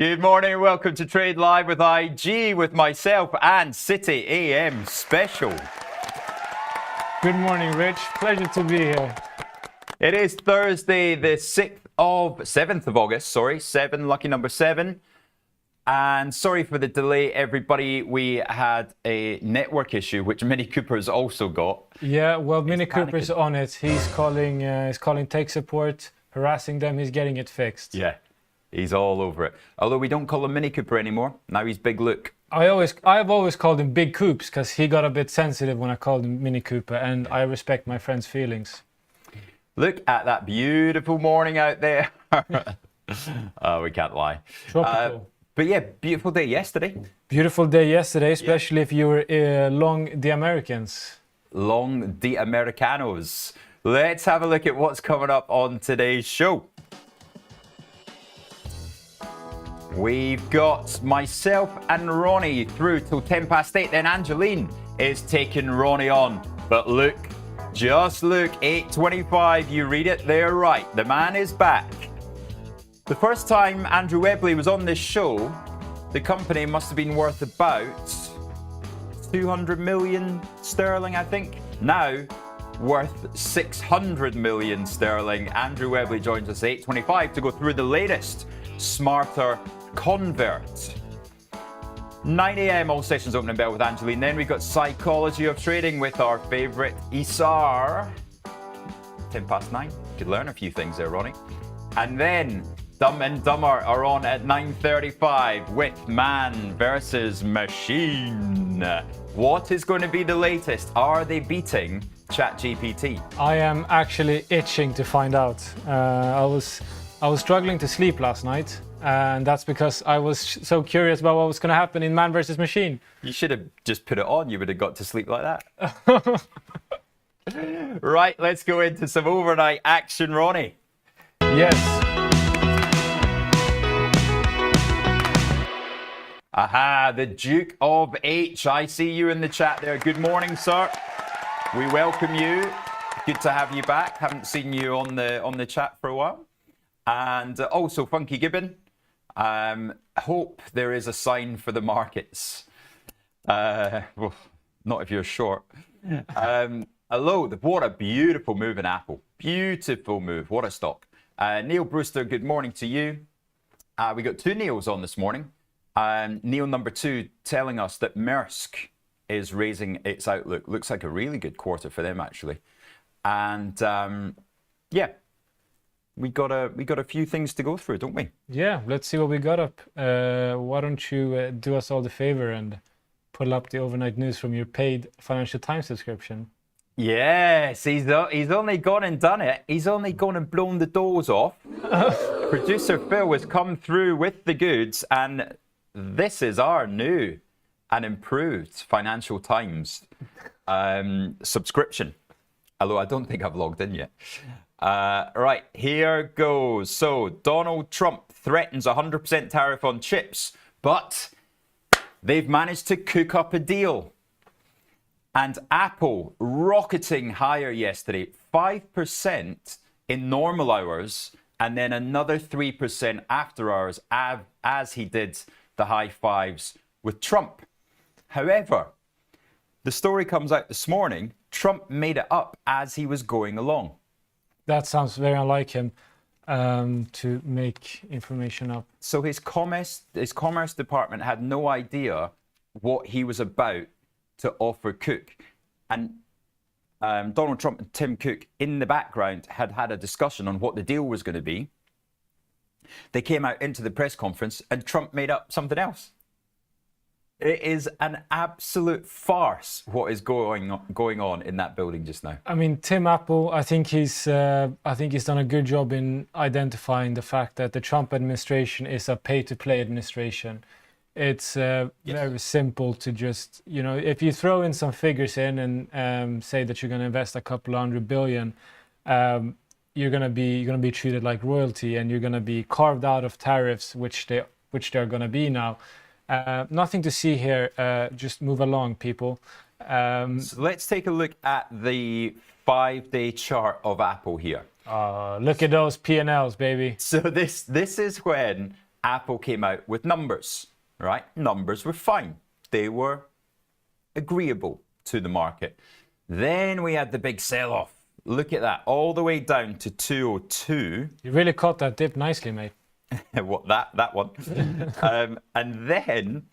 Good morning, welcome to Trade Live with IG with myself and City AM Special. Good morning, Rich. Pleasure to be here. It is Thursday, the 7th of August, 7, lucky number 7. And sorry for the delay, everybody. We had a network issue, which Mini Cooper's also got. Yeah, well, Mini Cooper's on it. He's calling tech support, harassing them. He's getting it fixed. Yeah, he's all over it. Although we don't call him Mini Cooper anymore. Now he's Big Luke. I've always called him Big Coops because he got a bit sensitive when I called him Mini Cooper, and I respect my friend's feelings. Look at that beautiful morning out there. Oh, we can't lie. Tropical. But yeah, beautiful day yesterday. Beautiful day yesterday, especially if you were long the Americans. Long the Americanos. Let's have a look at what's coming up on today's show. We've got myself and Ronnie through till 10 past 8. Then Angeline is taking Ronnie on. But look, just look, 8:25. You read it there right. The man is back. The first time Andrew Webley was on this show, the company must have been worth about 200 million sterling, I think. Now, worth 600 million sterling. Andrew Webley joins us 8:25 to go through the latest Smarter Convert. 9 a.m. all sessions opening bell with Angeline. Then we've got Psychology of Trading with our favourite Isar. 10 past 9. Could learn a few things there, Ronnie. And then Dumb and Dumber are on at 9:35 with Man versus Machine. What is going to be the latest? Are they beating ChatGPT? I am actually itching to find out. I was struggling to sleep last night, and that's because I was so curious about what was going to happen in Man versus Machine. You should have just put it on. You would have got to sleep like that. Right, let's go into some overnight action, Ronnie. Yes. Aha, the Duke of H. I see you in the chat there. Good morning, sir. We welcome you. Good to have you back. Haven't seen you on the chat for a while. And also, Funky Gibbon. Hope there is a sign for the markets. Well, not if you're short. Hello. What a beautiful move in Apple. Beautiful move. What a stock. Neil Brewster, good morning to you. We got two Neils on this morning. Neil number 2 telling us that Maersk is raising its outlook. Looks like a really good quarter for them, actually. And yeah, we got a few things to go through, don't we? Yeah, let's see what we got up. Why don't you do us all the favor and pull up the overnight news from your paid Financial Times subscription? Yes, he's only gone and done it. He's only gone and blown the doors off. Producer Phil has come through with the goods, and this is our new and improved Financial Times subscription. Although I don't think I've logged in yet. Right, here goes. So Donald Trump threatens 100% tariff on chips, but they've managed to cook up a deal. And Apple rocketing higher yesterday, 5% in normal hours, and then another 3% after hours, as he did the high fives with Trump. However, the story comes out this morning, Trump made it up as he was going along. That sounds very unlike him to make information up. So his commerce department had no idea what he was about to offer Cook. And Donald Trump and Tim Cook in the background had a discussion on what the deal was going to be. They came out into the press conference and Trump made up something else. It is an absolute farce what is going on in that building just now. I mean, Tim Apple, I think he's done a good job in identifying the fact that the Trump administration is a pay-to-play administration. It's very simple to just, if you throw in some figures in and say that you're going to invest a couple $100 billion, you're going to be treated like royalty, and you're going to be carved out of tariffs, which they're going to be now. Nothing to see here. Just move along, people. So let's take a look at the 5-day chart of Apple here. Look at those P&Ls, baby. So this is when Apple came out with numbers, right? Numbers were fine. They were agreeable to the market. Then we had the big sell-off. Look at that, all the way down to 202. You really caught that dip nicely, mate. What, that one? And then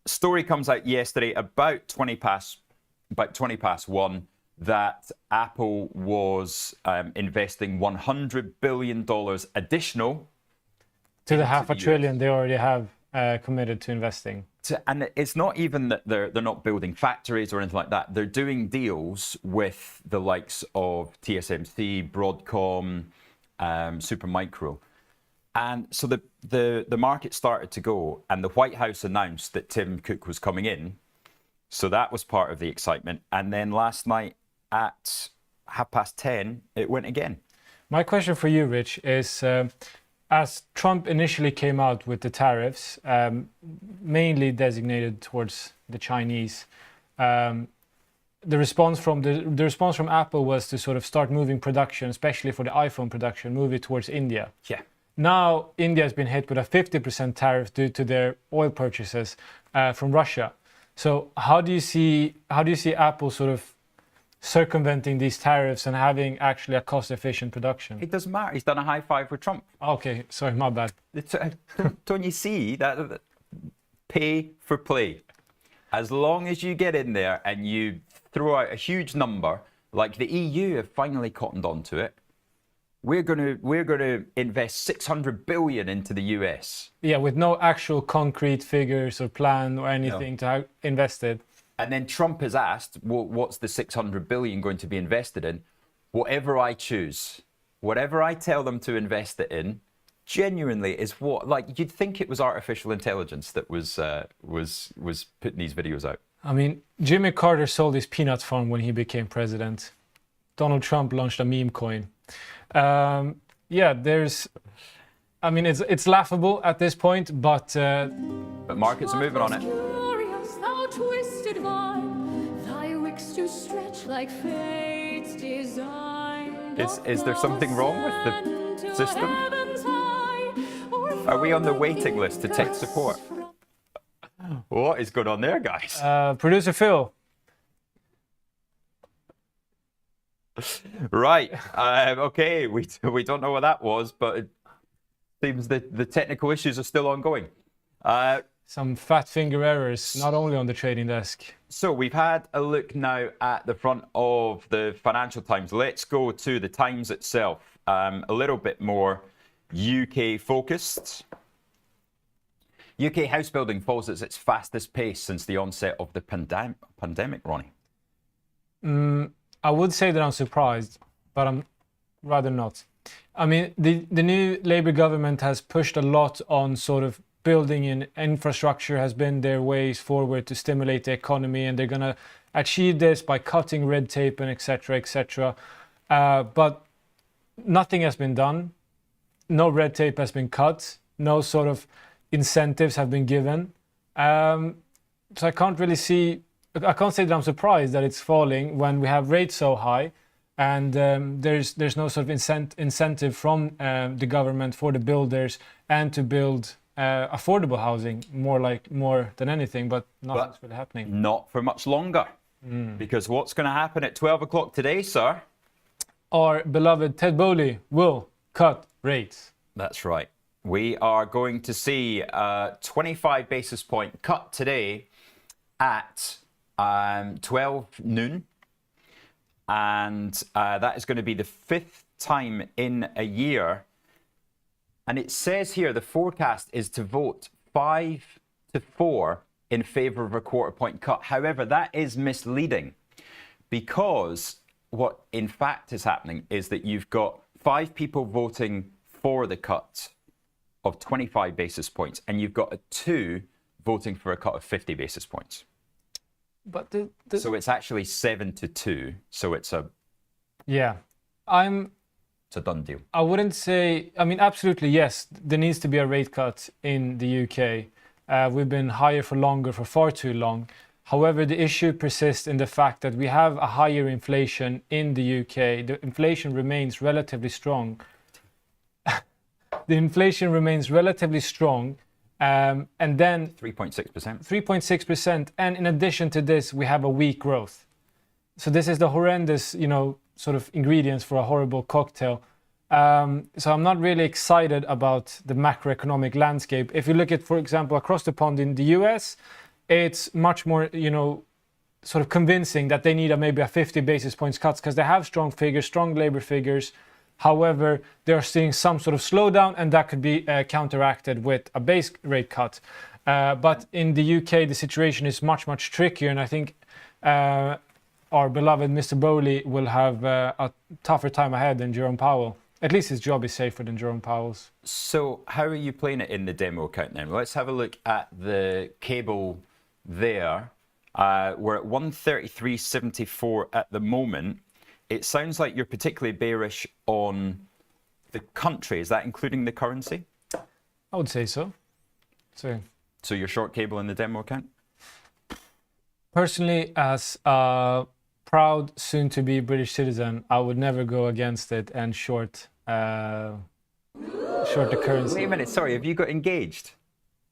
story comes out yesterday about 20 past 1 that Apple was investing $100 billion additional to the half a trillion they already have committed to investing. And it's not even that they're not building factories or anything like that. They're doing deals with the likes of TSMC, Broadcom, Supermicro. And so the market started to go, and the White House announced that Tim Cook was coming in. So that was part of the excitement. And then last night at 10:30, it went again. My question for you, Rich, is as Trump initially came out with the tariffs, mainly designated towards the Chinese, the response from Apple was to sort of start moving production, especially for the iPhone production, move it towards India. Yeah. Now India has been hit with a 50% tariff due to their oil purchases from Russia. So how do you see Apple sort of circumventing these tariffs and having actually a cost-efficient production? It doesn't matter. He's done a high five with Trump. Okay, sorry, my bad. Don't you see that pay for play? As long as you get in there and you throw out a huge number, like the EU have finally cottoned on to it. We're gonna invest 600 billion into the US. Yeah, with no actual concrete figures or plan or anything to have invested. And then Trump has asked, well, what's the 600 billion going to be invested in? Whatever I choose, whatever I tell them to invest it in, genuinely is what, like, you'd think it was artificial intelligence that was putting these videos out. I mean, Jimmy Carter sold his peanut farm when he became president. Donald Trump launched a meme coin. Yeah, I mean, it's laughable at this point, but markets are moving on it. Twisted vine, thy wicks do stretch like fate's design. Is there something wrong with the system? Are we on the waiting list to tech support? What is going on there, guys? Producer Phil. Right. Okay. We don't know what that was, but it seems that the technical issues are still ongoing. Some fat finger errors, not only on the trading desk. So we've had a look now at the front of the Financial Times. Let's go to the Times itself. A little bit more UK focused. UK house building falls at its fastest pace since the onset of the pandemic, Ronnie. I would say that I'm surprised, but I'm rather not. I mean, the new Labour government has pushed a lot on sort of building in infrastructure, has been their ways forward to stimulate the economy, and they're going to achieve this by cutting red tape and etc. etc. But nothing has been done. No red tape has been cut. No sort of incentives have been given. So I can't say that I'm surprised that it's falling when we have rates so high, and there's no sort of incentive from the government for the builders and to build affordable housing more than anything, but nothing's really happening. Not for much longer, because what's going to happen at 12 o'clock today, sir? Our beloved Ted Boley will cut rates. That's right. We are going to see a 25 basis point cut today at 12 noon, and that is going to be the 5th time in a year. And it says here the forecast is to vote 5-4 in favour of a quarter point cut. However, that is misleading, because what in fact is happening is that you've got 5 people voting for the cut of 25 basis points, and you've got 2 voting for a cut of 50 basis points. But so it's actually 7-2. So it's a it's a done deal. I wouldn't say. I mean, absolutely yes. There needs to be a rate cut in the UK. We've been higher for longer, for far too long. However, the issue persists in the fact that we have a higher inflation in the UK. The inflation remains relatively strong. the inflation remains relatively strong. And then 3.6%. 3.6%. And in addition to this, we have a weak growth. So this is the horrendous, sort of ingredients for a horrible cocktail. So I'm not really excited about the macroeconomic landscape. If you look at, for example, across the pond in the US, it's much more, sort of convincing that they need maybe a 50 basis points cuts because they have strong figures, strong labor figures. However, they're seeing some sort of slowdown, and that could be counteracted with a base rate cut. But in the UK, the situation is much, much trickier, and I think our beloved Mr. Bowley will have a tougher time ahead than Jerome Powell. At least his job is safer than Jerome Powell's. So how are you playing it in the demo account then? Let's have a look at the cable there. We're at 133.74 at the moment. It sounds like you're particularly bearish on the country. Is that including the currency? I would say so. So you're short cable in the demo account? Personally, as a proud, soon-to-be British citizen, I would never go against it and short the currency. Wait a minute, sorry, have you got engaged?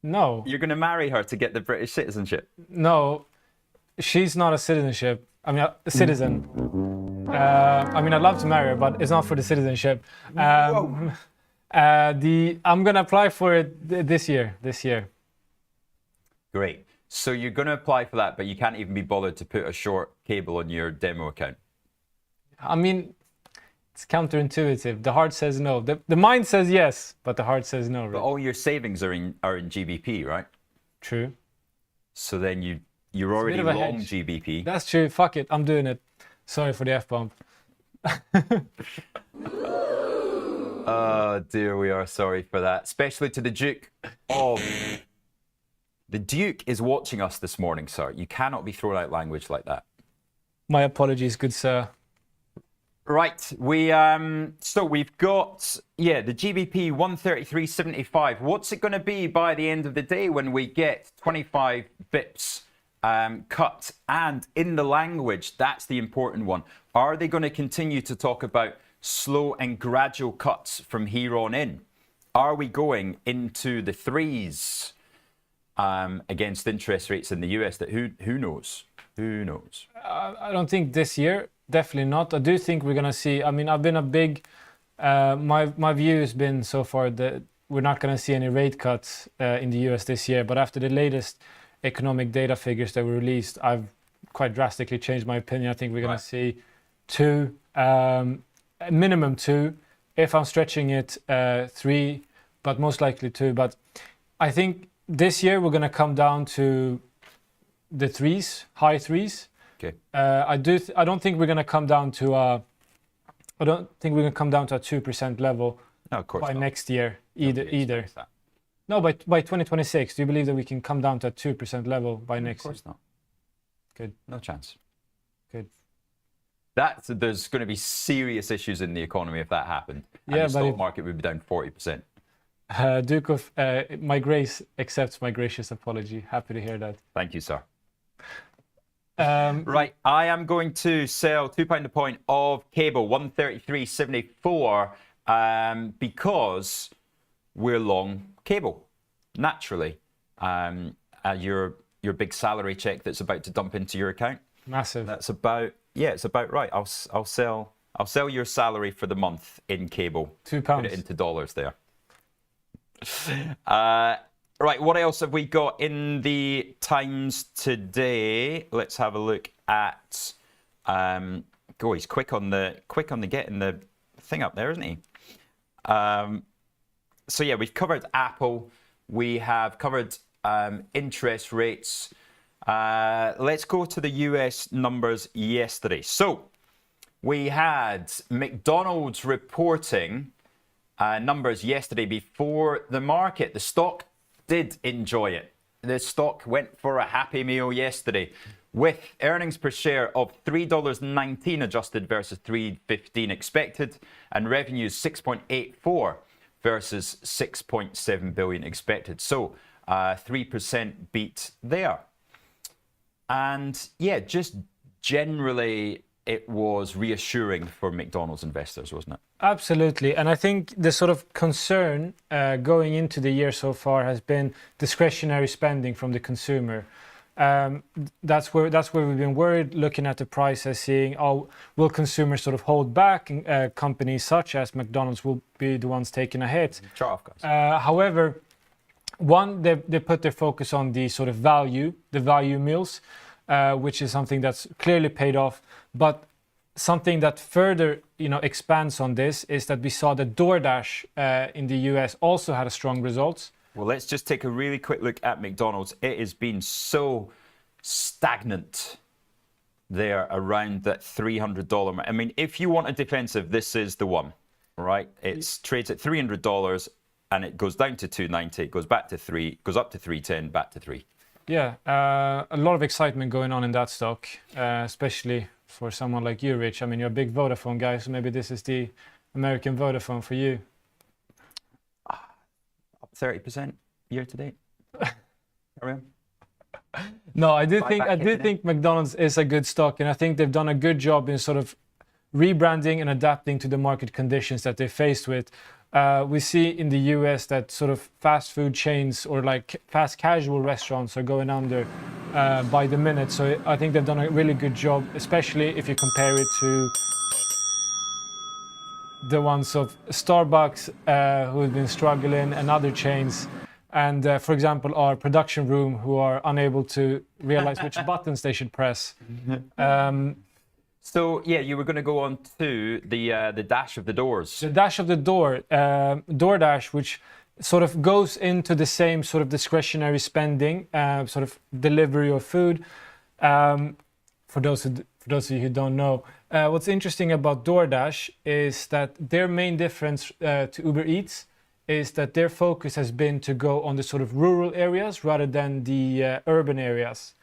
No. You're going to marry her to get the British citizenship? No, she's not a citizenship. I mean, a citizen. I'd love to marry her, but it's not for the citizenship. I'm gonna apply for it this year. Great. So you're going to apply for that, but you can't even be bothered to put a short cable on your demo account. I mean, it's counterintuitive. The heart says no. The mind says yes, but the heart says no. Right? But all your savings are in GBP, right? True. So then you're already long GBP. That's true. Fuck it. I'm doing it. Sorry for the F-bomb. Oh dear, we are sorry for that. Especially to the Duke. The Duke is watching us this morning, sir. You cannot be throwing out language like that. My apologies, good sir. Right, so we've got the GBP 133.75. What's it going to be by the end of the day when we get 25 bips cut? And in the language, that's the important one. Are they going to continue to talk about slow and gradual cuts from here on in? Are we going into the threes against interest rates in the US? That who knows? Who knows? I don't think this year. Definitely not. I do think we're gonna see. I mean, I've been a big. My view has been so far that we're not gonna see any rate cuts in the US this year. But after the latest economic data figures that were released, I've quite drastically changed my opinion. I think we're gonna see two, minimum two. If I'm stretching it, three, but most likely two. But I think this year we're gonna come down to the threes, high threes. Okay. I don't think we're going to come down to a 2% level by next year either. No, by 2026. Do you believe that we can come down to a 2% level by next year? Of course not. Good. No chance. Good. There's going to be serious issues in the economy if that happened. And yeah, the stock market would be down 40%. Duke of My Grace accepts my gracious apology. Happy to hear that. Thank you, sir. Right, I am going to sell £2 a point of cable, 133.74, because we're long cable, naturally. Your big salary check that's about to dump into your account. Massive. That's about it's about right. I'll sell your salary for the month in cable. £2. Put it into dollars there. Right, what else have we got in the Times today? Let's have a look at. He's quick on the getting the thing up there, isn't he? So yeah, we've covered Apple. We have covered interest rates. Let's go to the US numbers yesterday. So we had McDonald's reporting numbers yesterday before the market. The stock did enjoy it. The stock went for a happy meal yesterday with earnings per share of $3.19 adjusted versus $3.15 expected, and revenues 6.84 versus 6.7 billion expected. So 3% beat there. And yeah, just generally it was reassuring for McDonald's investors, wasn't it? Absolutely. And I think the sort of concern going into the year so far has been discretionary spending from the consumer. That's where we've been worried, looking at the prices, seeing, will consumers sort of hold back? Companies such as McDonald's will be the ones taking a hit. Chart off, guys. However, they put their focus on the sort of value meals, which is something that's clearly paid off. But something that further, expands on this is that we saw that DoorDash in the US also had a strong results. Well, let's just take a really quick look at McDonald's. It has been so stagnant there around that $300 mark. I mean, if you want a defensive, this is the one, right? It trades at $300 and it goes down to $290, it goes back to $3, goes up to $310, back to $3. Yeah, a lot of excitement going on in that stock, especially for someone like you, Rich. I mean, you're a big Vodafone guy, so maybe this is the American Vodafone for you. 30% year to date. No, I do think McDonald's is a good stock, and I think they've done a good job in sort of rebranding and adapting to the market conditions that they're faced with. We see in the US that sort of fast food chains or like fast casual restaurants are going under by the minute. So I think they've done a really good job, especially if you compare it to the ones of Starbucks, who have been struggling, and other chains. And for example, our production room, who are unable to realize which buttons they should press. So yeah, you were going to go on to the dash of the doors. The dash of the door, DoorDash, which sort of goes into the same sort of discretionary spending, sort of delivery of food. For those of you who don't know, what's interesting about DoorDash is that their main difference to Uber Eats is that their focus has been to go on the sort of rural areas rather than the urban areas.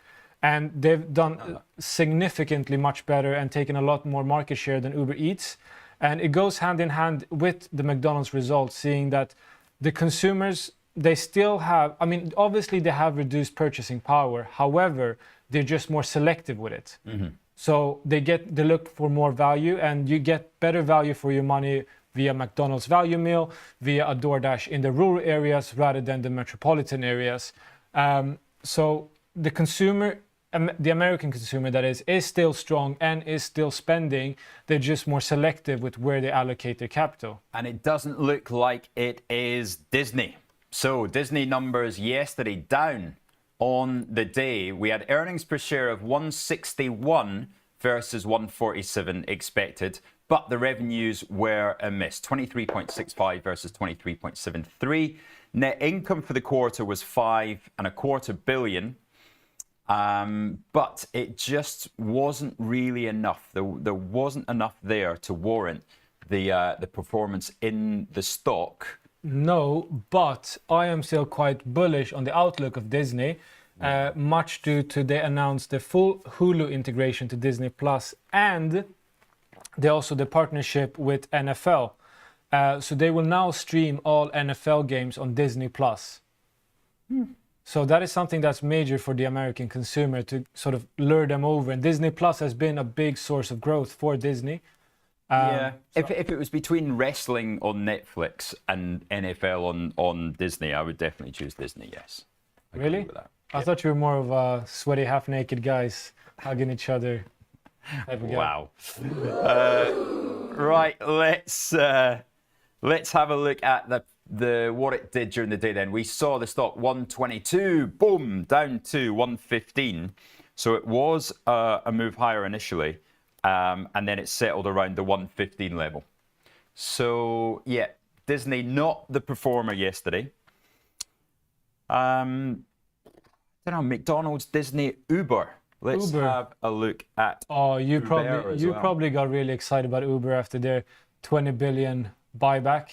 And they've done significantly much better and taken a lot more market share than Uber Eats. And it goes hand in hand with the McDonald's results, seeing that the consumers, they still have, I mean, obviously they have reduced purchasing power. However, they're just more selective with it. Mm-hmm. So they look for more value, and you get better value for your money via McDonald's value meal, via a DoorDash in the rural areas rather than the metropolitan areas. So the consumer, the American consumer that is still strong and is still spending. They're just more selective with where they allocate their capital. And it doesn't look like it is Disney. So Disney numbers yesterday down on the day. We had earnings per share of 161 versus 147 expected, but the revenues were a miss. 23.65 versus 23.73. Net income for the quarter was $5.25 billion. But it just wasn't really enough. There wasn't enough there to warrant the performance in the stock. No, but I am still quite bullish on the outlook of Disney, much due to they announced the full Hulu integration to Disney Plus, and they also the partnership with NFL. So they will now stream all NFL games on Disney Plus. So that is something that's major for the American consumer to sort of lure them over. And Disney Plus has been a big source of growth for Disney. Yeah. So if it was between wrestling on Netflix and NFL on Disney, I would definitely choose Disney, yes. Really? I thought you were more of a sweaty, half-naked guys hugging each other type of guy. Wow. Right, let's have a look at what it did during the day then. We saw the stock 122, boom, down to 115. So it was a move higher initially, and then it settled around the 115 level. So yeah, Disney not the performer yesterday. I don't know, McDonald's, Disney, Uber. Let's have a look at you Uber probably got really excited about Uber after their 20 billion buyback.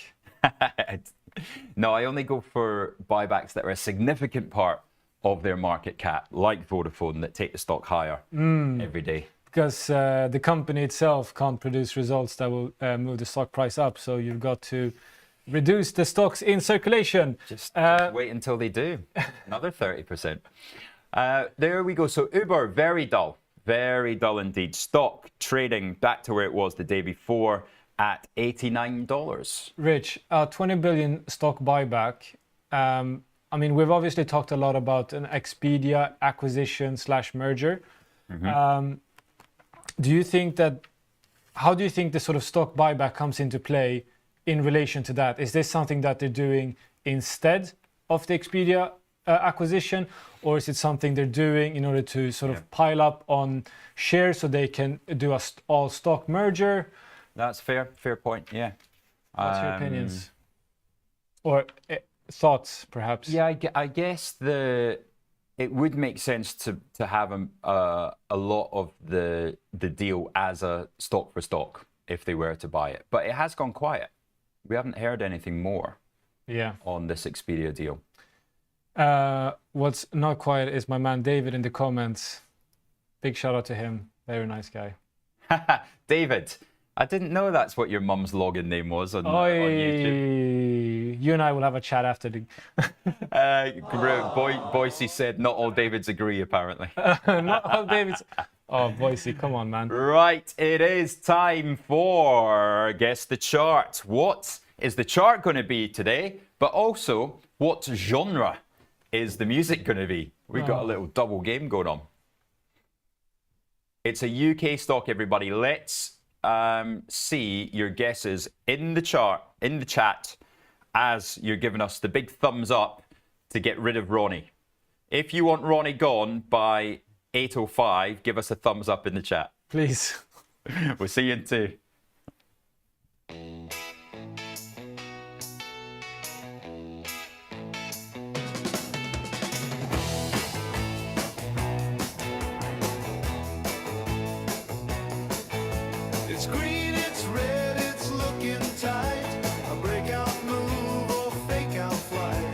No, I only go for buybacks that are a significant part of their market cap, like Vodafone, that take the stock higher every day. Because the company itself can't produce results that will move the stock price up, so you've got to reduce the stocks in circulation. Just wait until they do. Another 30%. There we go. So Uber, very dull. very dull indeed. Stock trading back to where it was the day before at $89. Rich, 20 billion stock buyback. I mean, we've obviously talked a lot about an Expedia acquisition / merger. Do you think that, how do you think the sort of stock buyback comes into play in relation to that? Is this something that they're doing instead of the Expedia acquisition, or is it something they're doing in order to sort of pile up on shares so they can do a all stock merger? That's fair point, yeah. What's your opinions? Or thoughts, perhaps? Yeah, I guess it would make sense to have a lot of the deal as a stock for stock if they were to buy it. But it has gone quiet. We haven't heard anything more on this Expedia deal. What's not quiet is my man David in the comments. Big shout out to him. Very nice guy. David, I didn't know that's what your mum's login name was on YouTube. You and I will have a chat after the... Boise said not all Davids agree, apparently. Not all Davids... Oh, Boise, come on, man. Right, it is time for Guess the Chart. What is the chart going to be today? But also, what genre is the music going to be? We've got a little double game going on. It's a UK stock, everybody. Let's see your guesses in the chat, as you're giving us the big thumbs up to get rid of Ronnie. If you want Ronnie gone by 8:05, give us a thumbs up in the chat. Please. We'll see you in 2. It's green, it's red, it's looking tight. A breakout move or fake out flight.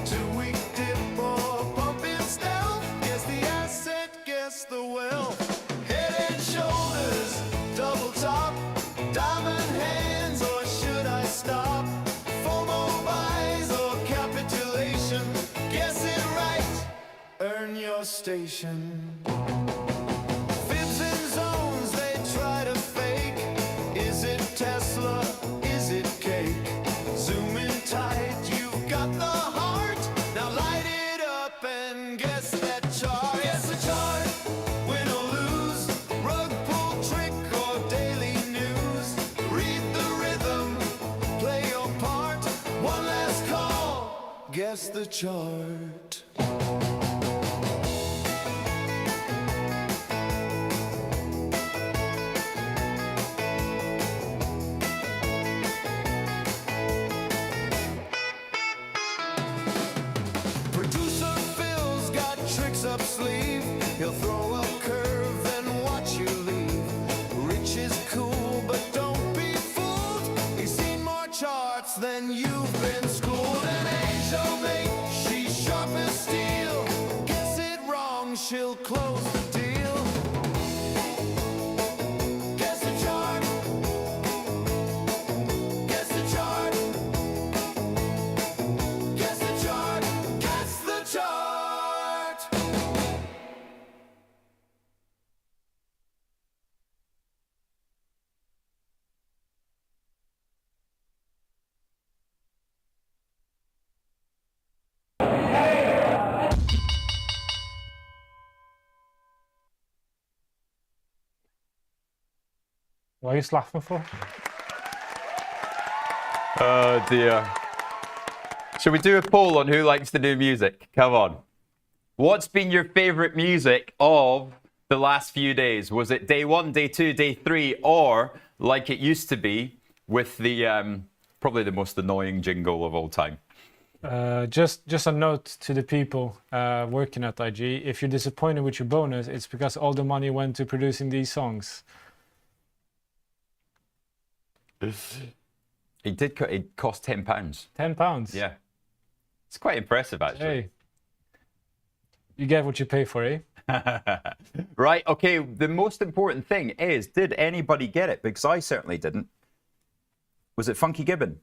2-week dip or pump in stealth. Guess the asset, guess the wealth. Head and shoulders, double top. Diamond hands, or should I stop? FOMO buys or capitulation. Guess it right, earn your station. Fibs and zones, they try to fake. Is it Tesla? Is it cake? Zoom in tight, you've got the heart. Now light it up and guess that chart. Guess the chart, win or lose. Rug pull trick or daily news. Read the rhythm, play your part. One last call, guess the chart. Producer Phil's got tricks up sleeve. He'll throw a curve and watch you leave. Rich is cool, but don't be fooled. He's seen more charts than you've been schooled. An angel make, she's sharp as steel. Guess it wrong, she'll close the deal. Guess the chart. Guess the chart. Guess the chart. Guess the chart. What are you laughing for? Oh dear. Shall we do a poll on who likes the new music? Come on. What's been your favourite music of the last few days? Was it day 1, day 2, day 3, or like it used to be with the probably the most annoying jingle of all time? Just a note to the people working at IG. If you're disappointed with your bonus, it's because all the money went to producing these songs. It cost £10. £10. Yeah. It's quite impressive, actually. Hey. You get what you pay for, eh? Right, okay, the most important thing is, did anybody get it? Because I certainly didn't. Was it Funky Gibbon?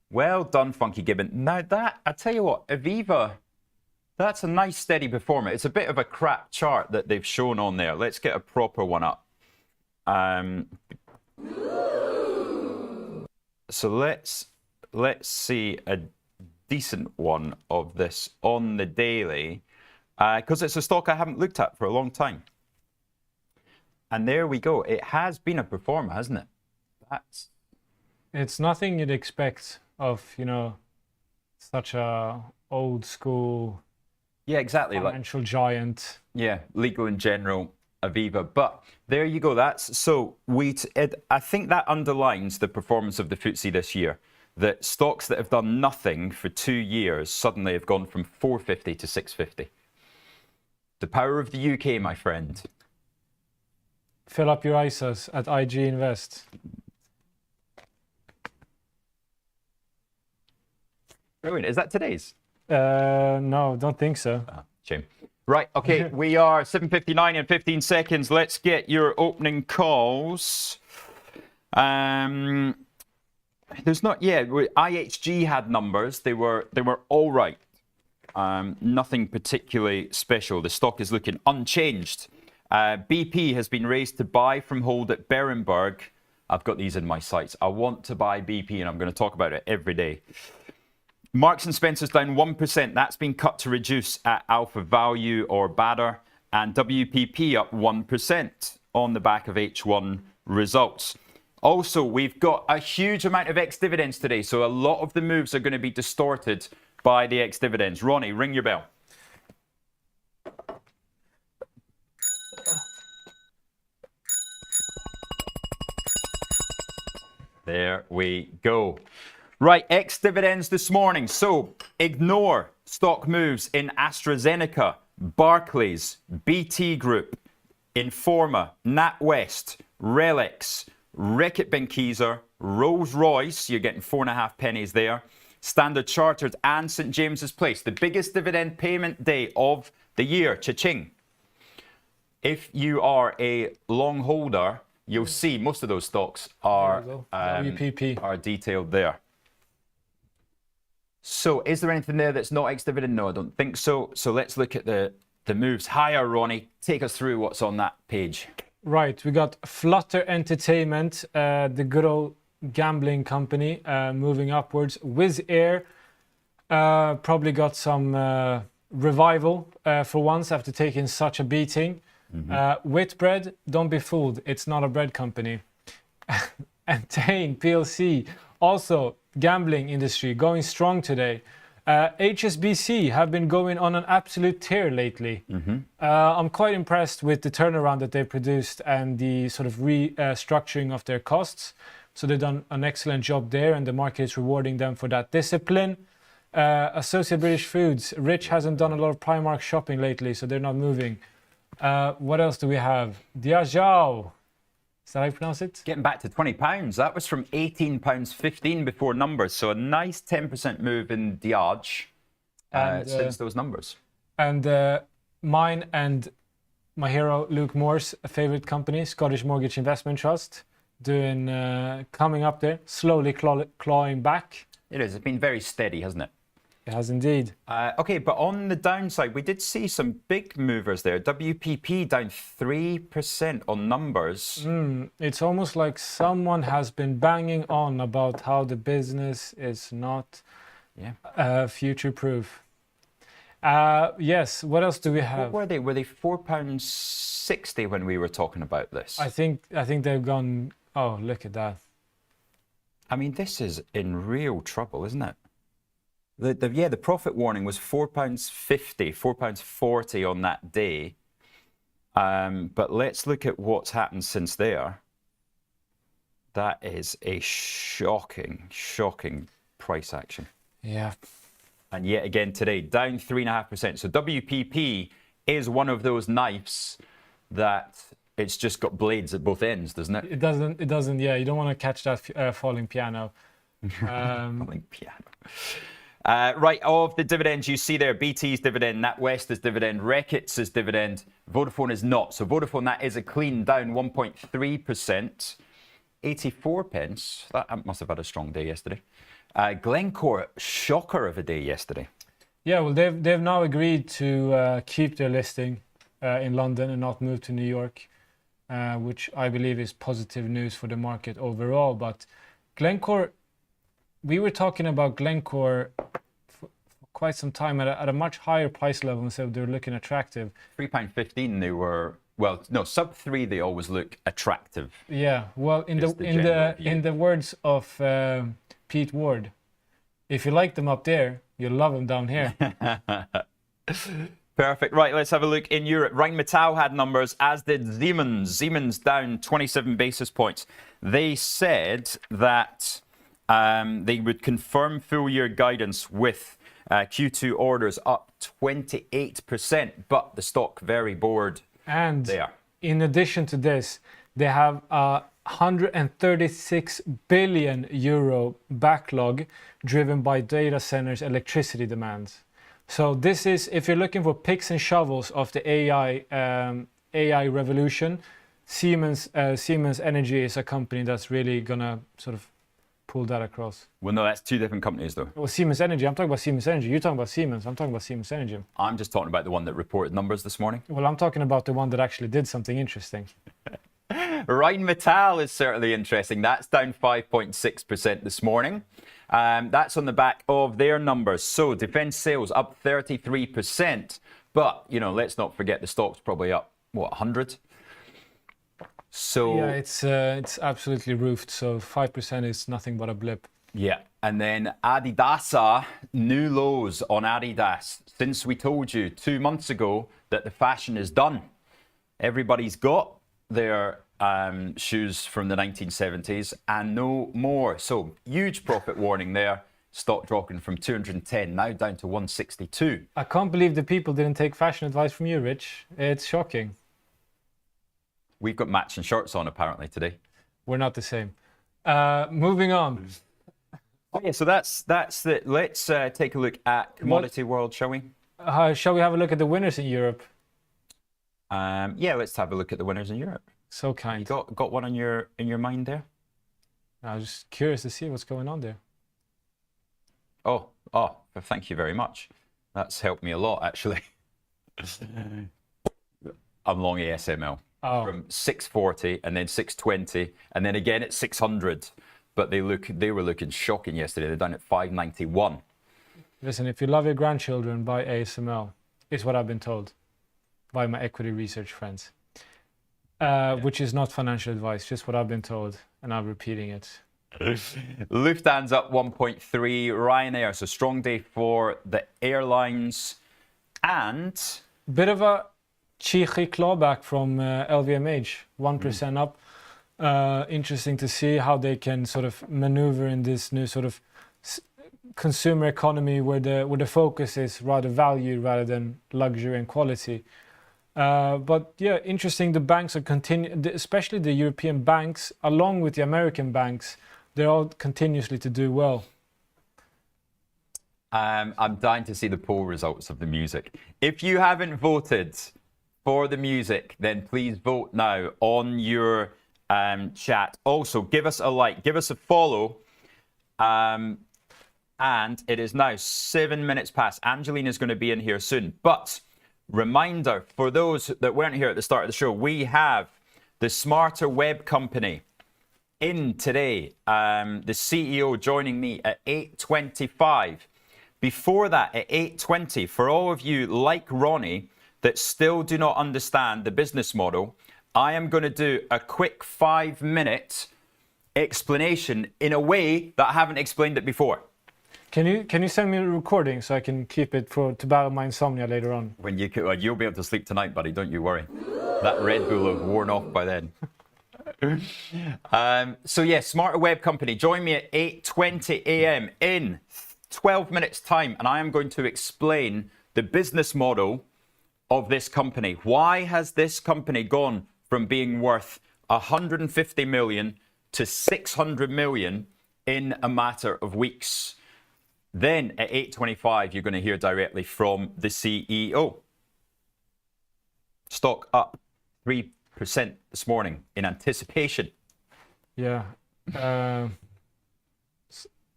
Well done, Funky Gibbon. Now that, I tell you what, Aviva That's a nice steady performer. It's a bit of a crap chart that they've shown on there. Let's get a proper one up. So let's see a decent one of this on the daily, because it's a stock I haven't looked at for a long time. And there we go. It has been a performer, hasn't it? It's nothing you'd expect of, you know, such a old school Yeah, exactly. financial giant. Yeah, Legal in General, Aviva. But there you go. I think that underlines the performance of the FTSE this year. That stocks that have done nothing for 2 years suddenly have gone from 450 to 650. The power of the UK, my friend. Fill up your ISAs at IG Invest. Brilliant. Is that today's? No, don't think so. Shame. Right, okay, we are 7:59 and 15 seconds. Let's get your opening calls. There's not, yeah, IHG had numbers. They were all right. Nothing particularly special. The stock is looking unchanged. BP has been raised to buy from hold at Berenberg. I've got these in my sights. I want to buy BP, and I'm going to talk about it every day. Marks and Spencer's down 1%. That's been cut to reduce at Alpha Value or Badder. And WPP up 1% on the back of H1 results. Also, we've got a huge amount of ex-dividends today, so a lot of the moves are going to be distorted by the ex-dividends. Ronnie, ring your bell. There we go. Right, ex-dividends this morning. So ignore stock moves in AstraZeneca, Barclays, BT Group, Informa, NatWest, Relics, Reckitt Benckiser, Rolls-Royce, you're getting 4.5 pennies there, Standard Chartered and St James's Place. The biggest dividend payment day of the year, cha-ching. If you are a long holder, you'll see most of those stocks are, WPP. are detailed there. So is there anything there that's not ex-dividend? No, I don't think so. So let's look at the moves higher. Ronnie, take us through what's on that page. Right, we got Flutter Entertainment, the good old gambling company, moving upwards. Wizz Air probably got some revival for once after taking such a beating. Whitbread, don't be fooled, it's not a bread company. Entain PLC, also gambling industry, going strong today. HSBC have been going on an absolute tear lately. I'm quite impressed with the turnaround that they produced and the sort of restructuring of their costs. So they've done an excellent job there, and the market is rewarding them for that discipline. Associated British Foods, Rich hasn't done a lot of Primark shopping lately, so they're not moving. What else do we have? Diageo. Is that how you pronounce it? Getting back to £20. That was from £18.15 before numbers. So a nice 10% move in Diageo since those numbers. And mine and my hero Luke Moore's favourite company, Scottish Mortgage Investment Trust, doing coming up there, slowly clawing back. It is. It's been very steady, hasn't it? It has indeed. Okay, but on the downside, we did see some big movers there. WPP down 3% on numbers. It's almost like someone has been banging on about how the business is not future-proof. Yes, what else do we have? What were they? Were they £4.60 when we were talking about this? I think they've gone, oh, look at that. I mean, this is in real trouble, isn't it? The profit warning was £4.50, £4.40 on that day. But let's look at what's happened since there. That is a shocking price action. Yeah. And yet again today, down 3.5%. So WPP is one of those knives that it's just got blades at both ends, doesn't it? It doesn't, yeah. You don't want to catch that falling piano. Falling piano. Right, of the dividends you see there, BT's dividend, NatWest is dividend, Reckitt's is dividend, Vodafone is not. So Vodafone, that is a clean down 1.3%, 84 pence. That must have had a strong day yesterday. Glencore, shocker of a day yesterday. Yeah, well, they've now agreed to keep their listing in London and not move to New York, which I believe is positive news for the market overall. But Glencore, we were talking about Glencore for quite some time at a much higher price level, and so they're looking attractive. £3.15 they were, well, no, sub 3 they always look attractive. Yeah, well, in Is the general view. in the words of Pete Ward, if you like them up there, you'll love them down here. Perfect. Right, let's have a look in Europe. Rheinmetall had numbers, as did Siemens. Siemens down 27 basis points. They said that they would confirm full-year guidance with Q2 orders up 28%, but the stock very bored And there. in addition to this, they have a 136 billion euro backlog driven by data centers electricity demands. So this is, if you're looking for picks and shovels of the AI revolution, Siemens Energy is a company that's really gonna sort of pull that across. Well, no, that's two different companies, though. Well, Siemens Energy, I'm talking about Siemens Energy. You're talking about Siemens. I'm talking about Siemens Energy. I'm just talking about the one that reported numbers this morning. Well, I'm talking about the one that actually did something interesting. Rheinmetall is certainly interesting. That's down 5.6% this morning. That's on the back of their numbers. So defense sales up 33%. But, you know, let's not forget the stock's probably up, what, 100? So Yeah, it's absolutely roofed. So 5% is nothing but a blip. yeah, and then Adidas, new lows on Adidas. Since we told you 2 months ago that the fashion is done, everybody's got their shoes from the 1970s and no more. So huge profit warning there. Stock dropping from 210 now down to 162. I can't believe the people didn't take fashion advice from you, Rich. It's shocking. We've got matching shirts on apparently today. We're not the same. Moving on. Okay, so that's it. Let's take a look at commodity world, shall we? Shall we have a look at the winners in Europe? Yeah, let's have a look at the winners in Europe. So You kind. got one in your mind there? I was just curious to see what's going on there. Oh, thank you very much. That's helped me a lot, actually. I'm long ASML. Oh. From 640 and then 620 and then again at 600. But they were looking shocking yesterday. They're down at 591. Listen, if you love your grandchildren, buy ASML. Is what I've been told by my equity research friends. Which is not financial advice, just what I've been told, and I'm repeating it. Lufthansa up 1.3, Ryanair, so strong day for the airlines. And Bit of a cheeky clawback from LVMH, 1% up. Interesting to see how they can sort of maneuver in this new sort of consumer economy where the focus is rather value rather than luxury and quality. But yeah, interesting. The banks are especially the European banks, along with the American banks, they're all continuously to do well. I'm dying to see the poll results of the music. If you haven't voted for the music, then please vote now on your chat. Also, give us a like, give us a follow. And it is now 7 minutes past. Angelina's going to be in here soon. But reminder for those that weren't here at the start of the show, we have the Smarter Web Company in today. The CEO joining me at 8:25. Before that, at 8:20, for all of you like Ronnie that still do not understand the business model, I am going to do a quick 5-minute explanation in a way that I haven't explained it before. Can you send me a recording so I can keep it to battle my insomnia later on? When you'll be able to sleep tonight, buddy. Don't you worry. That Red Bull will have worn off by then. So yeah, Smarter Web Company. Join me at 8:20 a.m. in 12 minutes time, and I am going to explain the business model of this company. Why has this company gone from being worth 150 million to 600 million in a matter of weeks? Then at 8:25, you're going to hear directly from the CEO. Stock up 3% this morning in anticipation. Yeah.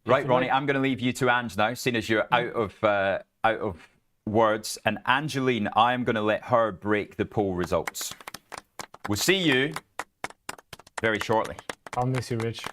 Right, Ronnie, I'm going to leave you to Ange now, seeing as you're out of out of words, and Angeline, I am going to let her break the poll results. We'll see you very shortly. I'll miss you, Rich.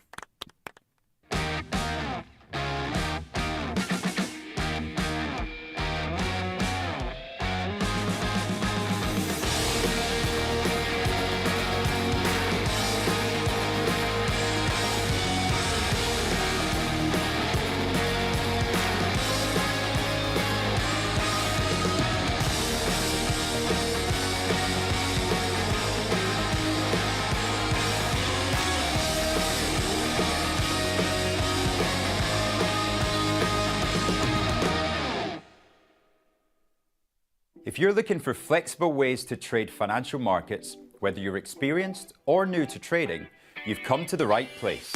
If you're looking for flexible ways to trade financial markets, whether you're experienced or new to trading, you've come to the right place.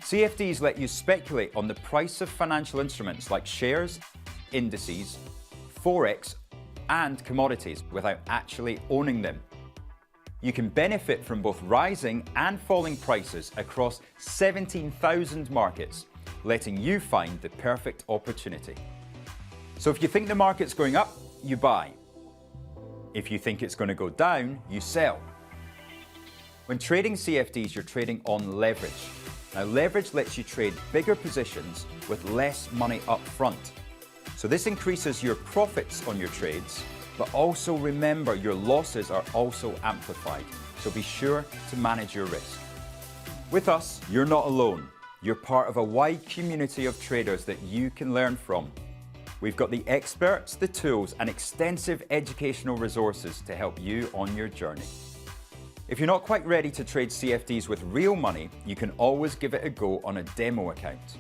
CFDs let you speculate on the price of financial instruments like shares, indices, forex, and commodities without actually owning them. You can benefit from both rising and falling prices across 17,000 markets, letting you find the perfect opportunity. So if you think the market's going up, you buy. If you think it's going to go down, you sell. When trading CFDs, you're trading on leverage. Now, leverage lets you trade bigger positions with less money up front. So this increases your profits on your trades, but also remember your losses are also amplified. So be sure to manage your risk. With us, you're not alone. You're part of a wide community of traders that you can learn from. We've got the experts, the tools, and extensive educational resources to help you on your journey. If you're not quite ready to trade CFDs with real money, you can always give it a go on a demo account.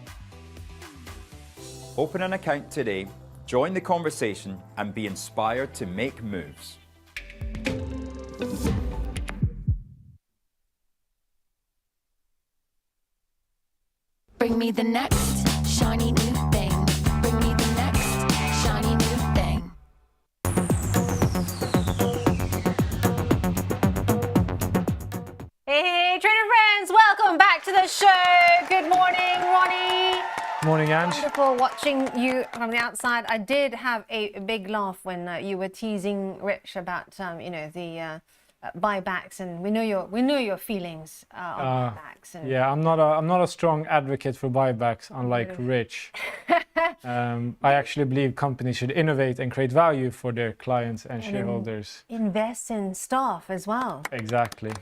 Open an account today, join the conversation, and be inspired to make moves. Bring me the next shiny new thing. Bring me the next shiny new thing. Hey, trader friends, welcome back to the show. Good morning, Ronnie. Morning, Ange. Wonderful watching you from the outside. I did have a big laugh when you were teasing Rich about, the buybacks, and we know your feelings on buybacks. And Yeah, I'm not a strong advocate for buybacks, unlike Rich. I actually believe companies should innovate and create value for their clients and shareholders. invest in staff as well. Exactly.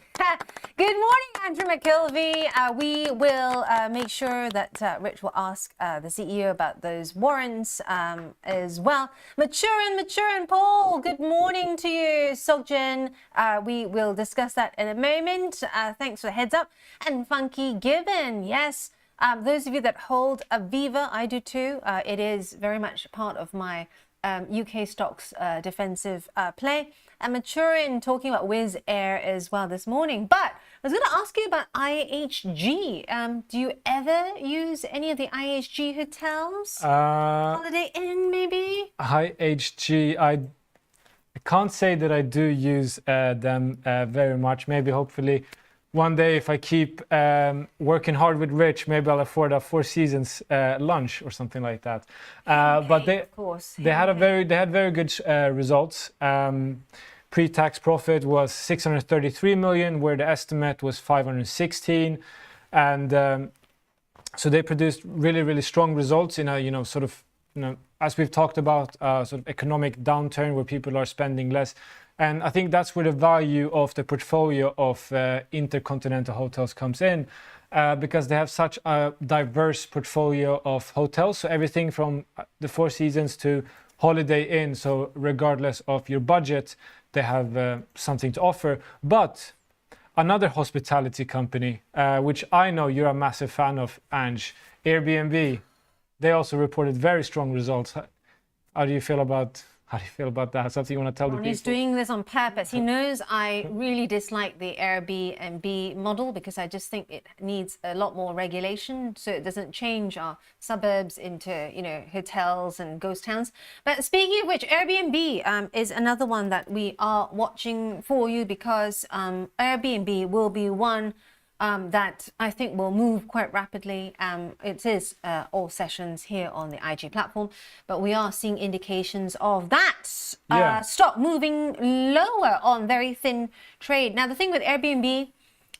Good morning, Andrew McKelvey. We will make sure that Rich will ask the CEO about those warrants as well. Maturin Paul, good morning to you. Sogjin, we will discuss that in a moment. Thanks for the heads up. And Funky Gibbon, yes. Those of you that hold Aviva, I do too. It is very much part of my UK stocks defensive play. And Maturin talking about Wizz Air as well this morning. But I was going to ask you about IHG. Do you ever use any of the IHG hotels? Holiday Inn, maybe? IHG, I can't say that I do use them very much. Maybe, hopefully, one day if I keep working hard with Rich, maybe I'll afford a Four Seasons lunch or something like that. But they had very good results. Pre-tax profit was 633 million, where the estimate was 516, and so they produced really strong results in a as we've talked about, sort of economic downturn where people are spending less. And I think that's where the value of the portfolio of Intercontinental Hotels comes in, because they have such a diverse portfolio of hotels. So everything from the Four Seasons to Holiday Inn. So regardless of your budget, they have something to offer. But another hospitality company, which I know you're a massive fan of, Ange, Airbnb, they also reported very strong results. How do you feel about that? Something you want to tell the people? He's doing this on purpose. He knows I really dislike the Airbnb model because I just think it needs a lot more regulation so it doesn't change our suburbs into, hotels and ghost towns. But speaking of which, Airbnb is another one that we are watching for you because Airbnb will be one that I think will move quite rapidly. It is all sessions here on the IG platform, but we are seeing indications of that stock moving lower on very thin trade. Now, the thing with Airbnb,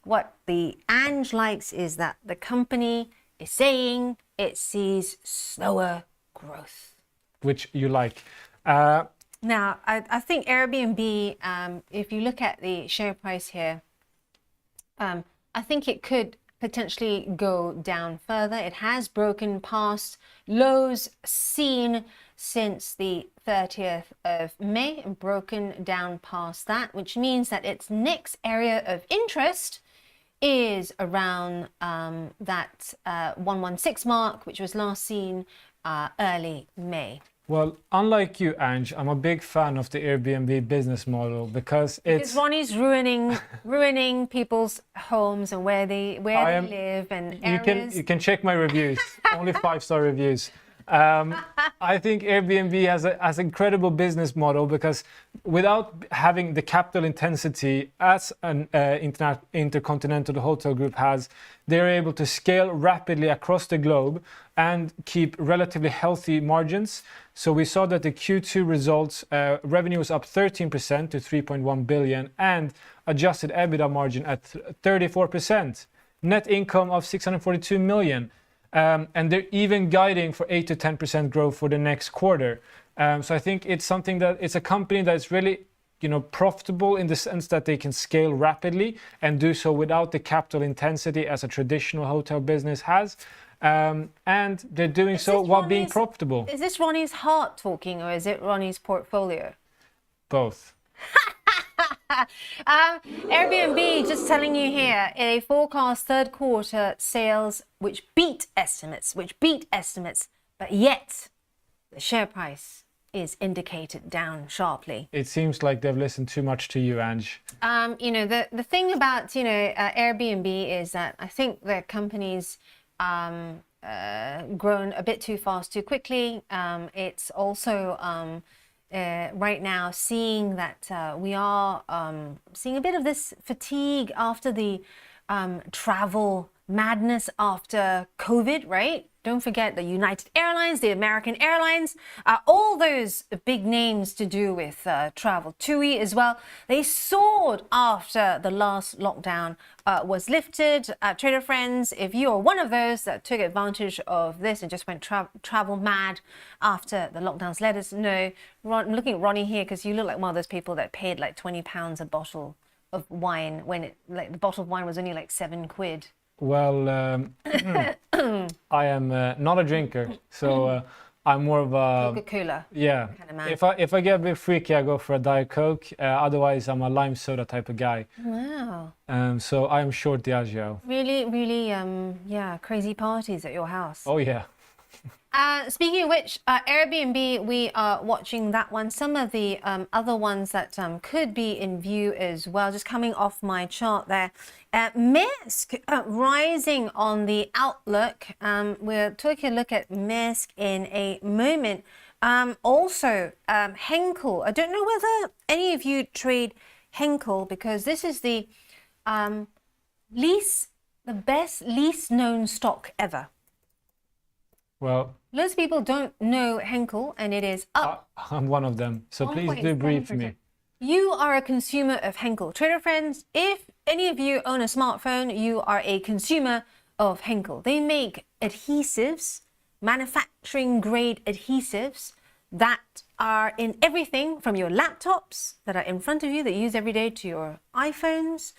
what the Ange likes is that the company is saying it sees slower growth. Which you like. Now, I think Airbnb, if you look at the share price here, I think it could potentially go down further. It has broken past lows seen since the 30th of May and broken down past that, which means that its next area of interest is around that 116 mark, which was last seen early May. Well, unlike you, Ange, I'm a big fan of the Airbnb business model because it's... Because Ronnie's ruining people's homes and where they live and areas. You can check my reviews, only 5-star reviews. I think Airbnb has an incredible business model because without having the capital intensity as an intercontinental hotel group has, they're able to scale rapidly across the globe and keep relatively healthy margins. So we saw that the Q2 results, revenue was up 13% to 3.1 billion and adjusted EBITDA margin at 34%. Net income of 642 million. And they're even guiding for 8 to 10% growth for the next quarter. So I think it's something that it's a company that's really, profitable in the sense that they can scale rapidly and do so without the capital intensity as a traditional hotel business has. And they're doing so while being profitable. Is this Ronnie's heart talking or is it Ronnie's portfolio? Both. Airbnb, just telling you here, a forecast third quarter sales which beat estimates, but yet the share price is indicated down sharply. It seems like they've listened too much to you, Ange. The thing about Airbnb is that I think the company's grown a bit too fast, too quickly. It's also right now seeing that we are seeing a bit of this fatigue after the travel madness after COVID, right? Don't forget the United Airlines, the American Airlines, all those big names to do with travel. TUI as well. They soared after the last lockdown was lifted. Trader friends, if you are one of those that took advantage of this and just went travel mad after the lockdowns, let us know. I'm looking at Ronnie here because you look like one of those people that paid like £20 a bottle of wine when the bottle of wine was only like £7. Well, I am not a drinker, so I'm more of a Coca-Cola. Yeah. Kind of man. If I get a bit freaky, I go for a Diet Coke. Otherwise, I'm a lime soda type of guy. Wow. So I'm short Diageo. Really, really, crazy parties at your house. Oh yeah. Speaking of which, Airbnb, we are watching that one. Some of the other ones that could be in view as well, just coming off my chart there. Maersk rising on the outlook. We'll take a look at Maersk in a moment. Also, Henkel. I don't know whether any of you trade Henkel because this is the best least known stock ever. Well, lots of people don't know Henkel, and it is up. I'm one of them, so please do brief me. You are a consumer of Henkel. Trader friends, if any of you own a smartphone, you are a consumer of Henkel. They make adhesives, manufacturing grade adhesives that are in everything from your laptops that are in front of you that you use every day to your iPhones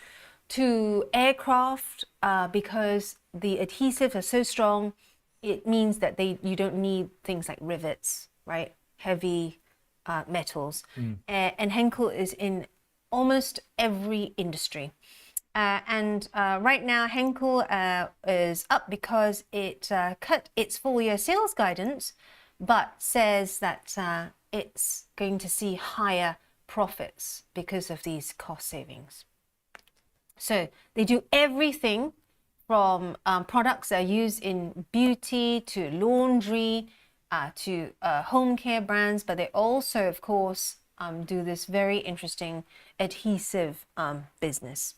to aircraft because the adhesives are so strong. It means that you don't need things like rivets, right? Heavy metals. And Henkel is in almost every industry. And right now, Henkel is up because it cut its full-year sales guidance, but says that it's going to see higher profits because of these cost savings. So they do everything from products that are used in beauty to laundry to home care brands, but they also, of course, do this very interesting adhesive business.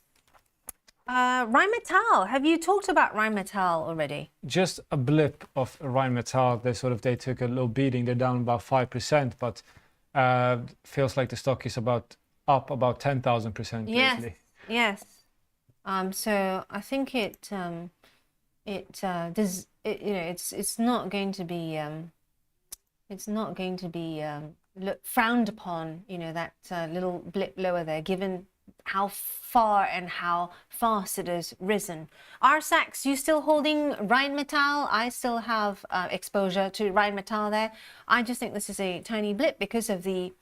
Rheinmetall. Have you talked about Rheinmetall already? Just a blip of Rheinmetall. They took a little beating. They're down about 5%, but feels like the stock is up about 10,000% lately. Yes. So I think it's not going to be frowned upon. That little blip lower there, given how far and how fast it has risen. Arsax, you still holding Rheinmetall? I still have exposure to Rheinmetall there. I just think this is a tiny blip because of the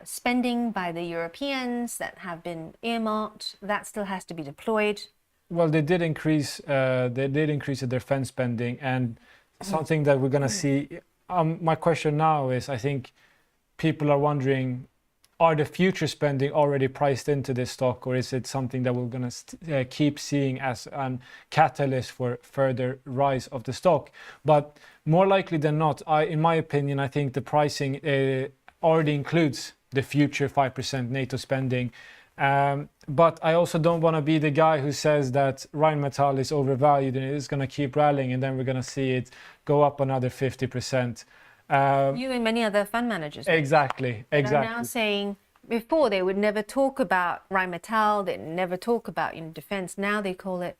spending by the Europeans that have been earmarked. That still has to be deployed. Well, they did increase the defense spending, and something that we're going to see. My question now is, I think people are wondering, are the future spending already priced into this stock, or is it something that we're going to keep seeing as a catalyst for further rise of the stock? But more likely than not, in my opinion, I think the pricing already includes the future 5% NATO spending. But I also don't want to be the guy who says that Rheinmetall is overvalued and it's going to keep rallying, and then we're going to see it go up another 50%. You and many other fund managers. Exactly. Are now saying, before they would never talk about Rheinmetall, they'd never talk about defense. Now they call it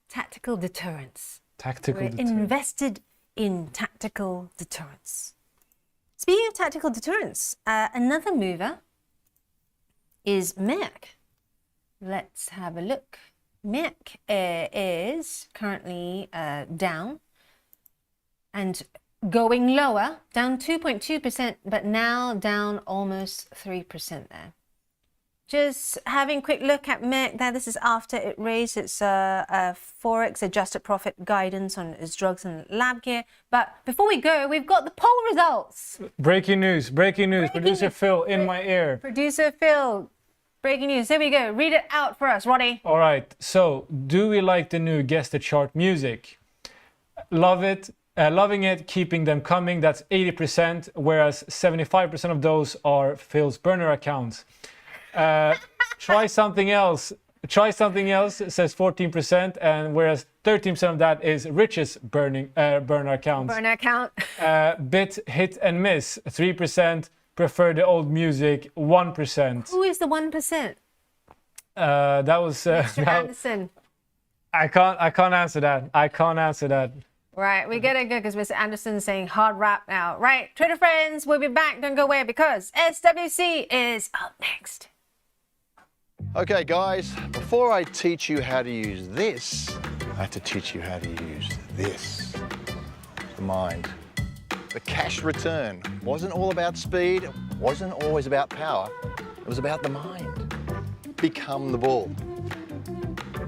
tactical deterrence. We're invested in tactical deterrence. Speaking of tactical deterrence, another mover is Merck. Let's have a look. Merck is currently down and going lower, down 2.2%, but now down almost 3% there. Just having a quick look at Merck there. This is after it raised its forex adjusted profit guidance on its drugs and lab gear. But before we go, we've got the poll results. Breaking news. Producer Phil in my ear. Producer Phil, breaking news. There we go. Read it out for us, Roddy. All right. So, do we like the new Guess the Chart music? Love it. Loving it, keeping them coming. That's 80%, whereas 75% of those are Phil's burner accounts. Try something else. It says 14%, and whereas 13% of that is Rich's burner accounts. Burner account. Bit, hit and miss. 3% prefer the old music. 1%. Who is the 1%? That was Mr. Anderson. I can't answer that. Right, we gotta go because Mr. Anderson's saying hard rap now. Right, Twitter friends, we'll be back. Don't go away because SWC is up next. Okay, guys, before I teach you how to use this, I have to teach you how to use this. The mind. The cash return wasn't all about speed, it wasn't always about power, it was about the mind. Become the bull.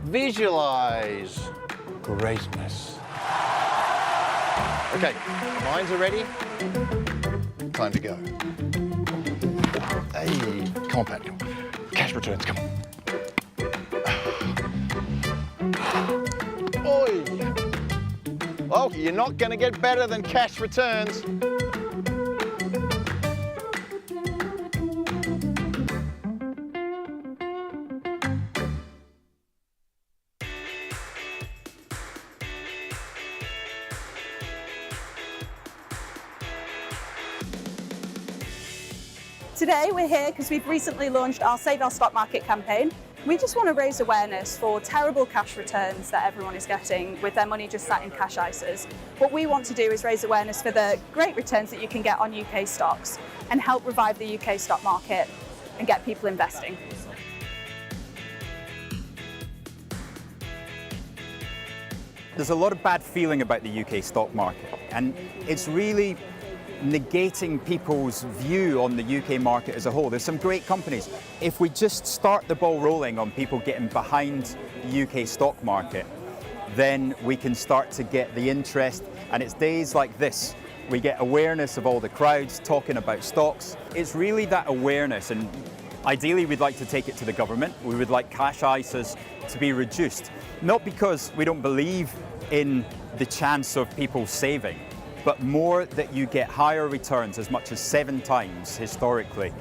Visualize greatness. Okay, minds are ready. Time to go. Hey, come on, Pat. Come on. Cash returns, come on. Oi! Well, you're not going to get better than cash returns. Today we're here because we've recently launched our Save Our Stock Market campaign. We just want to raise awareness for terrible cash returns that everyone is getting with their money just sat in cash ISAs. What we want to do is raise awareness for the great returns that you can get on UK stocks and help revive the UK stock market and get people investing. There's a lot of bad feeling about the UK stock market, and it's really negating people's view on the UK market as a whole. There's some great companies. If we just start the ball rolling on people getting behind the UK stock market, then we can start to get the interest, and it's days like this. We get awareness of all the crowds talking about stocks. It's really that awareness, and ideally we'd like to take it to the government. We would like cash ISAs to be reduced, not because we don't believe in the chance of people saving, but more that you get higher returns, as much as 7 times historically,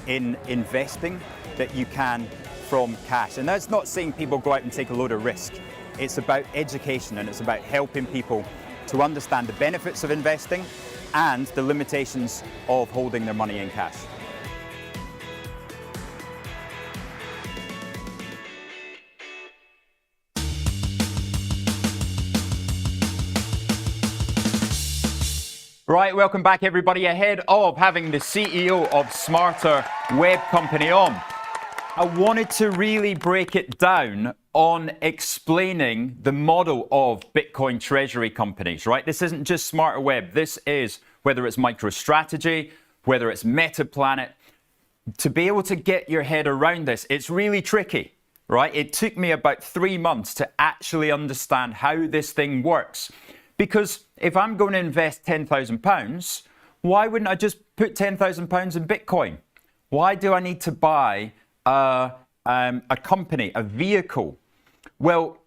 in investing that you can from cash. And that's not saying people go out and take a load of risk. It's about education, and it's about helping people to understand the benefits of investing and the limitations of holding their money in cash. Right, welcome back everybody. Ahead of having the CEO of Smarter Web Company on, I wanted to really break it down on explaining the model of Bitcoin treasury companies, right? This isn't just Smarter Web. This is, whether it's MicroStrategy, whether it's MetaPlanet, to be able to get your head around this, it's really tricky, right? It took me about 3 months to actually understand how this thing works. Because if I'm going to invest £10,000, why wouldn't I just put £10,000 in Bitcoin? Why do I need to buy a company, a vehicle? Well,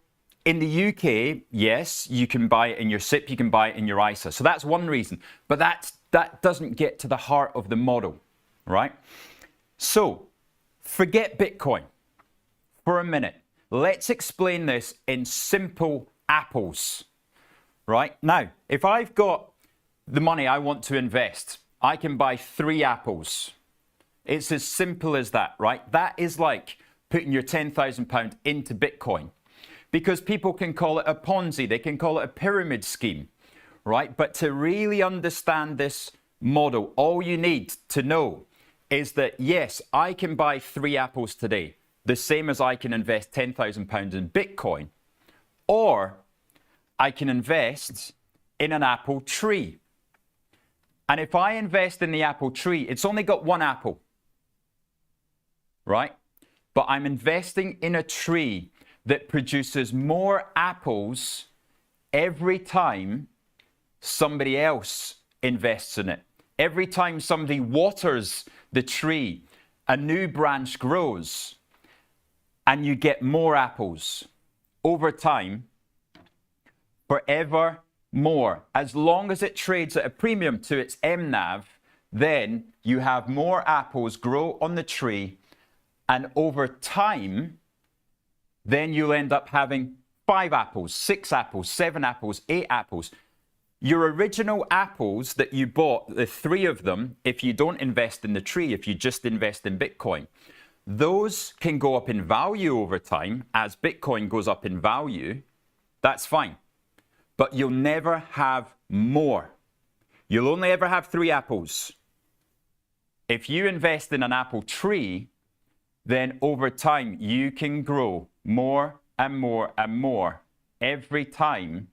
in the UK, yes, you can buy it in your SIP, you can buy it in your ISA. So that's one reason. But that doesn't get to the heart of the model, right? So forget Bitcoin for a minute. Let's explain this in simple apples. Right? Now, if I've got the money I want to invest, I can buy 3 apples. It's as simple as that, right? That is like putting your £10,000 into Bitcoin, because people can call it a Ponzi, they can call it a pyramid scheme, right? But to really understand this model, all you need to know is that, yes, I can buy 3 apples today, the same as I can invest £10,000 in Bitcoin, or I can invest in an apple tree. And if I invest in the apple tree, it's only got 1 apple, right? But I'm investing in a tree that produces more apples every time somebody else invests in it. Every time somebody waters the tree, a new branch grows, and you get more apples over time, forever more. As long as it trades at a premium to its MNAV, then you have more apples grow on the tree, and over time, then you'll end up having 5 apples, 6 apples, 7 apples, 8 apples. Your original apples that you bought, the 3 of them, if you don't invest in the tree, if you just invest in Bitcoin, those can go up in value over time as Bitcoin goes up in value. That's fine. But you'll never have more. You'll only ever have 3 apples. If you invest in an apple tree, then over time you can grow more and more and more every time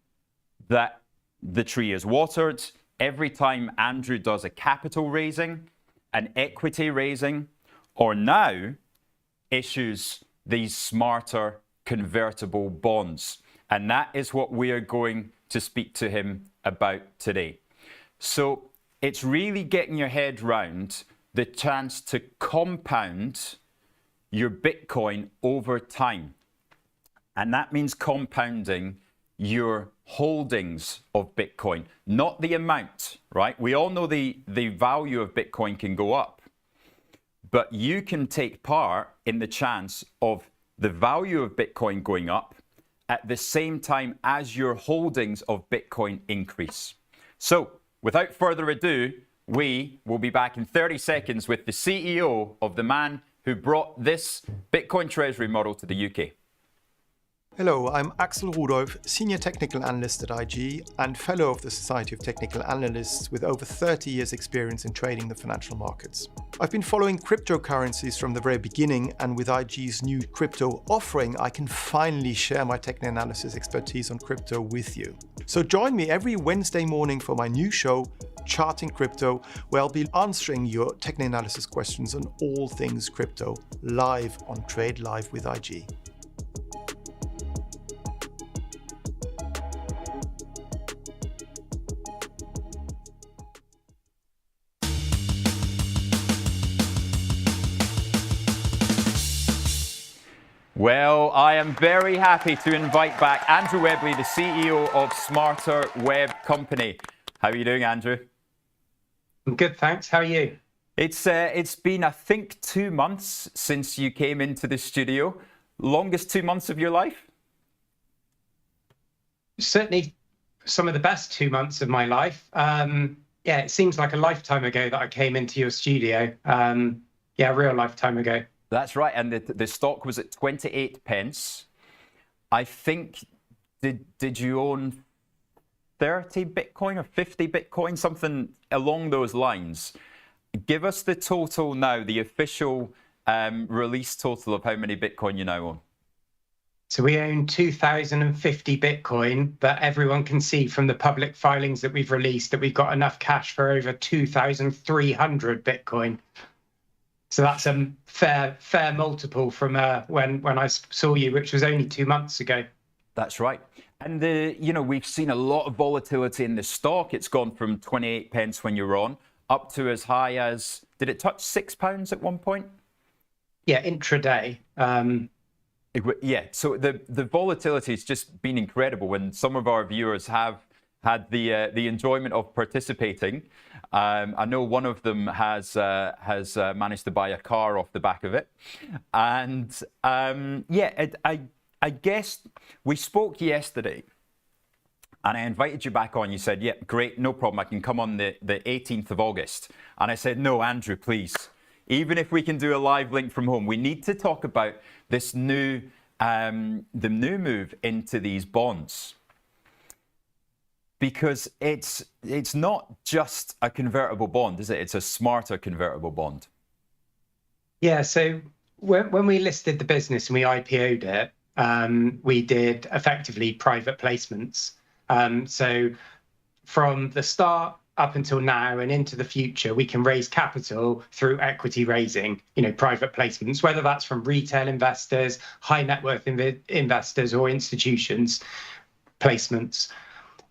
that the tree is watered, every time Andrew does a capital raising, an equity raising, or now issues these smarter convertible bonds. And that is what we are going to speak to him about today. So it's really getting your head round the chance to compound your Bitcoin over time. And that means compounding your holdings of Bitcoin, not the amount, right? We all know the value of Bitcoin can go up, but you can take part in the chance of the value of Bitcoin going up at the same time as your holdings of Bitcoin increase. So, without further ado, we will be back in 30 seconds with the CEO of the man who brought this Bitcoin treasury model to the UK. Hello, I'm Axel Rudolph, Senior Technical Analyst at IG and Fellow of the Society of Technical Analysts with over 30 years experience in trading the financial markets. I've been following cryptocurrencies from the very beginning, and with IG's new crypto offering, I can finally share my technical analysis expertise on crypto with you. So join me every Wednesday morning for my new show, Charting Crypto, where I'll be answering your technical analysis questions on all things crypto, live on Trade Live with IG. Well, I am very happy to invite back Andrew Webley, the CEO of Smarter Web Company. How are you doing, Andrew? I'm good, thanks. How are you? It's been, I think, 2 months since you came into the studio. Longest 2 months of your life? Certainly some of the best 2 months of my life. Yeah, it seems like a lifetime ago that I came into your studio. Yeah, a real lifetime ago. That's right. And the stock was at 28 pence. I think, did you own 30 Bitcoin or 50 Bitcoin, something along those lines? Give us the total now, the official release total of how many Bitcoin you now own. So we own 2,050 Bitcoin, but everyone can see from the public filings that we've released that we've got enough cash for over 2,300 Bitcoin. So that's a fair multiple from when I saw you, which was only 2 months ago. That's right. And we've seen a lot of volatility in the stock. It's gone from 28 pence when you were on up to as high as, did it touch £6 at one point? Yeah, intraday. Yeah, so the volatility has just been incredible. When some of our viewers have had the enjoyment of participating, I know one of them has managed to buy a car off the back of it, and I guess we spoke yesterday, and I invited you back on. You said, "Yeah, great, no problem. I can come on the 18th of August," and I said, "No, Andrew, please." Even if we can do a live link from home, we need to talk about this the new move into these bonds, because it's not just a convertible bond, is it? It's a smarter convertible bond. Yeah. So when we listed the business and we IPO'd it, we did effectively private placements. So from the start up until now and into the future, we can raise capital through equity raising, private placements, whether that's from retail investors, high net worth investors, or institutions placements.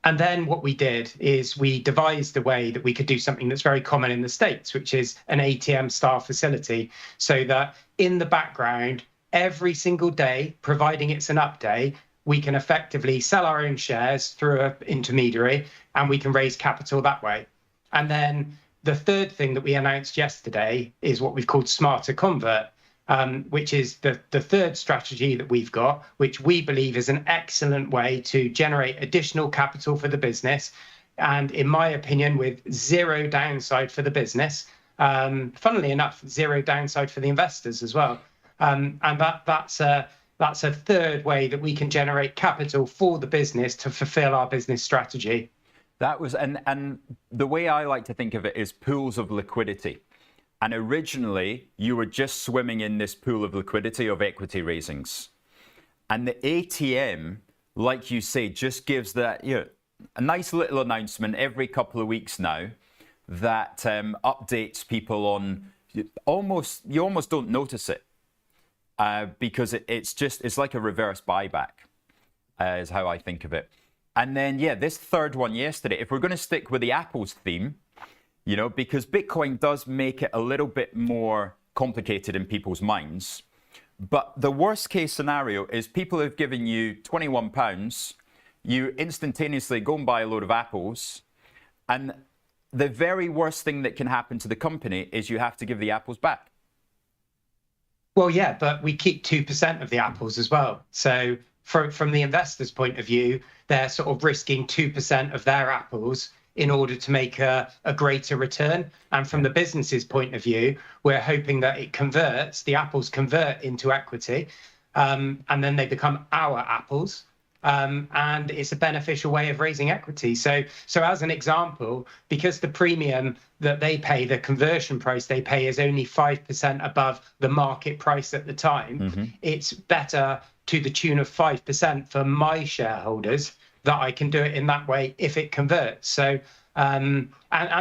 And then what we did is we devised a way that we could do something that's very common in the States, which is an ATM style facility, so that in the background, every single day, providing it's an up day, we can effectively sell our own shares through an intermediary, and we can raise capital that way. And then the third thing that we announced yesterday is what we've called Smarter Convert, which is the third strategy that we've got, which we believe is an excellent way to generate additional capital for the business. And in my opinion, with zero downside for the business, funnily enough, zero downside for the investors as well. And that's a third way that we can generate capital for the business to fulfill our business strategy. That was, and the way I like to think of it is pools of liquidity. And originally, you were just swimming in this pool of liquidity of equity raisings. And the ATM, like you say, just gives that, a nice little announcement every couple of weeks now that updates people on, you almost don't notice it. Because it's like a reverse buyback, is how I think of it. And then, this third one yesterday, if we're going to stick with the Apple's theme, because Bitcoin does make it a little bit more complicated in people's minds. But the worst case scenario is people have given you £21, you instantaneously go and buy a load of apples, and the very worst thing that can happen to the company is you have to give the apples back. Well, yeah, but we keep 2% of the apples as well. So from the investor's point of view, they're sort of risking 2% of their apples in order to make a greater return. And from the business's point of view, we're hoping that the apples convert into equity, and then they become our apples. And it's a beneficial way of raising equity. So as an example, because the premium that they pay, the conversion price they pay, is only 5% above the market price at the time, it's better to the tune of 5% for my shareholders that I can do it in that way if it converts. So and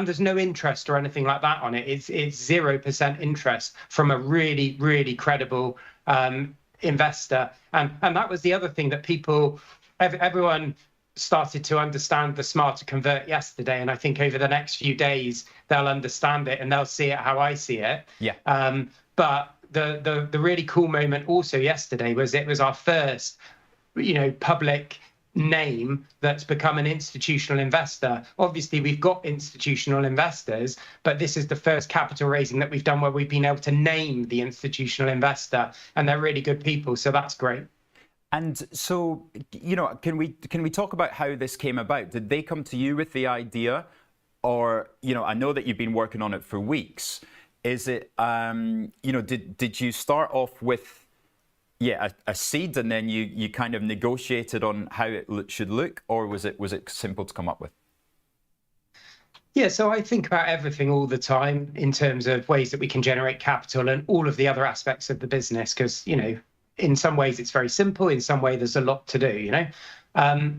there's no interest or anything like that on it. It's 0% interest from a really, really credible investor. And that was the other thing that everyone started to understand the Smarter Convert yesterday. And I think over the next few days, they'll understand it and they'll see it how I see it. Yeah. But the really cool moment also yesterday was it was our first, public name that's become an institutional investor. Obviously, we've got institutional investors, but this is the first capital raising that we've done where we've been able to name the institutional investor, and they're really good people, so that's great. And so, you know, can we talk about how this came about? Did they come to you with the idea, or, you know, I know that you've been working on it for weeks. Is it, you know, did you start off with, a seed, and then you kind of negotiated on how it should look, or was it simple to come up with? Yeah, so I think about everything all the time in terms of ways that we can generate capital and all of the other aspects of the business, because, you know, in some ways it's very simple, in some way there's a lot to do, you know.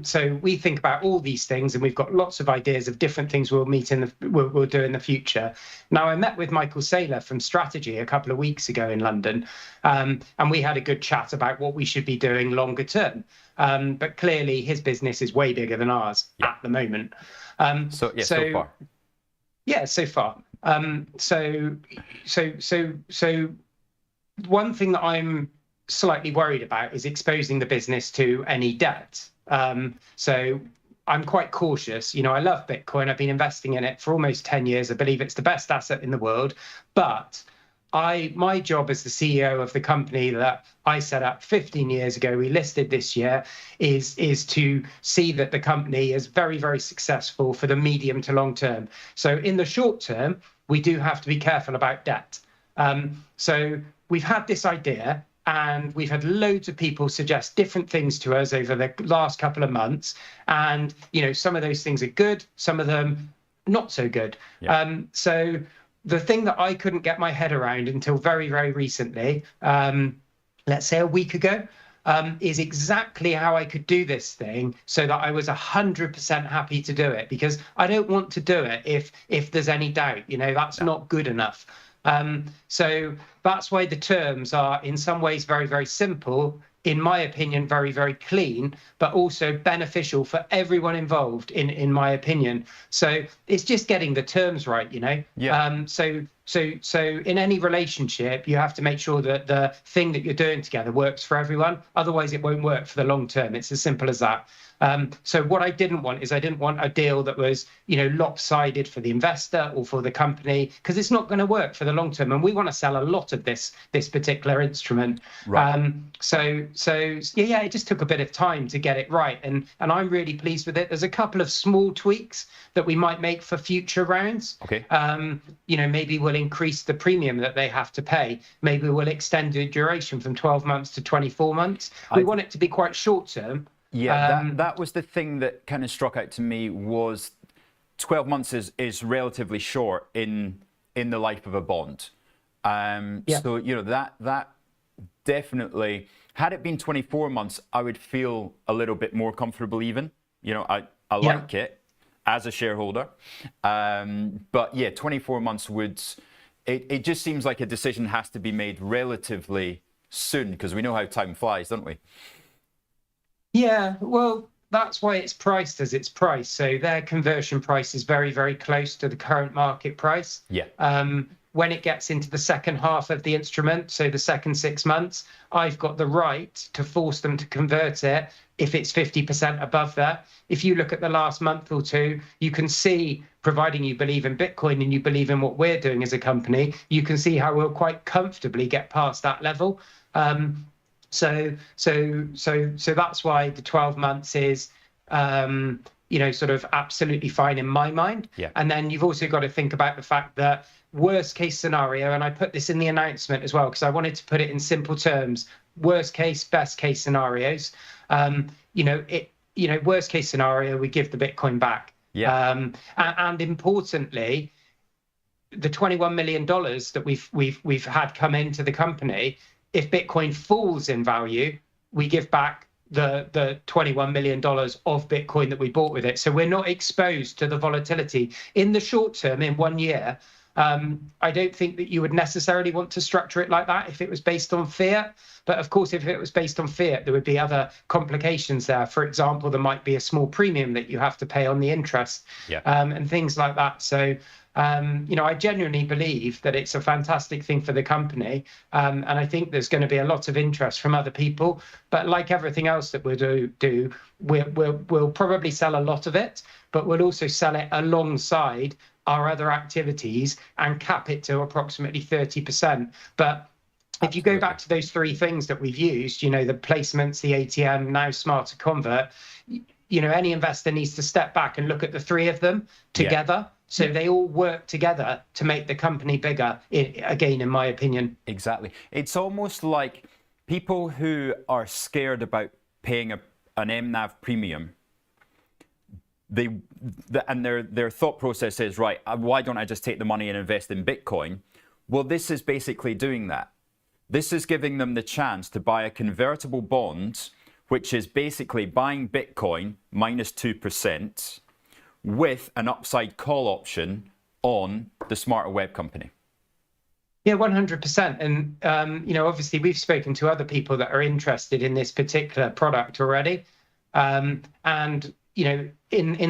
So we think about all these things, and we've got lots of ideas of different things we'll do in the future. Now, I met with Michael Saylor from Strategy a couple of weeks ago in London, and we had a good chat about what we should be doing longer term. But clearly his business is way bigger than ours at the moment. So far. Yeah, so far. So one thing that I'm slightly worried about is exposing the business to any debt. So I'm quite cautious. You know, I love Bitcoin. I've been investing in it for almost 10 years. I believe it's the best asset in the world. But my job as the CEO of the company that I set up 15 years ago, we listed this year, is to see that the company is very, very successful for the medium to long term. So in the short term, we do have to be careful about debt. So we've had this idea, and we've had loads of people suggest different things to us over the last couple of months. And, you know, some of those things are good, some of them not so good. Yeah. So the thing that I couldn't get my head around until very, very recently, let's say a week ago, is exactly how I could do this thing so that I was 100% happy to do it, because I don't want to do it if there's any doubt, you know, that's not good enough. So that's why the terms are in some ways very, very simple, in my opinion, very, very clean, but also beneficial for everyone involved, in my opinion. So it's just getting the terms right, you know. Yeah. So in any relationship, you have to make sure that the thing that you're doing together works for everyone. Otherwise, it won't work for the long term. It's as simple as that. So what I didn't want a deal that was, you know, lopsided for the investor or for the company, because it's not going to work for the long term. And we want to sell a lot of this particular instrument. Right. So it just took a bit of time to get it right. And I'm really pleased with it. There's a couple of small tweaks that we might make for future rounds. Okay. You know, maybe we'll increase the premium that they have to pay. Maybe we'll extend the duration from 12 months to 24 months. We want it to be quite short term. Yeah, that was the thing that kind of struck out to me, was 12 months is relatively short in the life of a bond. So, you know, that definitely, had it been 24 months, I would feel a little bit more comfortable even. You know, I like it as a shareholder. But yeah, 24 months it just seems like a decision has to be made relatively soon, because we know how time flies, don't we? Yeah, well, that's why it's priced as it's priced. So their conversion price is very, very close to the current market price. Yeah. When it gets into the second half of the instrument, so the second 6 months, I've got the right to force them to convert it if it's 50% above that. If you look at the last month or two, you can see, providing you believe in Bitcoin and you believe in what we're doing as a company, you can see how we'll quite comfortably get past that level. So that's why the 12 months is, you know, sort of absolutely fine in my mind. Yeah. And then you've also got to think about the fact that worst case scenario, and I put this in the announcement as well, because I wanted to put it in simple terms, worst case, best case scenarios. Worst case scenario, we give the Bitcoin back. Yeah. And importantly, the $21 million that we've had come into the company, if Bitcoin falls in value, we give back the $21 million of Bitcoin that we bought with it. So we're not exposed to the volatility. In the short term, in 1 year, I don't think that you would necessarily want to structure it like that if it was based on fiat. But of course, if it was based on fiat, there would be other complications there. For example, there might be a small premium that you have to pay on the interest, and things like that. So I genuinely believe that it's a fantastic thing for the company. And I think there's going to be a lot of interest from other people. But like everything else that we'll do, we'll probably sell a lot of it, but we'll also sell it alongside our other activities and cap it to approximately 30%. But if you go back to those three things that we've used, the placements, the ATM, now Smarter Convert, any investor needs to step back and look at the three of them together. So they all work together to make the company bigger, again, in my opinion. Exactly. It's almost like people who are scared about paying an MNAV premium, their thought process is, right, why don't I just take the money and invest in Bitcoin? Well, this is basically doing that. This is giving them the chance to buy a convertible bond, which is basically buying Bitcoin minus 2% with an upside call option on the Smarter Web company. Yeah, 100%. And, obviously we've spoken to other people that are interested in this particular product already. In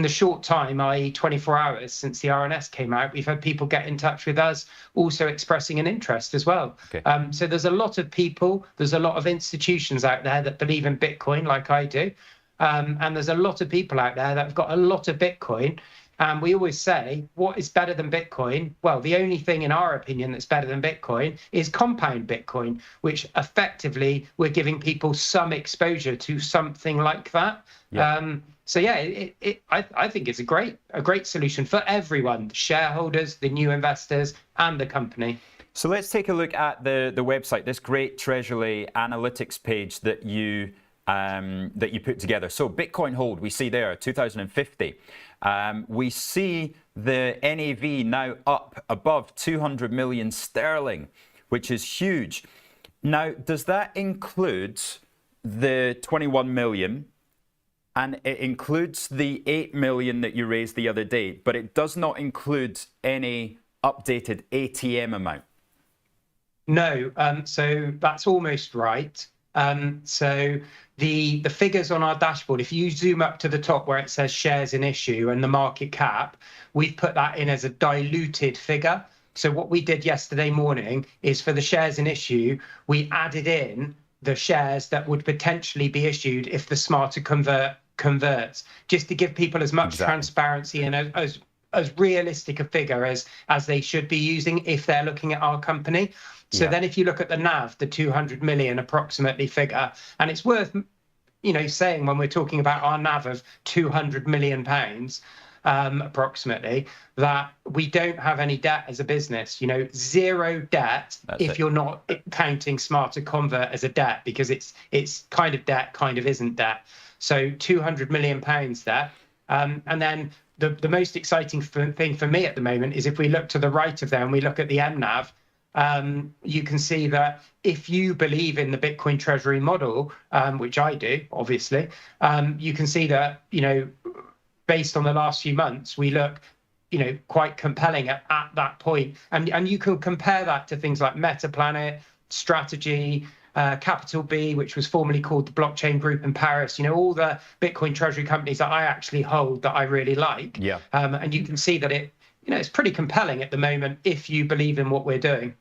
the short time, i.e. 24 hours since the RNS came out, we've had people get in touch with us also expressing an interest as well. Okay. So there's a lot of people, there's a lot of institutions out there that believe in Bitcoin like I do. And there's a lot of people out there that have got a lot of Bitcoin. And we always say, what is better than Bitcoin? Well, the only thing in our opinion that's better than Bitcoin is compound Bitcoin, which effectively we're giving people some exposure to something like that. Yeah. I think it's a great solution for everyone, the shareholders, the new investors, and the company. So let's take a look at the website, this great Treasury analytics page that you put together. So Bitcoin hold, we see there 2050. We see the NAV now up above 200 million sterling, which is huge. Now, does that include the 21 million? And it includes the 8 million that you raised the other day, but it does not include any updated ATM amount. No, so that's almost right. So the figures on our dashboard, if you zoom up to the top where it says shares in issue and the market cap, we've put that in as a diluted figure. So what we did yesterday morning is for the shares in issue, we added in the shares that would potentially be issued if the Smarter converts, just to give people as much transparency and as realistic a figure as they should be using if they're looking at our company. So then if you look at the NAV, the 200 million approximately figure, and it's worth, saying when we're talking about our NAV of 200 million pounds, approximately, that we don't have any debt as a business, zero debt. If you're not counting Smarter Convert as a debt, because it's kind of debt, kind of isn't debt. So 200 million pounds there. And then the most exciting thing for me at the moment is if we look to the right of there and we look at the MNAV, you can see that if you believe in the Bitcoin treasury model, which I do, obviously, you can see that, based on the last few months, we look, quite compelling at that point. And you can compare that to things like Metaplanet, Strategy, Capital B, which was formerly called the Blockchain Group in Paris, all the Bitcoin treasury companies that I actually hold that I really like. Yeah. And you can see that it's pretty compelling at the moment if you believe in what we're doing.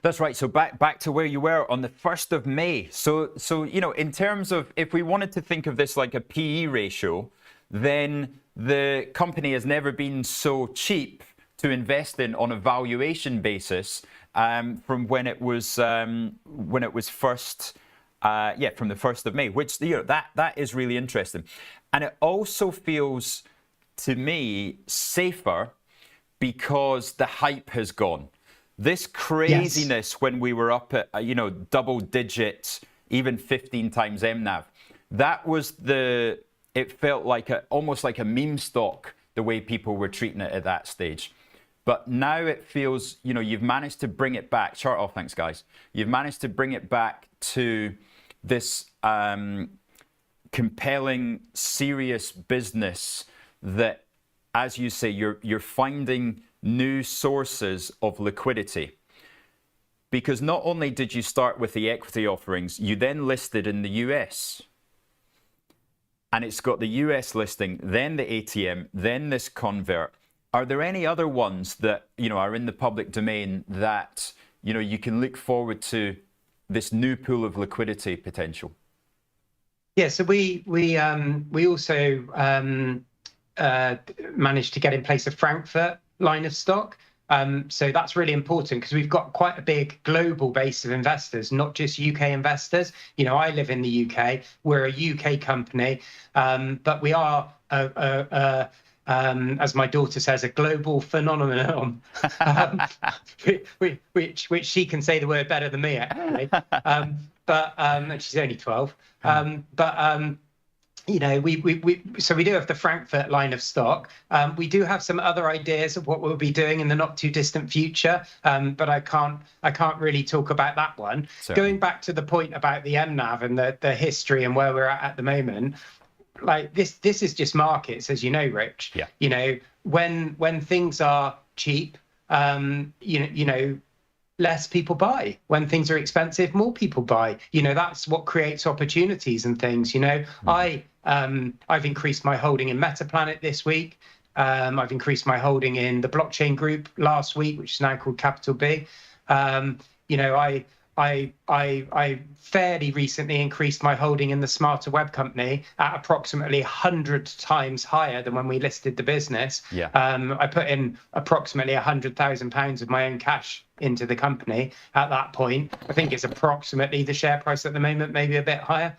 That's right. So back to where you were on the 1st of May. So in terms of if we wanted to think of this like a PE ratio, then the company has never been so cheap to invest in on a valuation basis from when it was first from the 1st of May, which that is really interesting. And it also feels to me safer because the hype has gone. This craziness when we were up at, double digits, even 15 times MNAV, that was it felt like almost like a meme stock, the way people were treating it at that stage. But now it feels, you've managed to bring it back. Chart off, thanks guys. You've managed to bring it back to this compelling, serious business that, as you say, you're finding new sources of liquidity. Because not only did you start with the equity offerings, you then listed in the US. And it's got the US listing, then the ATM, then this convert. Are there any other ones that, you know, are in the public domain that, you know, you can look forward to this new pool of liquidity potential? Yeah, so we also managed to get in place a Frankfurt line of stock. So that's really important because we've got quite a big global base of investors, not just UK investors. You know, I live in the UK. We're a UK company, but we are as my daughter says, a global phenomenon, which she can say the word better than me, actually. And she's only 12. You know, so we do have the Frankfurt line of stock. We do have some other ideas of what we'll be doing in the not too distant future, but I can't really talk about that one. Certainly. Going back to the point about the MNAV and the history and where we're at the moment, like this is just markets, as you know, Rich. Yeah. You know, when things are cheap, you know, less people buy. When things are expensive, more people buy. You know, that's what creates opportunities and things. You know, I've increased my holding in Metaplanet this week. I've increased my holding in the blockchain group last week, which is now called Capital B. You know, I fairly recently increased my holding in the Smarter Web company at approximately 100 times higher than when we listed the business. Yeah. I put in approximately £100,000 of my own cash into the company at that point. I think it's approximately the share price at the moment, maybe a bit higher.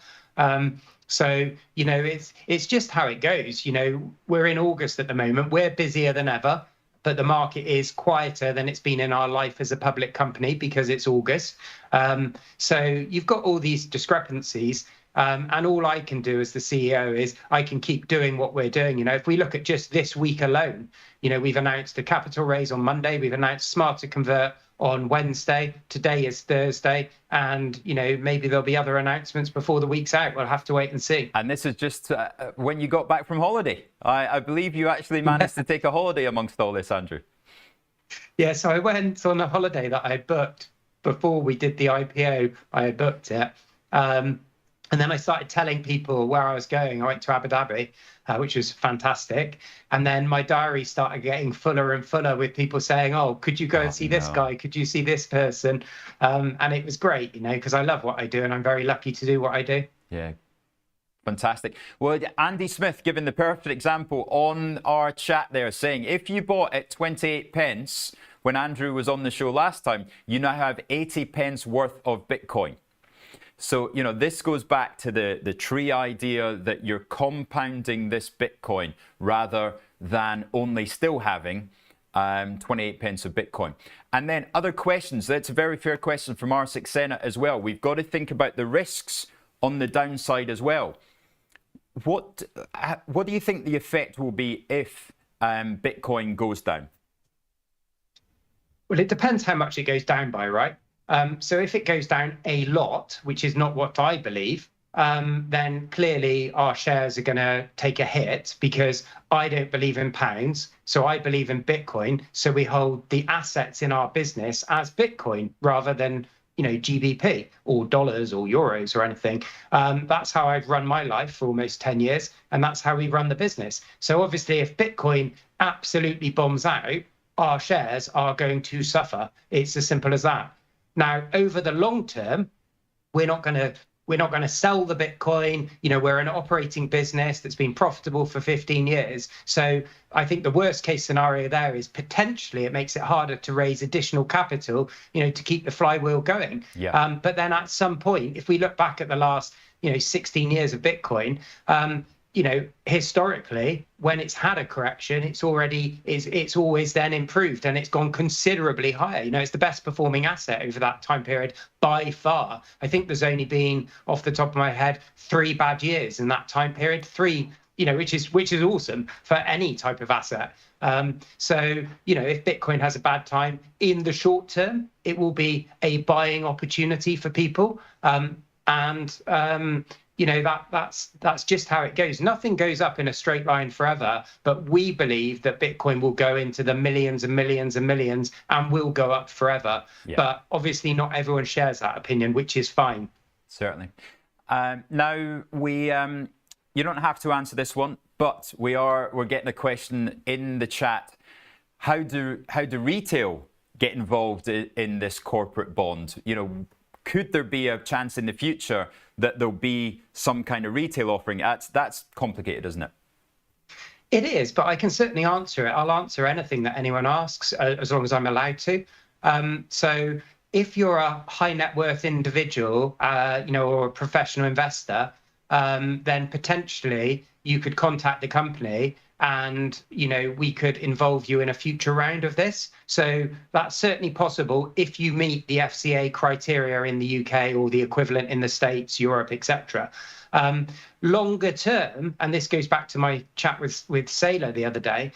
So, you know, it's just how it goes. You know, we're in August at the moment. We're busier than ever, but the market is quieter than it's been in our life as a public company because it's August. So you've got all these discrepancies. And all I can do as the CEO is I can keep doing what we're doing. You know, if we look at just this week alone, you know, we've announced a capital raise on Monday. We've announced Smarter Convert on Wednesday. Today is Thursday. And, you know, maybe there'll be other announcements before the week's out. We'll have to wait and see. And this is just when you got back from holiday. I believe you actually managed to take a holiday amongst all this, Andrew. Yeah, so I went on a holiday that I booked before we did the IPO. I had booked it. And then I started telling people where I was going. I went to Abu Dhabi, which was fantastic. And then my diary started getting fuller and fuller with people saying, oh, could you go and see this guy? Could you see this person? And it was great, you know, because I love what I do and I'm very lucky to do what I do. Yeah. Fantastic. Well, Andy Smith giving the perfect example on our chat there, saying if you bought at 28 pence when Andrew was on the show last time, you now have 80 pence worth of Bitcoin. So, you know, this goes back to the tree idea that you're compounding this Bitcoin rather than only still having 28 pence of Bitcoin. And then other questions. That's a very fair question from R6 Senna as well. We've got to think about the risks on the downside as well. What do you think the effect will be if Bitcoin goes down? Well, it depends how much it goes down by, right? So if it goes down a lot, which is not what I believe, then clearly our shares are going to take a hit because I don't believe in pounds. So I believe in Bitcoin. So we hold the assets in our business as Bitcoin rather than, you know, GBP or dollars or euros or anything. That's how I've run my life for almost 10 years. And that's how we run the business. So obviously, if Bitcoin absolutely bombs out, our shares are going to suffer. It's as simple as that. Now, over the long term, we're not going to sell the Bitcoin. You know, we're an operating business that's been profitable for 15 years. So I think the worst case scenario there is potentially it makes it harder to raise additional capital, you know, to keep the flywheel going. Yeah. But then at some point, if we look back at the last, you know, 16 years of Bitcoin, you know, historically, when it's had a correction, it's always then improved and it's gone considerably higher. You know, it's the best performing asset over that time period by far. I think there's only been, off the top of my head, 3 bad years in that time period. 3, you know, which is awesome for any type of asset. So, you know, if Bitcoin has a bad time in the short term, it will be a buying opportunity for people. You know, that's just how it goes. Nothing goes up in a straight line forever, but we believe that Bitcoin will go into the millions and millions and millions and will go up forever. Yeah. But obviously not everyone shares that opinion, which is fine. Certainly. Now, you don't have to answer this one, but we're getting a question in the chat how do retail get involved in this corporate bond? You know, could there be a chance in the future that there'll be some kind of retail offering? That's complicated, isn't it? It is, but I can certainly answer it. I'll answer anything that anyone asks as long as I'm allowed to. So if you're a high net worth individual, you know, or a professional investor, then potentially you could contact the company and, you know, we could involve you in a future round of this. So that's certainly possible if you meet the FCA criteria in the UK or the equivalent in the States, Europe, etc. Longer term, and this goes back to my chat with Saylor the other day,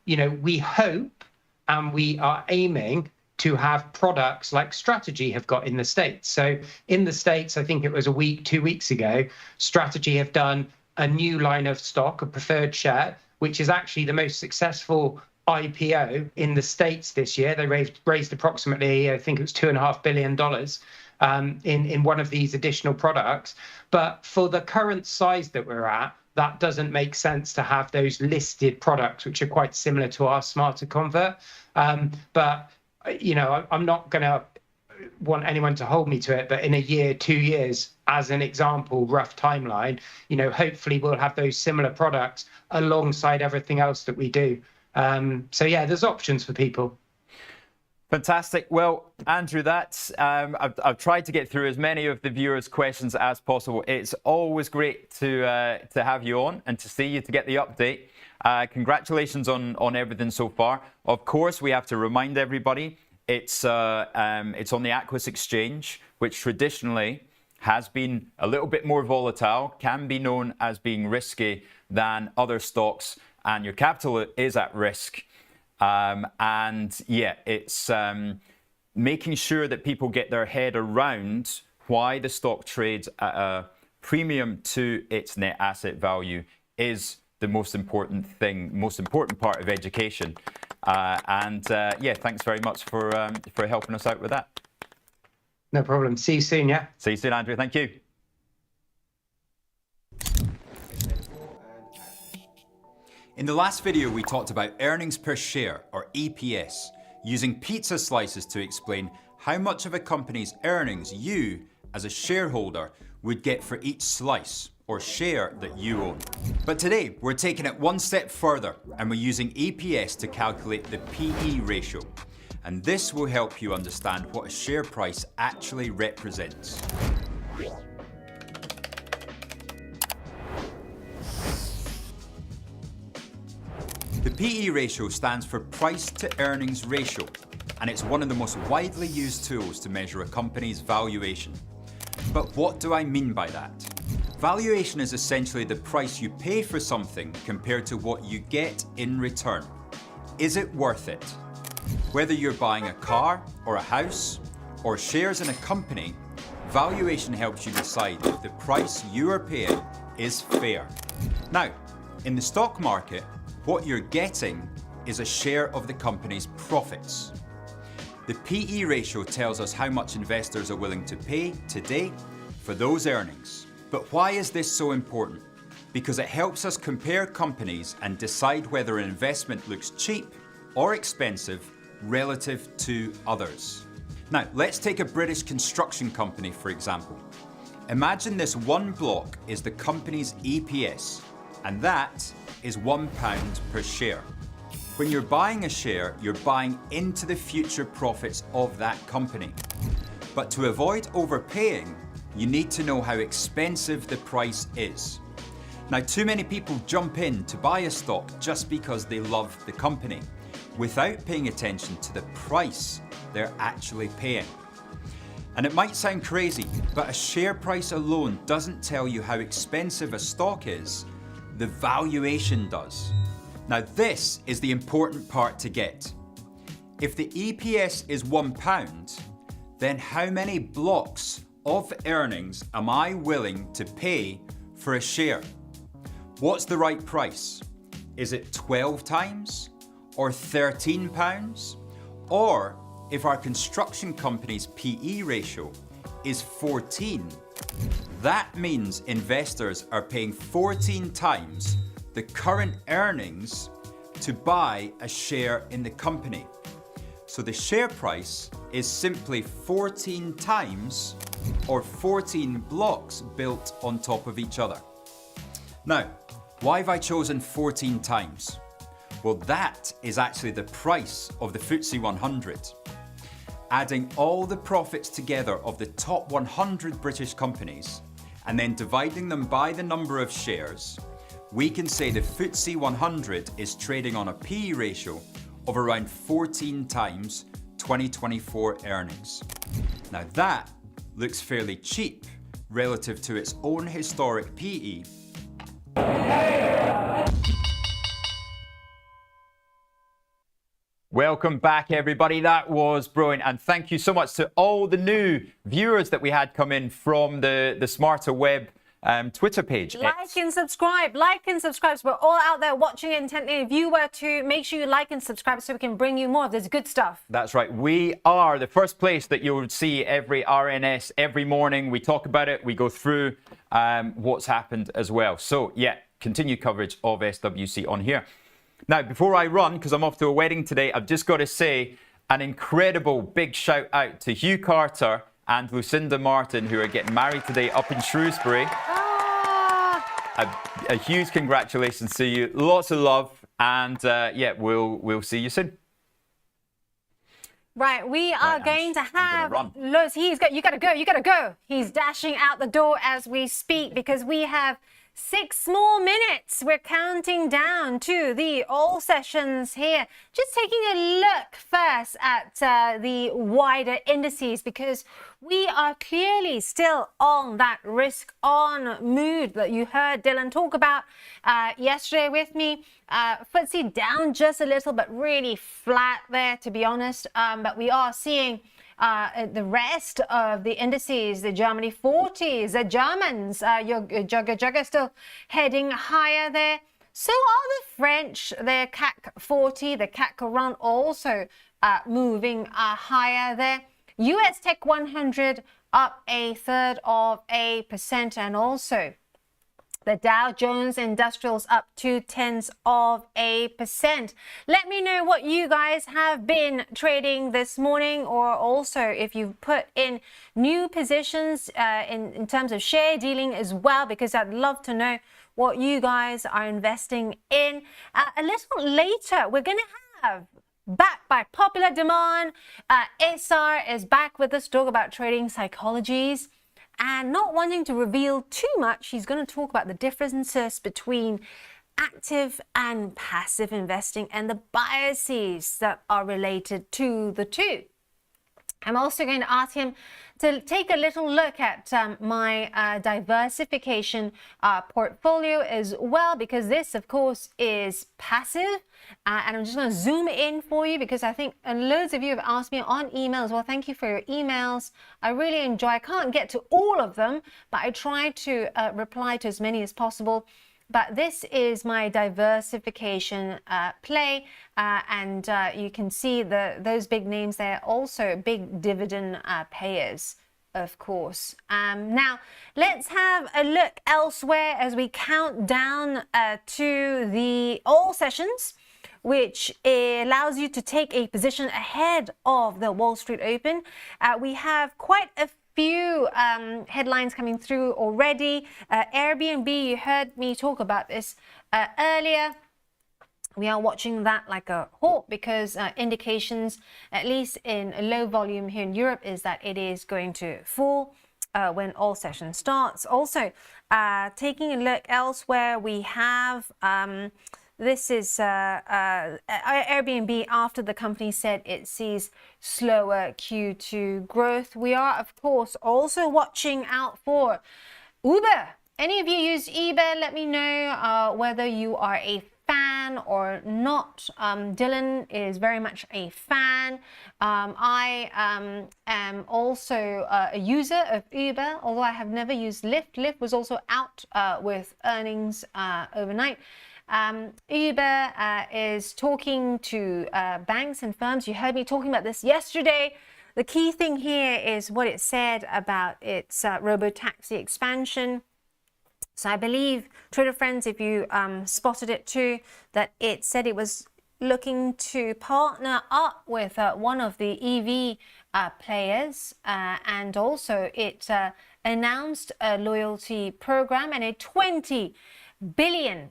you know, we hope and we are aiming to have products like Strategy have got in the States. So in the States, I think it was 2 weeks ago, Strategy have done a new line of stock, a preferred share, which is actually the most successful IPO in the States this year. They raised approximately, I think it was $2.5 billion in one of these additional products. But for the current size that we're at, that doesn't make sense to have those listed products, which are quite similar to our Smarter Convert. But, you know, I'm not going to want anyone to hold me to it, but in a year, 2 years, as an example, rough timeline, you know, hopefully we'll have those similar products alongside everything else that we do. So yeah, there's options for people. Fantastic. Well, Andrew, that's I've tried to get through as many of the viewers' questions as possible. It's always great to have you on and to see you, to get the update. Congratulations on everything so far. Of course, we have to remind everybody it's on the Aquis Exchange, which traditionally has been a little bit more volatile, can be known as being risky than other stocks, and your capital is at risk. And yeah, it's making sure that people get their head around why the stock trades at a premium to its net asset value is the most important thing, most important part of education. Yeah, thanks very much for helping us out with that. No problem. See you soon, yeah? See you soon, Andrew. Thank you. In the last video, we talked about earnings per share, or EPS, using pizza slices to explain how much of a company's earnings you, as a shareholder, would get for each slice or share that you own. But today, we're taking it one step further, and we're using EPS to calculate the PE ratio. And this will help you understand what a share price actually represents. The PE ratio stands for price to earnings ratio, and it's one of the most widely used tools to measure a company's valuation. But what do I mean by that? Valuation is essentially the price you pay for something compared to what you get in return. Is it worth it? Whether you're buying a car or a house or shares in a company, valuation helps you decide if the price you are paying is fair. Now, in the stock market, what you're getting is a share of the company's profits. The PE ratio tells us how much investors are willing to pay today for those earnings. But why is this so important? Because it helps us compare companies and decide whether an investment looks cheap or expensive relative to others. Now, let's take a British construction company, for example. Imagine this one block is the company's EPS, and that is £1 per share. When you're buying a share, you're buying into the future profits of that company. But to avoid overpaying, you need to know how expensive the price is. Now, too many people jump in to buy a stock just because they love the company, without paying attention to the price they're actually paying. And it might sound crazy, but a share price alone doesn't tell you how expensive a stock is. The valuation does. Now, this is the important part to get. If the EPS is £1, then how many blocks of earnings am I willing to pay for a share? What's the right price? Is it 12 times or £13? Or if our construction company's PE ratio is 14, that means investors are paying 14 times the current earnings to buy a share in the company. So the share price is simply 14 times or 14 blocks built on top of each other. Now, why have I chosen 14 times? Well, that is actually the price of the FTSE 100. Adding all the profits together of the top 100 British companies and then dividing them by the number of shares, we can say the FTSE 100 is trading on a PE ratio of around 14 times 2024 earnings. Now that looks fairly cheap relative to its own historic PE. Welcome back, everybody. That was brilliant. And thank you so much to all the new viewers that we had come in from the Smarter Web Twitter page. Like and subscribe. So we're all out there watching it intently. If you were to, make sure you like and subscribe so we can bring you more of this good stuff. That's right. We are the first place that you would see every RNS every morning. We talk about it. We go through what's happened as well. So yeah, continued coverage of SWC on here. Now, before I run, because I'm off to a wedding today, I've just got to say an incredible big shout out to Hugh Carter and Lucinda Martin, who are getting married today up in Shrewsbury. A huge congratulations to you. Lots of love. And yeah, we'll see you soon. Right, we are going to have loads. You gotta go. He's dashing out the door as we speak because we have 6 more minutes. We're counting down to the all sessions here. Just taking a look first at the wider indices because we are clearly still on that risk on mood that you heard Dylan talk about yesterday with me. FTSE down just a little, but really flat there, to be honest. But we are seeing the rest of the indices, the Germany 40s, the Germans, your Jugger still heading higher there. So are the French, the CAC 40, the CAC 40 also moving higher there. US Tech 100 up 1/3%, and also the Dow Jones Industrials up 0.2%. Let me know what you guys have been trading this morning, or also if you've put in new positions in terms of share dealing as well, because I'd love to know what you guys are investing in. A little later, we're going to have, back by popular demand, SR is back with us to talk about trading psychologies. And not wanting to reveal too much, he's going to talk about the differences between active and passive investing and the biases that are related to the two. I'm also going to ask him to take a little look at my diversification portfolio as well, because this, of course, is passive. And I'm just going to zoom in for you because I think loads of you have asked me on emails. Well, thank you for your emails. I really enjoy. I can't get to all of them, but I try to reply to as many as possible. But this is my diversification play, and you can see those big names there, also big dividend payers, of course. Now, let's have a look elsewhere as we count down to the all sessions, which allows you to take a position ahead of the Wall Street Open. We have quite a few headlines coming through already. Airbnb, you heard me talk about this earlier. We are watching that like a hawk because indications, at least in low volume here in Europe, is that it is going to fall when all session starts. Also, taking a look elsewhere, we have this is Airbnb after the company said it sees slower Q2 growth. We are, of course, also watching out for Uber. Any of you use Uber? Let me know whether you are a fan or not. Dylan is very much a fan. I am also a user of Uber, although I have never used Lyft. Lyft was also out with earnings overnight. Uber is talking to banks and firms. You heard me talking about this yesterday. The key thing here is what it said about its robo-taxi expansion. So I believe, Trader friends, if you spotted it too, that it said it was looking to partner up with one of the EV players, and also it announced a loyalty program and a $20 billion,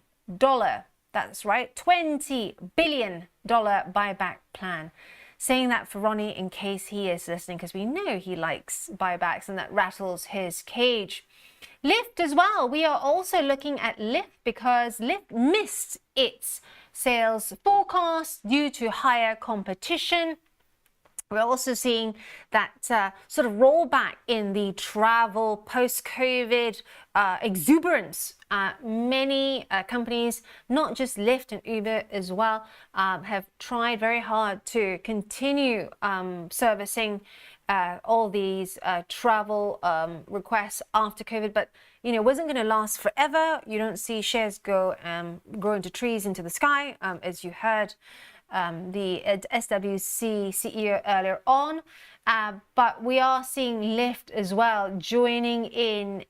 that's right, $20 billion buyback plan. Saying that for Ronnie in case he is listening, because we know he likes buybacks and that rattles his cage. Lyft as well. We are also looking at Lyft because Lyft missed its sales forecast due to higher competition. We're also seeing that sort of rollback in the travel post-COVID exuberance. Many companies, not just Lyft and Uber as well, have tried very hard to continue servicing all these travel requests after COVID, but you know, it wasn't going to last forever. You don't see shares grow into trees into the sky, as you heard the SWC CEO earlier on, but we are seeing Lyft as well joining in,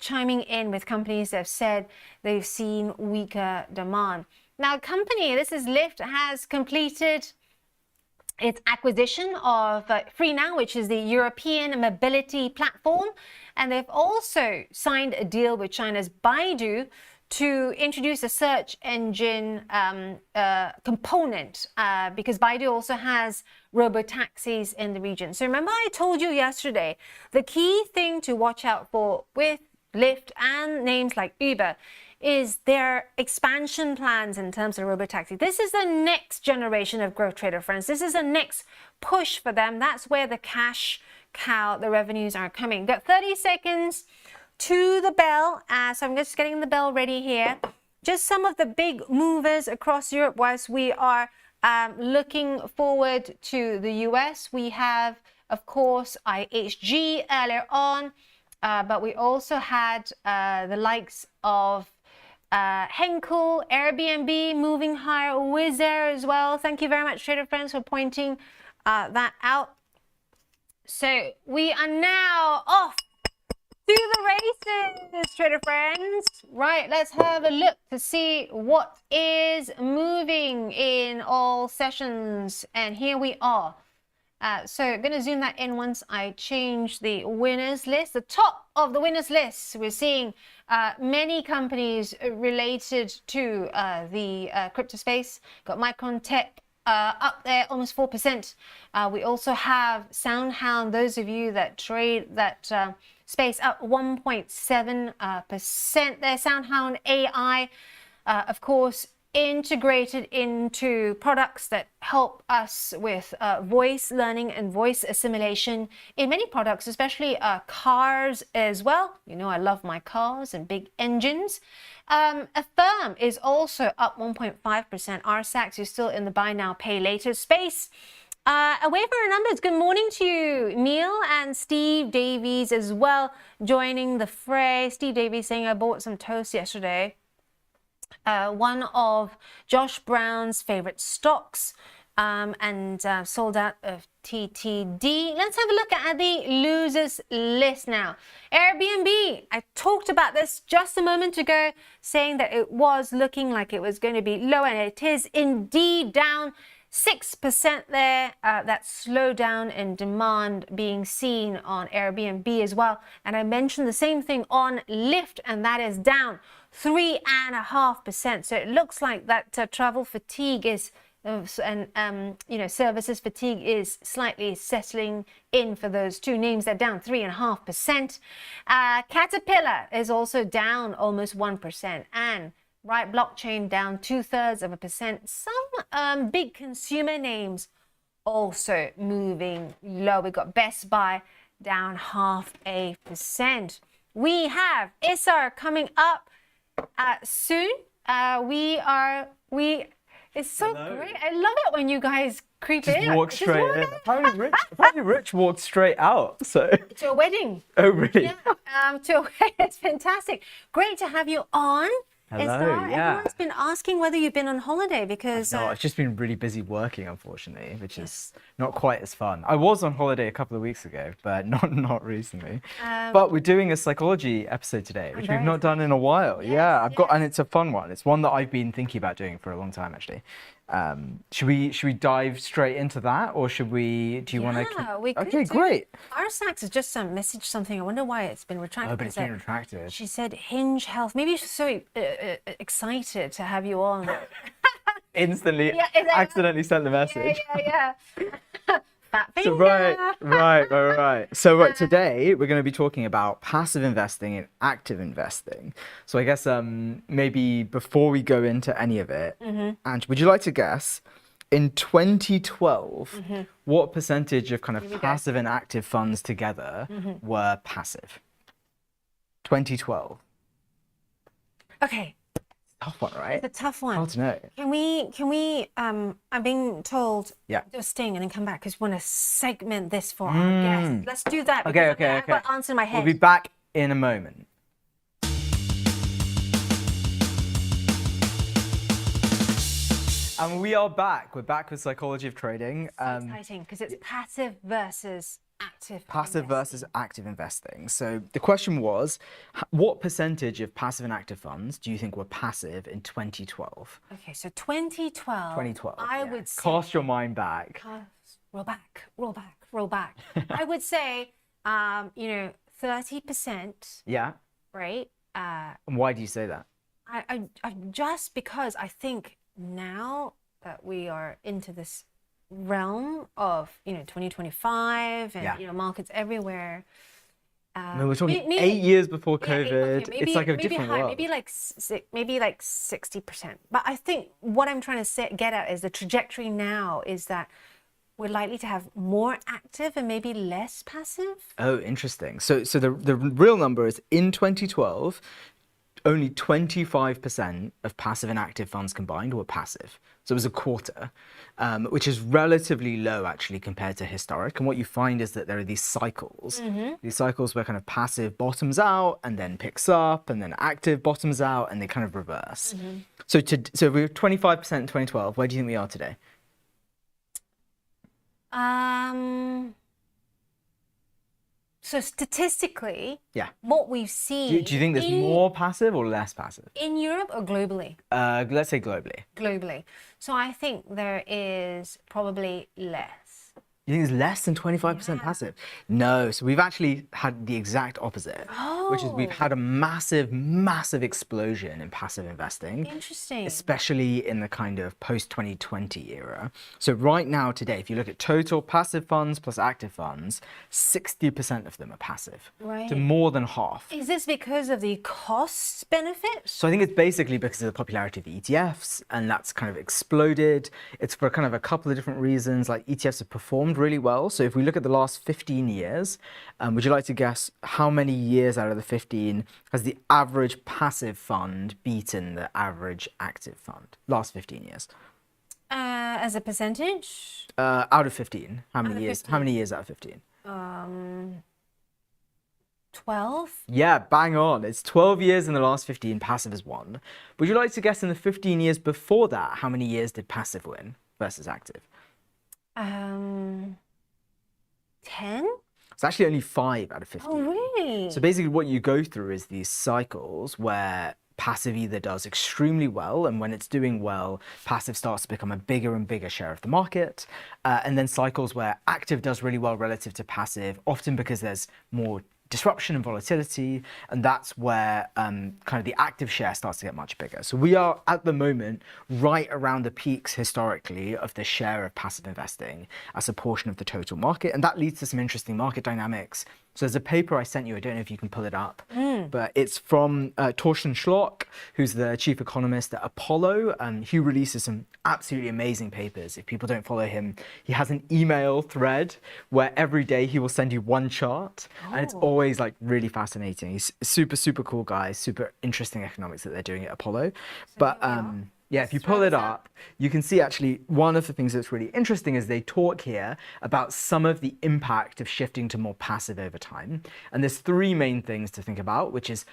chiming in with companies that have said they've seen weaker demand. Now, company, this is Lyft, has completed its acquisition of FreeNow, which is the European mobility platform, and they've also signed a deal with China's Baidu to introduce a search engine component because Baidu also has robo-taxis in the region. So remember I told you yesterday, the key thing to watch out for with Lyft and names like Uber is their expansion plans in terms of robo-taxi. This is the next generation of growth, trader friends. This is the next push for them. That's where the cash cow, the revenues are coming. Got 30 seconds to the bell, so I'm just getting the bell ready here. Just some of the big movers across Europe whilst we are looking forward to the US. We have, of course, IHG earlier on, but we also had the likes of Henkel, Airbnb moving higher, Wizz Air as well. Thank you very much, trader friends, for pointing that out. So we are now off to the races, trader friends. Right, let's have a look to see what is moving in all sessions. And here we are. So I'm going to zoom that in once I change the winners list. The top of the winners list, we're seeing many companies related to the crypto space. Got Micron Tech up there, almost 4%. We also have SoundHound, those of you that trade that space, up 1.7% there. SoundHound AI, of course, integrated into products that help us with voice learning and voice assimilation in many products, especially cars as well. You know, I love my cars and big engines. Affirm is also up 1.5%. RSAX is still in the buy now, pay later space. Away from our numbers, good morning to you, Neil and Steve Davies as well, joining the fray. Steve Davies saying, I bought some toast yesterday. One of Josh Brown's favorite stocks, and sold out of TTD. Let's have a look at the losers list now. Airbnb, I talked about this just a moment ago, saying that it was looking like it was going to be low, and it is indeed down 6% there. That slowdown in demand being seen on Airbnb as well. And I mentioned the same thing on Lyft, and that is down 3.5%. So it looks like that travel fatigue is, services fatigue is slightly settling in for those two names. They're down 3.5%. Caterpillar is also down almost 1%, and Right Blockchain down 0.2%. Some big consumer names also moving low. We got Best Buy down 0.5%. We have ISAR coming up soon. It's so great. I love it when you guys creep in. Just walk straight in. Apparently Rich walked straight out. So to a wedding. Oh really? Yeah, to a wedding. It's fantastic. Great to have you on. Hello, yeah. Everyone's been asking whether you've been on holiday because... No, I've just been really busy working, unfortunately, which is not quite as fun. I was on holiday a couple of weeks ago, but not recently. But we're doing a psychology episode today, which we've not done in a while. Yes, and it's a fun one. It's one that I've been thinking about doing for a long time, actually. Should we dive straight into that, or should we? Do you want to? Yeah, we could. Okay, great. Arsax has just messaged something. I wonder why it's been retracted. Oh, but it's been retracted. She said Hinge Health. Maybe she's so excited to have you on. Instantly, accidentally sent the message. Yeah. Fat finger. So right. So today we're going to be talking about passive investing and active investing. So I guess maybe before we go into any of it, Ange, would you like to guess in 2012 what percentage of kind of passive and active funds together were passive? 2012. Okay. Tough one, right? It's a tough one. Hard to know. Can we I'm being told Yeah. do a sting and then come back because we want to segment this for our guests. Let's do that. Okay. I've got answer in my head. We'll be back in a moment. And we are back. We're back with Psychology of Trading. Exciting because it's passive versus active. Passive versus active investing. So the question was, what percentage of passive and active funds do you think were passive in 2012? Okay, so 2012. 2012. I would say. Cast your mind back. Roll back. I would say, 30%. Yeah. Right. And why do you say that? I just because I think now that we are into this realm of 2025 and markets everywhere. We're talking 8 years before COVID. It's like a different world. Maybe like 60%. But I think what I'm trying to get at is the trajectory now is that we're likely to have more active and maybe less passive. Oh, interesting. So the real number is in 2012. Only 25% of passive and active funds combined were passive. So it was a quarter, which is relatively low actually compared to historic. And what you find is that there are these cycles where kind of passive bottoms out and then picks up, and then active bottoms out and they kind of reverse. So we were 25% in 2012. Where do you think we are today? So statistically, yeah, what we've seen. Do you think there's more passive or less passive? In Europe or globally? Let's say globally. Globally. So I think there is probably less. You think it's less than 25% passive? No. So we've actually had the exact opposite, which is we've had a massive explosion in passive investing. Interesting. Especially in the kind of post-2020 era. So right now today, if you look at total passive funds plus active funds, 60% of them are passive. Right. So more than half. Is this because of the cost benefit? So I think it's basically because of the popularity of the ETFs, and that's kind of exploded. It's for kind of a couple of different reasons. Like ETFs have performed really well. So if we look at the last 15 years, would you like to guess how many years out of the 15 has the average passive fund beaten the average active fund? Last 15 years. As a percentage? Out of 15. How many years? 15. How many years out of 15? 12? Yeah, bang on. It's 12 years in the last 15, passive has won. Would you like to guess in the 15 years before that, how many years did passive win versus active? 10? It's actually only 5 out of 15. Oh, really? So basically what you go through is these cycles where passive either does extremely well, and when it's doing well, passive starts to become a bigger and bigger share of the market. And then cycles where active does really well relative to passive, often because there's more disruption and volatility, and that's where kind of the active share starts to get much bigger. So we are at the moment right around the peaks historically of the share of passive investing as a portion of the total market, and that leads to some interesting market dynamics. So there's a paper I sent you, I don't know if you can pull it up, but it's from Torsten Schlock, who's the chief economist at Apollo. He releases some absolutely amazing papers. If people don't follow him, he has an email thread where every day he will send you one chart, and it's always like really fascinating. He's super cool guy, super interesting economics that they're doing at Apollo. But yeah, if you pull it up, you can see actually one of the things that's really interesting is they talk here about some of the impact of shifting to more passive over time. And there's 3 main things to think about, which is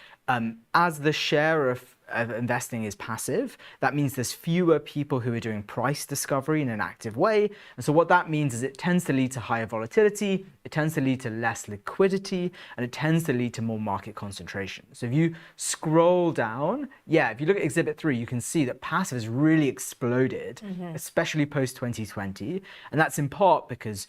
as the share of of investing is passive, that means there's fewer people who are doing price discovery in an active way. And so what that means is it tends to lead to higher volatility, it tends to lead to less liquidity, and it tends to lead to more market concentration. So if you scroll down, if you look at Exhibit 3, you can see that passive has really exploded, especially post 2020. And that's in part because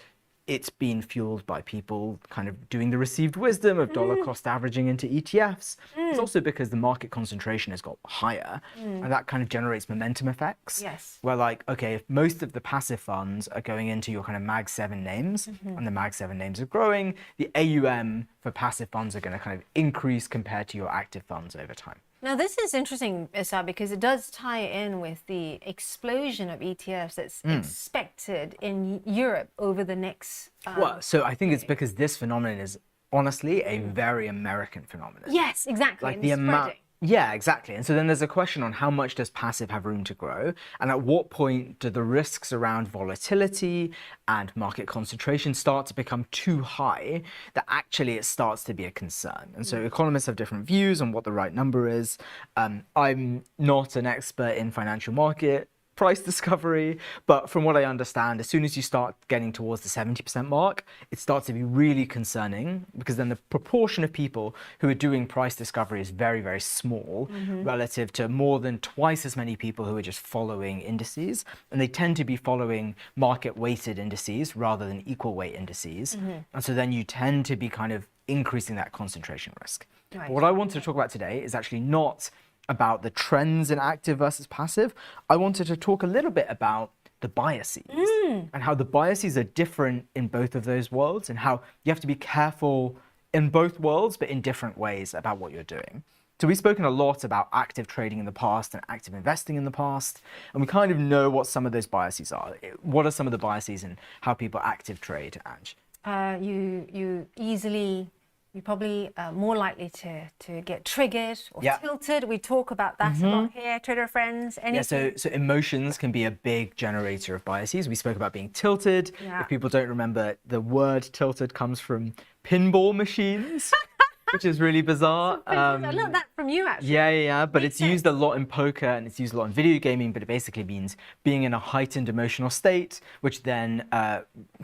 it's been fueled by people kind of doing the received wisdom of dollar cost averaging into ETFs. It's also because the market concentration has got higher, and that kind of generates momentum effects. Yes. Where like, okay, if most of the passive funds are going into your kind of Mag 7 names, and the Mag 7 names are growing, the AUM for passive funds are going to kind of increase compared to your active funds over time. Now, this is interesting, Issa, because it does tie in with the explosion of ETFs that's expected in Europe over the next... Well, so I think it's because this phenomenon is honestly a very American phenomenon. Yes, exactly. Like and the it's amount... spreading. Yeah, exactly. And so then there's a question on how much does passive have room to grow? And at what point do the risks around volatility and market concentration start to become too high that actually it starts to be a concern? And so economists have different views on what the right number is. I'm not an expert in financial market price discovery, but from what I understand, as soon as you start getting towards the 70% mark, it starts to be really concerning, because then the proportion of people who are doing price discovery is very, very small relative to more than twice as many people who are just following indices. And they tend to be following market weighted indices rather than equal weight indices. And so then you tend to be kind of increasing that concentration risk. Right. But what I wanted to talk about today is actually not about the trends in active versus passive. I wanted to talk a little bit about the biases and how the biases are different in both of those worlds, and how you have to be careful in both worlds, but in different ways about what you're doing. So we've spoken a lot about active trading in the past and active investing in the past, and we kind of know what some of those biases are. What are some of the biases in how people active trade, Ange? You're probably more likely to get triggered or Yeah. tilted. We talk about that a lot here, Trader Friends. Yeah, so emotions can be a big generator of biases. We spoke about being tilted. Yeah. If people don't remember, the word tilted comes from pinball machines, which is really bizarre. I learned that from you, actually. Yeah, but Makes it's used a lot in poker and it's used a lot in video gaming, but it basically means being in a heightened emotional state, which then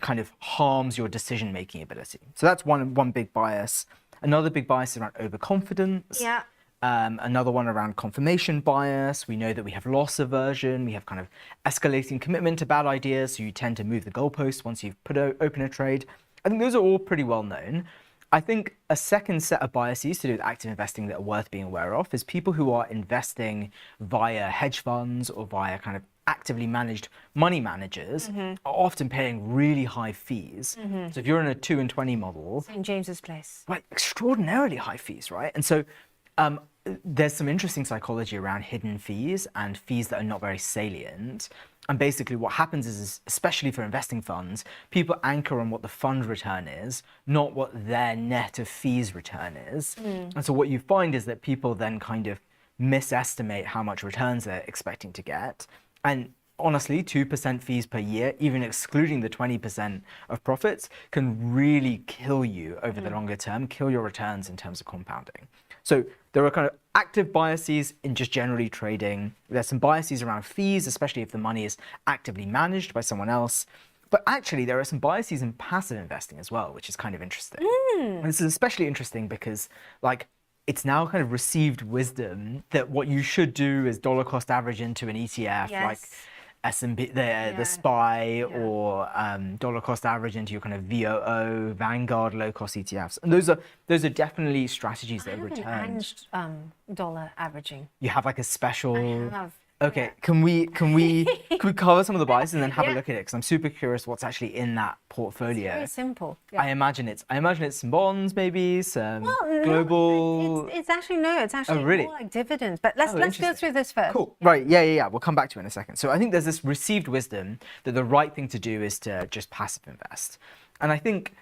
kind of harms your decision-making ability. So that's one big bias. Another big bias is around overconfidence. Yeah. Another one around confirmation bias. We know that we have loss aversion. We have kind of escalating commitment to bad ideas, so you tend to move the goalpost once you've open a trade. I think those are all pretty well known. I think a second set of biases to do with active investing that are worth being aware of is people who are investing via hedge funds or via kind of actively managed money managers are often paying really high fees. So if you're in a 2 and 20 model, St. James's Place. like extraordinarily high fees, right? And so there's some interesting psychology around hidden fees and fees that are not very salient. And basically what happens is, especially for investing funds, people anchor on what the fund return is, not what their net of fees return is. And so what you find is that people then kind of misestimate how much returns they're expecting to get. And honestly, 2% fees per year, even excluding the 20% of profits, can really kill you over the longer term, kill your returns in terms of compounding. So there are kind of active biases in just generally trading. There's some biases around fees, especially if the money is actively managed by someone else. But actually, there are some biases in passive investing as well, which is kind of interesting. And this is especially interesting because, like, it's now kind of received wisdom that what you should do is dollar cost average into an ETF, like S&P, the SPY, or dollar cost average into your kind of VOO, Vanguard low cost ETFs. And those are definitely strategies that return. managed dollar averaging. You have like a special. I have. Okay, can we cover some of the biases and then have a look at it? Because I'm super curious what's actually in that portfolio. Very simple. I imagine it's some bonds, maybe some Well, global. No, it's actually really? more like dividends. But let's go interesting. through this first. Cool. Right. Yeah. We'll come back to it in a second. So I think there's this received wisdom that the right thing to do is to just passive invest. And I think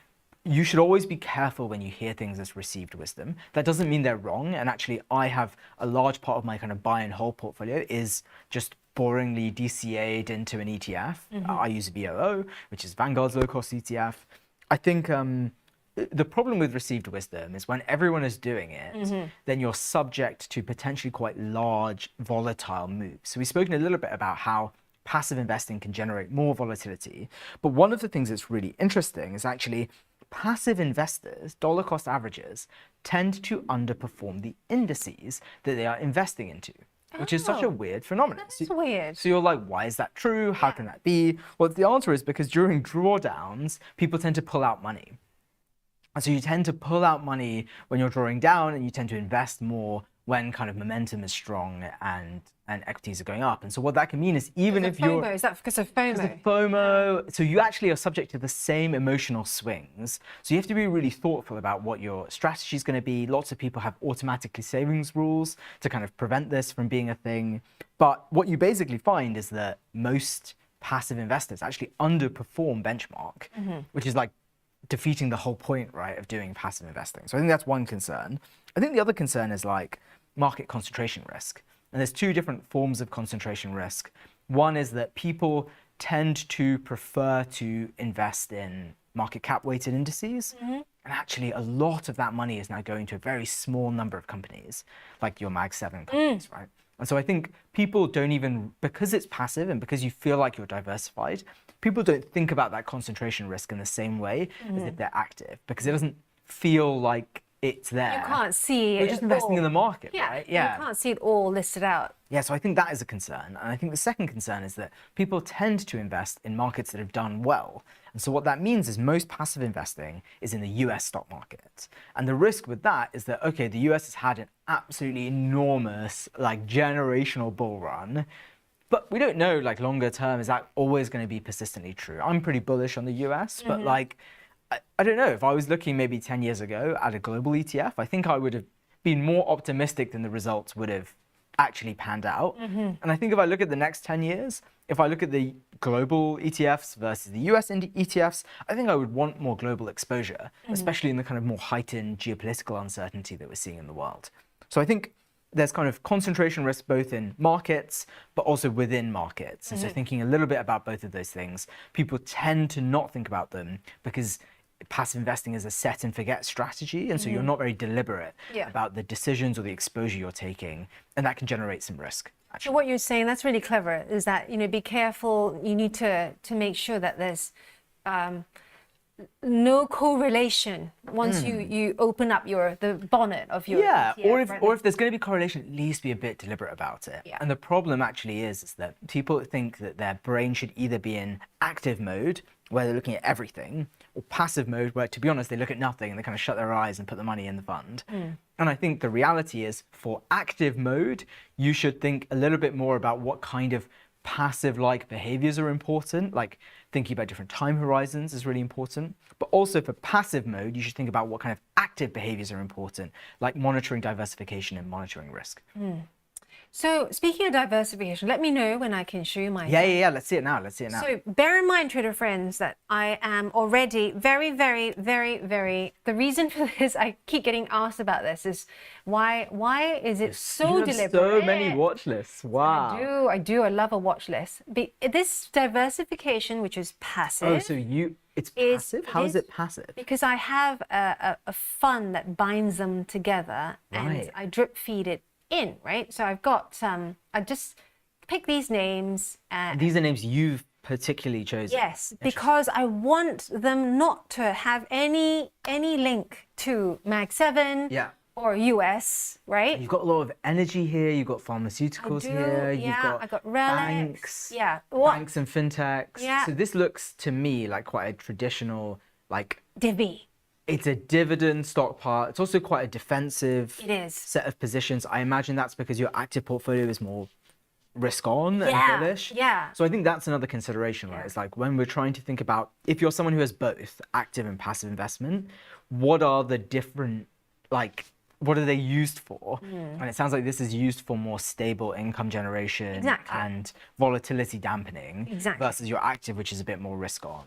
you should always be careful when you hear things as received wisdom. That doesn't mean they're wrong. And actually, I have a large part of my kind of buy and hold portfolio is just boringly DCA'd into an ETF. I use VOO, which is Vanguard's low cost ETF. I think the problem with received wisdom is when everyone is doing it, then you're subject to potentially quite large volatile moves. So we've spoken a little bit about how passive investing can generate more volatility. But one of the things that's really interesting is actually passive investors, dollar cost averagers, tend to underperform the indices that they are investing into, which is such a weird phenomenon. That's weird. So you're like, why is that true? How can that be? Well, the answer is because during drawdowns, people tend to pull out money. And so you tend to pull out money when you're drawing down, and you tend to invest more when kind of momentum is strong and equities are going up. And so what that can mean is even if you're... FOMO, is that because of FOMO? Because of FOMO. So you actually are subject to the same emotional swings. So you have to be really thoughtful about what your strategy is going to be. Lots of people have automatically savings rules to kind of prevent this from being a thing. But what you basically find is that most passive investors actually underperform benchmark, which is like defeating the whole point, right, of doing passive investing. So I think that's one concern. I think the other concern is like market concentration risk. And there's two different forms of concentration risk. One is that people tend to prefer to invest in market cap weighted indices. And actually a lot of that money is now going to a very small number of companies, like your Mag 7 companies, right? And so I think people don't even, because it's passive and because you feel like you're diversified, people don't think about that concentration risk in the same way as if they're active, because it doesn't feel like it's there. You can't see it. You're just investing in the market, Yeah, right? you can't see it all listed out. Yeah, so I think that is a concern. And I think the second concern is that people tend to invest in markets that have done well. And so what that means is most passive investing is in the US stock market. And the risk with that is that, okay, the US has had an absolutely enormous, like generational bull run, but we don't know, like longer term, is that always going to be persistently true? I'm pretty bullish on the US, but like, I don't know, if I was looking maybe 10 years ago at a global ETF, I think I would have been more optimistic than the results would have actually panned out. And I think if I look at the next 10 years, if I look at the global ETFs versus the US ETFs, I think I would want more global exposure, especially in the kind of more heightened geopolitical uncertainty that we're seeing in the world. So I think there's kind of concentration risk both in markets, but also within markets. And so thinking a little bit about both of those things, people tend to not think about them because passive investing is a set and forget strategy. And so you're not very deliberate about the decisions or the exposure you're taking. And that can generate some risk. So what you're saying, that's really clever, is that, you know, be careful. You need to make sure that there's no correlation once you open up the bonnet of your ETF, or if there's going to be correlation, at least be a bit deliberate about it. And the problem actually is that people think that their brain should either be in active mode, where they're looking at everything, or passive mode, where, to be honest, they look at nothing and they kind of shut their eyes and put the money in the fund. And I think the reality is, for active mode, you should think a little bit more about what kind of passive-like behaviors are important, like thinking about different time horizons is really important. But also for passive mode, you should think about what kind of active behaviors are important, like monitoring diversification and monitoring risk. So speaking of diversification, let me know when I can show you my... Yeah. Let's see it now. So bear in mind, trader friends, that I am already very... The reason for this, I keep getting asked about this, is why is it so deliberate? So many watch lists. Wow. I do. I love a watch list. This diversification, which is passive... Oh, so it's passive? How is it passive? Because I have a fund that binds them together, and I drip feed it in, right? So I've got I just pick these names. These are names you've particularly chosen. Yes, because I want them not to have any link to Mag 7 or US, right? You've got a lot of energy here, you've got pharmaceuticals here, you've got I got banks, banks and fintechs. So this looks to me like quite a traditional, like divvy. It's a dividend stock part. It's also quite a defensive set of positions. I imagine that's because your active portfolio is more risk on and bullish. So I think that's another consideration, right? It's like when we're trying to think about, if you're someone who has both active and passive investment, what are the different, like, what are they used for? And it sounds like this is used for more stable income generation and volatility dampening versus your active, which is a bit more risk on.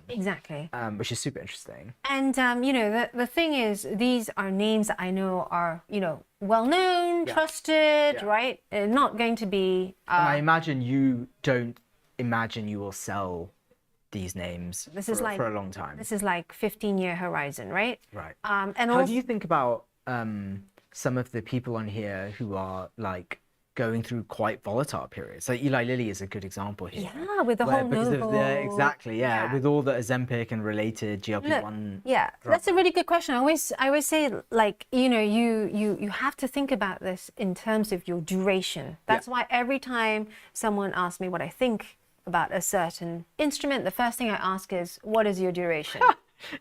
Which is super interesting. And, you know, the thing is, these are names that I know are, you know, well-known, trusted, right? Not going to be... and I imagine you don't imagine you will sell these names This is like for a long time. This is like 15-year horizon, right? Right. And How also, do you think about some of the people on here who are like going through quite volatile periods? So Eli Lilly is a good example here. yeah, with the whole Because of Novo, exactly, yeah, with all the Ozempic and related GLP-1. yeah, that's a really good question. I always say, like, you have to think about this in terms of your duration. That's why every time someone asks me what I think about a certain instrument, the first thing I ask is, what is your duration?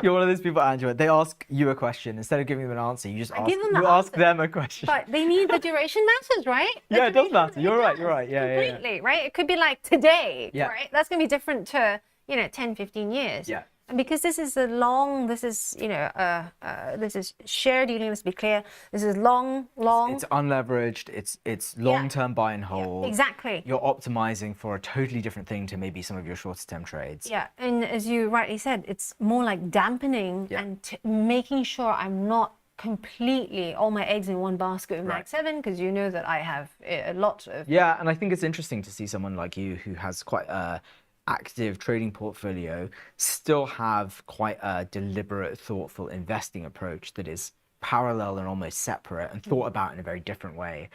You're one of those people, Angela. They ask you a question instead of giving them an answer. You just ask them a question. But they need the duration matters, right? Yeah, it does matter. You're right. You're right. Yeah, completely, right? It could be like today, Yeah. right? That's going to be different to 10, 15 years. Yeah. And because this is this is share dealing. Let's be clear. This is long. It's unleveraged. It's long-term buy and hold. Yeah, exactly. You're optimizing for a totally different thing to maybe some of your shorter-term trades. Yeah, and as you rightly said, it's more like dampening and making sure I'm not completely all my eggs in one basket with Max 7, because you know that I have a lot of. Yeah, and I think it's interesting to see someone like you who has quite a active trading portfolio still have quite a deliberate, thoughtful investing approach that is parallel and almost separate and thought about in a very different way.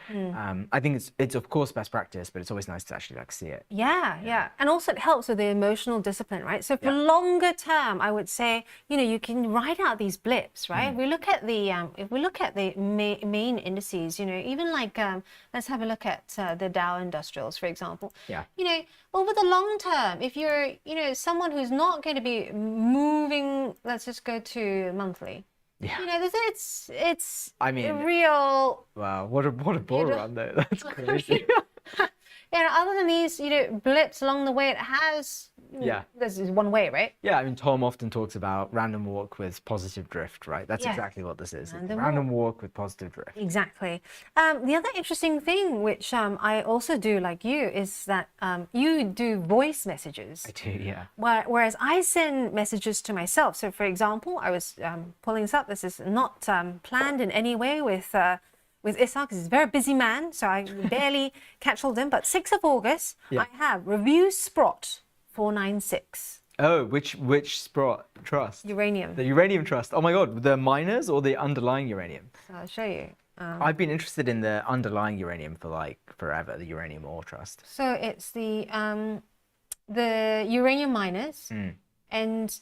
I think it's of course best practice, but it's always nice to actually like see it. Yeah. And also it helps with the emotional discipline, right? So for longer term, I would say, you can ride out these blips, right? If we look at the main indices, even like let's have a look at the Dow Industrials, for example. Yeah. Over the long term, if you're someone who's not going to be moving, let's just go to monthly. Yeah. It's I mean, a real. Wow, what a bull run though. That's crazy. Other than these, blips along the way, it has. This is one way, right? Yeah, I mean, Tom often talks about random walk with positive drift, right? That's exactly what this is. Random walk with positive drift. Exactly. The other interesting thing, which I also do like you, is that you do voice messages. I do, yeah. Whereas I send messages to myself. So, for example, I was pulling this up. This is not planned in any way with Issa, because he's a very busy man, so I barely catch hold of him. But 6th of August, I have Review Sprott 496. Oh, which Sprott trust? Uranium. The uranium trust. Oh my God, the miners or the underlying uranium? So I'll show you. I've been interested in the underlying uranium for like forever, the uranium ore trust. So it's the uranium miners. And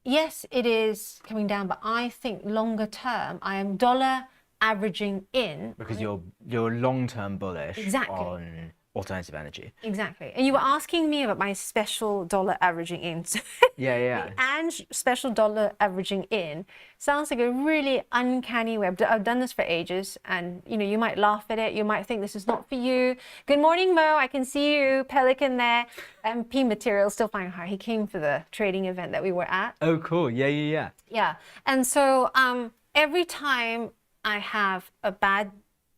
yes, it is coming down, but I think longer term, I am dollar averaging in. Because you're long-term bullish Exactly. on alternative energy. Exactly. And you were asking me about my special dollar averaging in. So Yeah. and special dollar averaging in sounds like a really uncanny way. I've done this for ages, and you might laugh at it. You might think this is not for you. Good morning, Mo. I can see you, Pelican there. MP Material still finding hard. He came for the trading event that we were at. Oh, cool. Yeah. Yeah. And so every time I have a bad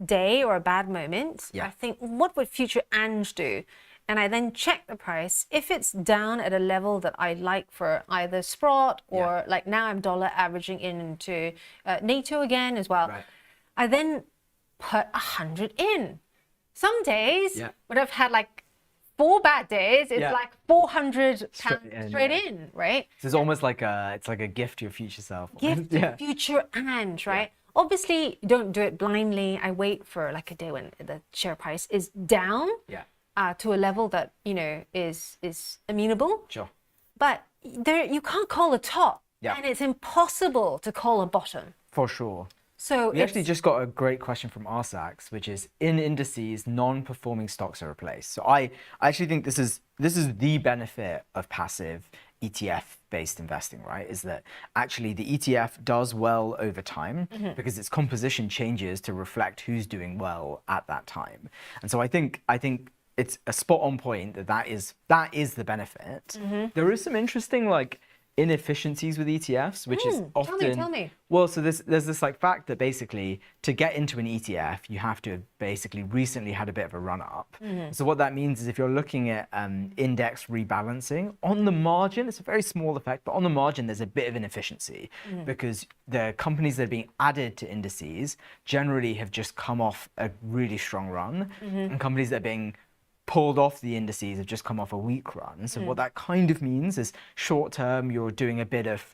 day or a bad moment, I think, what would future Ange do? And I then check the price. If it's down at a level that I like for either Sprott or like now I'm dollar averaging into NATO again as well, I then put 100 in. Some days when I've had like 4 bad days, it's like 400 pounds straight in, right? So it's almost like it's like a gift to your future self. Gift to future Ange, right? Obviously, don't do it blindly. I wait for like a day when the share price is down to a level that is amenable. Sure. But you can't call a top, and it's impossible to call a bottom. For sure. So we actually just got a great question from Arsax, which is, in indices, non-performing stocks are replaced. So I actually think this is the benefit of passive ETF-based investing, right? Is that actually the ETF does well over time because its composition changes to reflect who's doing well at that time. And so I think it's a spot on point that is the benefit. There is some interesting like inefficiencies with ETFs, which is often tell me. Well, so there's this like fact that basically to get into an ETF, you have to have basically recently had a bit of a run up. So what that means is if you're looking at index rebalancing, on the margin, it's a very small effect, but on the margin, there's a bit of inefficiency because the companies that are being added to indices generally have just come off a really strong run, and companies that are being pulled off the indices, have just come off a week run. So what that kind of means is short term, you're doing a bit of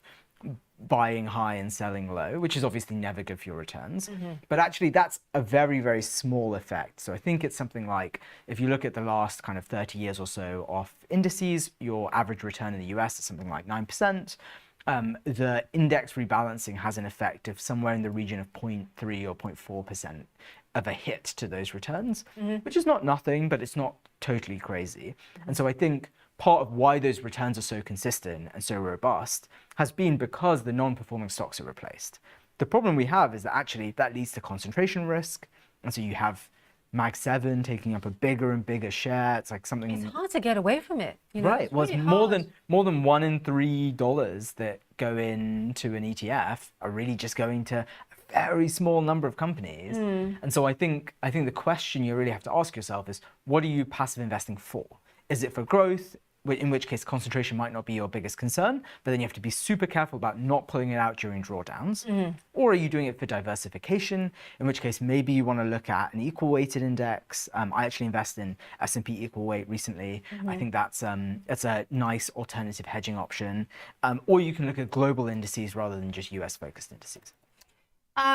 buying high and selling low, which is obviously never good for your returns. But actually that's a very, very small effect. So I think it's something like, if you look at the last kind of 30 years or so of indices, your average return in the US is something like 9%. The index rebalancing has an effect of somewhere in the region of 0.3 or 0.4% of a hit to those returns, which is not nothing, but it's not totally crazy. And so I think part of why those returns are so consistent and so robust has been because the non-performing stocks are replaced. The problem we have is that actually that leads to concentration risk. And so you have Mag 7 taking up a bigger and bigger share. It's like something. It's hard to get away from it. You know? Right. Well, it's more than $1 in $3 that go into an ETF are really just going to a very small number of companies. And so I think the question you really have to ask yourself is, what are you passive investing for? Is it for growth? In which case concentration might not be your biggest concern, but then you have to be super careful about not pulling it out during drawdowns. Or are you doing it for diversification, in which case maybe you want to look at an equal weighted index. I actually invest in S&P equal weight recently. I think that's a nice alternative hedging option. Or you can look at global indices rather than just US focused indices.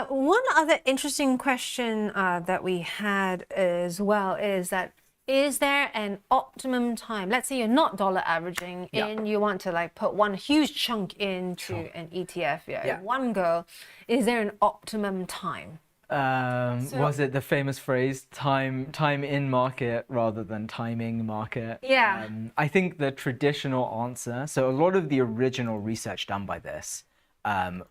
One other interesting question that we had as well is that, is there an optimum time? Let's say you're not dollar averaging and you want to like put one huge chunk into an ETF in one go. Is there an optimum time? Was it the famous phrase, time in market rather than timing market? Yeah. I think the traditional answer, so a lot of the original research done by this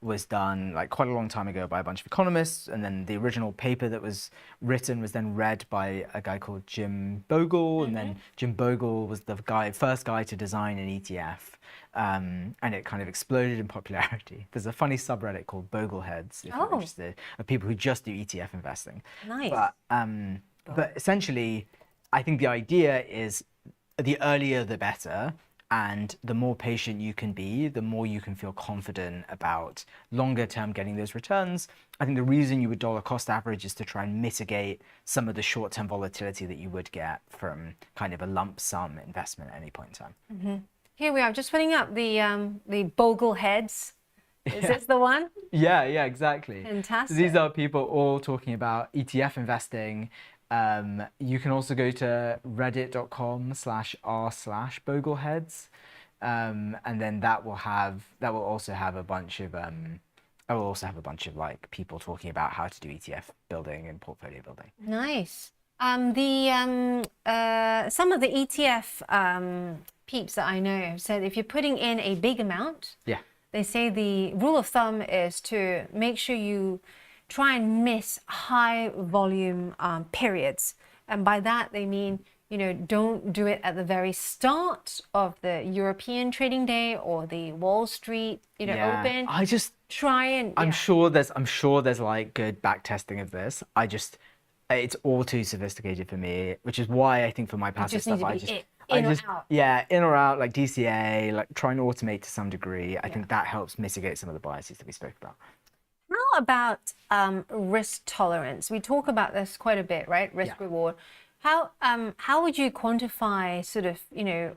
was done like quite a long time ago by a bunch of economists, and then the original paper that was written was then read by a guy called Jim Bogle, and then Jim Bogle was the first guy to design an ETF, and it kind of exploded in popularity. There's a funny subreddit called Bogleheads, if you're interested, of people who just do ETF investing. Nice. But essentially, I think the idea is the earlier the better. And the more patient you can be, the more you can feel confident about longer term getting those returns. I think the reason you would dollar cost average is to try and mitigate some of the short term volatility that you would get from kind of a lump sum investment at any point in time. Here we are, just putting up the Bogle heads. Is this the one? Yeah, exactly. Fantastic. So these are people all talking about ETF investing. You can also go to reddit.com/r/Bogleheads, and then that will also have a bunch of like people talking about how to do ETF building and portfolio building. Nice. Some of the ETF peeps that I know have said if you're putting in a big amount, they say the rule of thumb is to make sure you try and miss high volume periods. And by that, they mean, don't do it at the very start of the European trading day or the Wall Street, open. I'm sure there's like good back testing of this. It's all too sophisticated for me, which is why I think for my passive stuff, in or out, like DCA, like trying to automate to some degree. I think that helps mitigate some of the biases that we spoke about. How about risk tolerance? We talk about this quite a bit, right? Risk reward. How would you quantify sort of,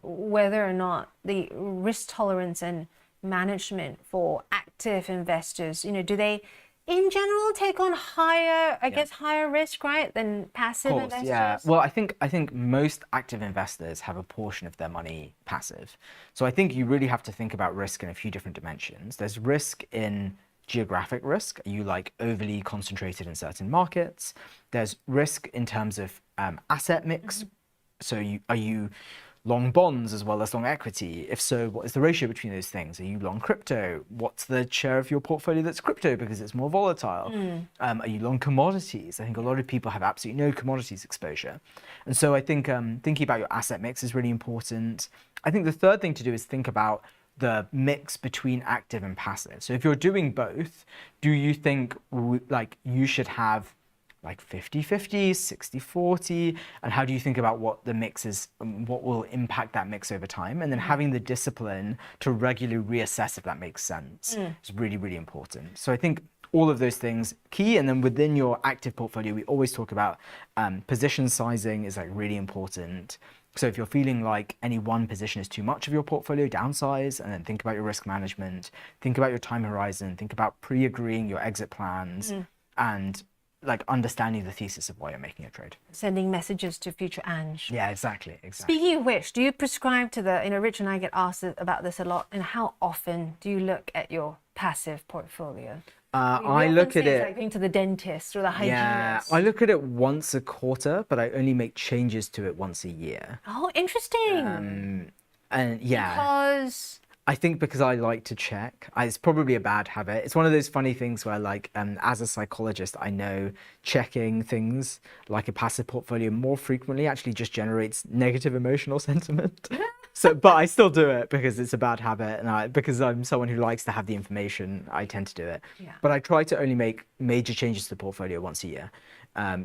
whether or not the risk tolerance and management for active investors, do they in general take on higher risk, right, than passive investors? Yeah. Well, I think most active investors have a portion of their money passive. So I think you really have to think about risk in a few different dimensions. There's risk in geographic risk. Are you like overly concentrated in certain markets? There's risk in terms of asset mix. So are you long bonds as well as long equity? If so, what is the ratio between those things? Are you long crypto? What's the share of your portfolio that's crypto because it's more volatile? Are you long commodities? I think a lot of people have absolutely no commodities exposure. And so I think thinking about your asset mix is really important. I think the third thing to do is think about the mix between active and passive. So if you're doing both, do you think like you should have like 50-50, 60-40, and how do you think about what the mix is, what will impact that mix over time? And then having the discipline to regularly reassess if that makes sense is really, really important. So I think all of those things key. And then within your active portfolio, we always talk about position sizing is like really important. So if you're feeling like any one position is too much of your portfolio, downsize, and then think about your risk management, think about your time horizon, think about pre-agreeing your exit plans, and like understanding the thesis of why you're making a trade. Sending messages to future Ange. Yeah, exactly. Speaking of which, do you prescribe to the, Rich and I get asked about this a lot, and how often do you look at your passive portfolio? I look at it like going to the dentist or the hygienist. Yeah, I look at it once a quarter, but I only make changes to it once a year. Oh, interesting. And yeah, because I think because I like to check. It's probably a bad habit. It's one of those funny things where, like, as a psychologist, I know checking things like a passive portfolio more frequently actually just generates negative emotional sentiment. So, but I still do it because it's a bad habit, and because I'm someone who likes to have the information, I tend to do it. Yeah. But I try to only make major changes to the portfolio once a year.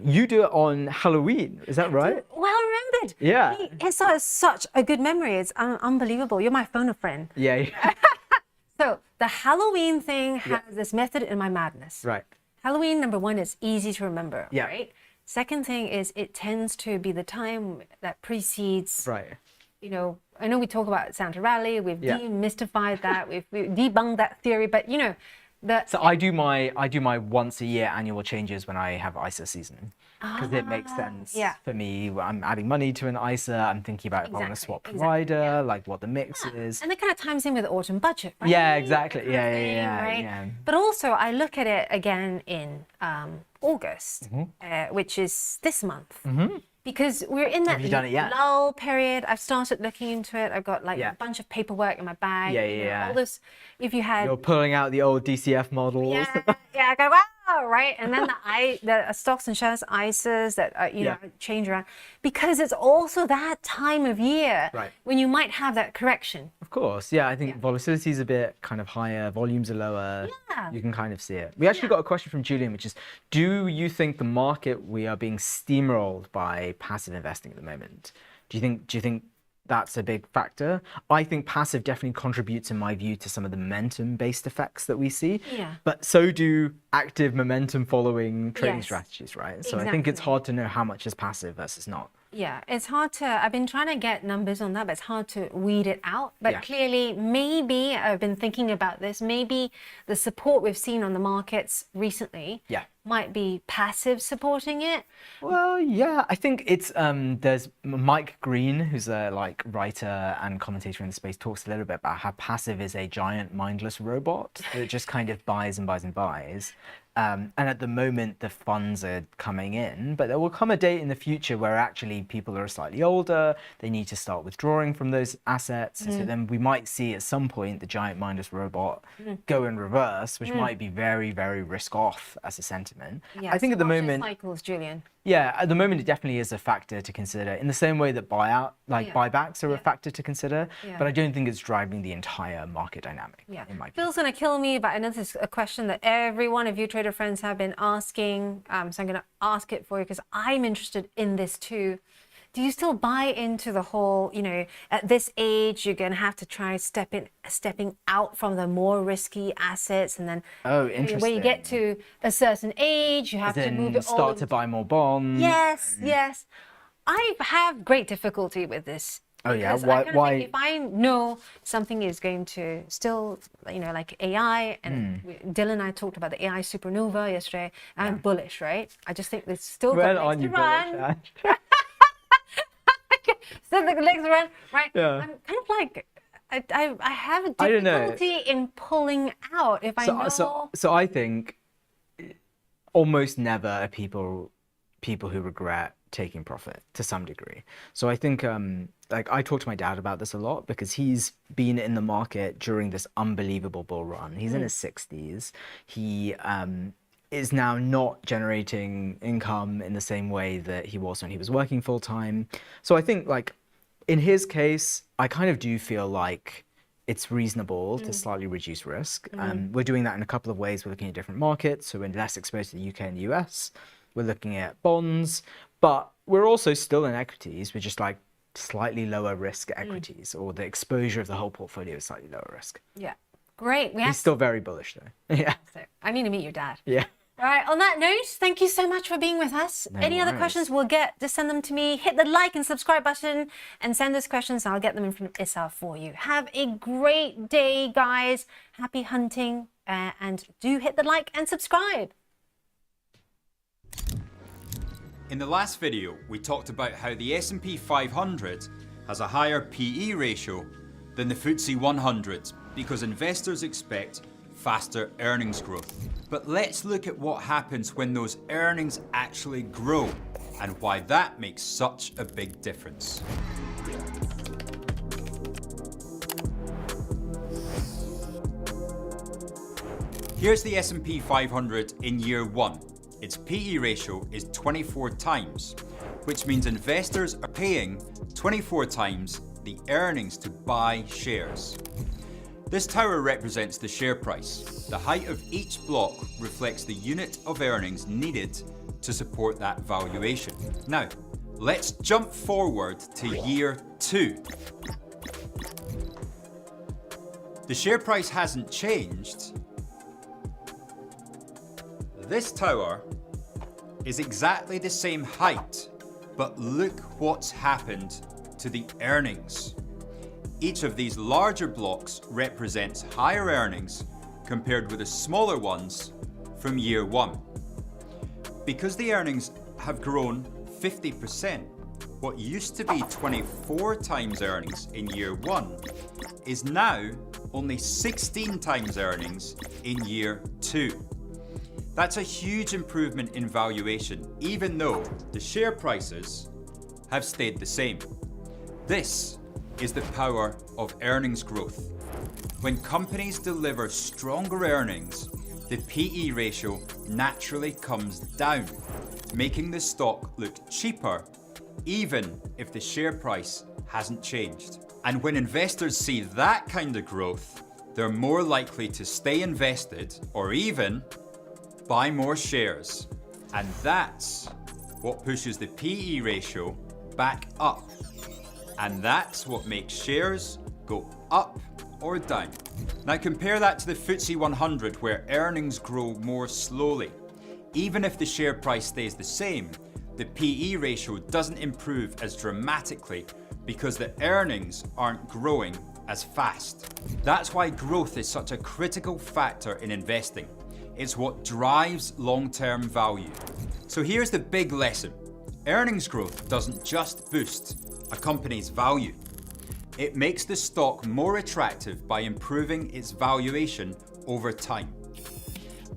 You do it on Halloween, is that right? Well remembered. Yeah. It's such a good memory. It's unbelievable. You're my phone a friend. Yeah. So the Halloween thing has this method in my madness. Right. Halloween, number one, is easy to remember. Yeah. Right. Second thing is it tends to be the time that precedes. Right. I know we talk about Santa Rally. We've demystified that. We've debunked that theory. But so I do my once a year annual changes when I have ISA season, because it makes sense for me. I'm adding money to an ISA. I'm thinking about if I want to swap provider, like what the mix is. And it kind of ties in with the autumn budget, right? Yeah, exactly. Yeah. But also, I look at it again in August, which is this month. Because we're in that lull period. I've started looking into it. I've got a bunch of paperwork in my bag. All this. If you had, you're pulling out the old DCF models. I go, wow, right? And then the stocks and shares ISAs that change around, because it's also that time of year when you might have that correction. Of course, I think volatility is a bit kind of higher, volumes are lower. You can kind of see it. We actually got a question from Julian, which is, do you think the market, we are being steamrolled by passive investing at the moment? Do you think that's a big factor? I think passive definitely contributes, in my view, to some of the momentum-based effects that we see. But so do active momentum-following trading strategies, right? So I think it's hard to know how much is passive versus not. Yeah, it's hard to, I've been trying to get numbers on that, but it's hard to weed it out. But clearly, maybe, I've been thinking about this, maybe the support we've seen on the markets recently might be passive supporting it. Well, yeah, I think it's, there's Mike Green, who's a writer and commentator in the space, talks a little bit about how passive is a giant mindless robot that just kind of buys and buys and buys. And at the moment, the funds are coming in, but there will come a date in the future where actually people are slightly older, they need to start withdrawing from those assets. And so then we might see at some point the giant mindless robot go in reverse, which might be very, very risk off as a sentiment. I think at the moment, cycles, Julian. Yeah, at the moment it definitely is a factor to consider, in the same way that buybacks are a factor to consider, but I don't think it's driving the entire market dynamic. In my view. Phil's gonna kill me, but I know this is a question that every one of you trader friends have been asking, so I'm gonna ask it for you because I'm interested in this too. Do you still buy into the whole, at this age, you're going to have to try stepping out from the more risky assets, and then when you get to a certain age, you have to move it start to buy more bonds. Yes. I have great difficulty with this. Oh yeah, why? If I know something is going to still, like AI, and Dylan and I talked about the AI supernova yesterday, I'm bullish, right? I just think there's still got legs to run. Still the legs run, right? I'm kind of like, I have a difficulty in pulling out if I know. So I think almost never are people who regret taking profit to some degree. So I think I talk to my dad about this a lot because he's been in the market during this unbelievable bull run. He's in his 60s. He is now not generating income in the same way that he was when he was working full time. So I think in his case, I kind of do feel like it's reasonable to slightly reduce risk. We're doing that in a couple of ways. We're looking at different markets, so we're less exposed to the UK and the US. We're looking at bonds, but we're also still in equities. We're just slightly lower risk equities, or the exposure of the whole portfolio is slightly lower risk. Yeah. Great. He's still very bullish though. Yeah. I need to meet your dad. Yeah. All right, on that note, thank you so much for being with us. No Any other worries. questions just send them to me. Hit the like and subscribe button and send us questions. I'll get them in from Issa for you. Have a great day, guys. Happy hunting. And do hit the like and subscribe. In the last video, we talked about how the S&P 500 has a higher PE ratio than the FTSE 100 because investors expect faster earnings growth. But let's look at what happens when those earnings actually grow and why that makes such a big difference. Here's the S&P 500 in year one. Its PE ratio is 24 times, which means investors are paying 24 times the earnings to buy shares. This tower represents the share price. The height of each block reflects the unit of earnings needed to support that valuation. Now, let's jump forward to year two. The share price hasn't changed. This tower is exactly the same height, but look what's happened to the earnings. Each of these larger blocks represents higher earnings compared with the smaller ones from year one. Because the earnings have grown 50%, what used to be 24 times earnings in year one is now only 16 times earnings in year two. That's a huge improvement in valuation, even though the share prices have stayed the same. This is the power of earnings growth. When companies deliver stronger earnings, the PE ratio naturally comes down, making the stock look cheaper, even if the share price hasn't changed. And when investors see that kind of growth, they're more likely to stay invested or even buy more shares. And that's what pushes the PE ratio back up. And that's what makes shares go up or down. Now compare that to the FTSE 100 where earnings grow more slowly. Even if the share price stays the same, the PE ratio doesn't improve as dramatically because the earnings aren't growing as fast. That's why growth is such a critical factor in investing. It's what drives long-term value. So here's the big lesson. Earnings growth doesn't just boost a company's value. It makes the stock more attractive by improving its valuation over time.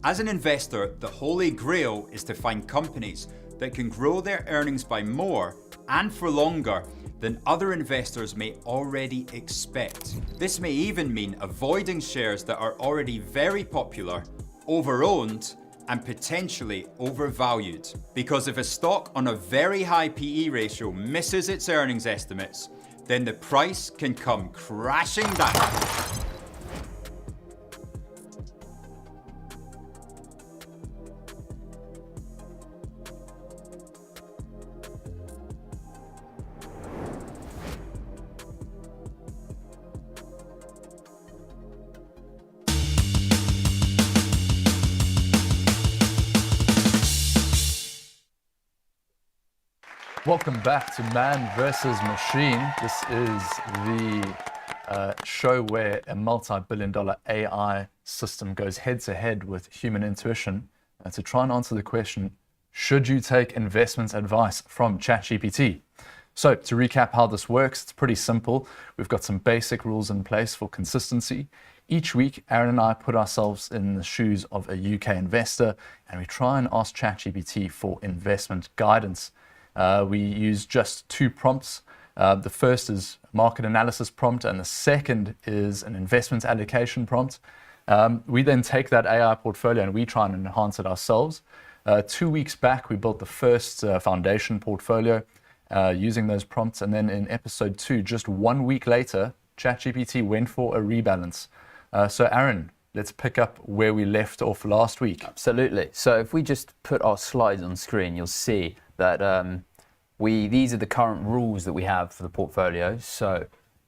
As an investor, the holy grail is to find companies that can grow their earnings by more and for longer than other investors may already expect. This may even mean avoiding shares that are already very popular, overowned, and potentially overvalued. Because if a stock on a very high PE ratio misses its earnings estimates, then the price can come crashing down. Welcome back to Man vs. Machine. This is the show where a multi-billion-dollar AI system goes head-to-head with human intuition to try and answer the question, should you take investment advice from ChatGPT? So to recap how this works, it's pretty simple. We've got some basic rules in place for consistency. Each week, Aaron and I put ourselves in the shoes of a UK investor and we try and ask ChatGPT for investment guidance. We use just two prompts. The first is a market analysis prompt and the second is an investment allocation prompt. We then take that AI portfolio and we try and enhance it ourselves. 2 weeks back, we built the first foundation portfolio using those prompts. And then in episode 2, just 1 week later, ChatGPT went for a rebalance. So Aaron, let's pick up where we left off last week. Absolutely. So if we just put our slides on screen, you'll see that these are the current rules that we have for the portfolio. So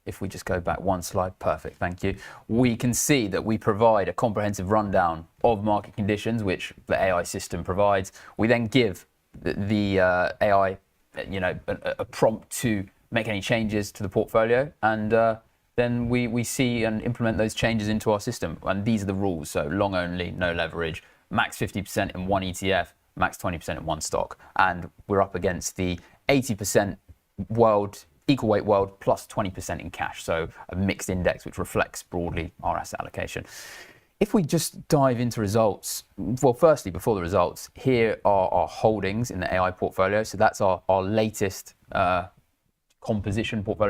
if we just go back one slide, perfect, thank you. We can see that we provide a comprehensive rundown of market conditions, which the AI system provides. We then give the AI, a prompt to make any changes to the portfolio, and then we see and implement those changes into our system. And these are the rules. So long only, no leverage, max 50% in one ETF, max 20% in one stock. And we're up against the 80% world, equal weight world, plus 20% in cash. So a mixed index, which reflects broadly our asset allocation. If we just dive into results, well, firstly, before the results, here are our holdings in the AI portfolio. So that's our latest portfolio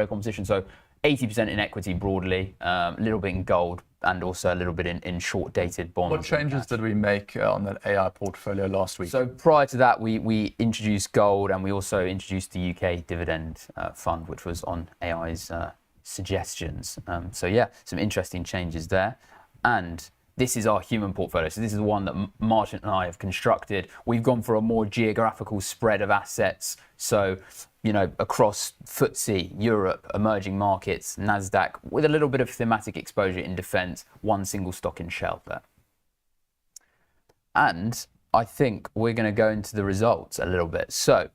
composition. So 80% in equity broadly, a little bit in gold, and also a little bit in short-dated bonds. What changes did we make on that AI portfolio last week? So prior to that, we introduced gold, and we also introduced the UK dividend fund, which was on AI's suggestions. So yeah, some interesting changes there. And this is our human portfolio. So this is the one that Martin and I have constructed. We've gone for a more geographical spread of assets. So, across FTSE, Europe, emerging markets, NASDAQ, with a little bit of thematic exposure in defense, one single stock in Shell there. And I think we're going to go into the results a little bit. So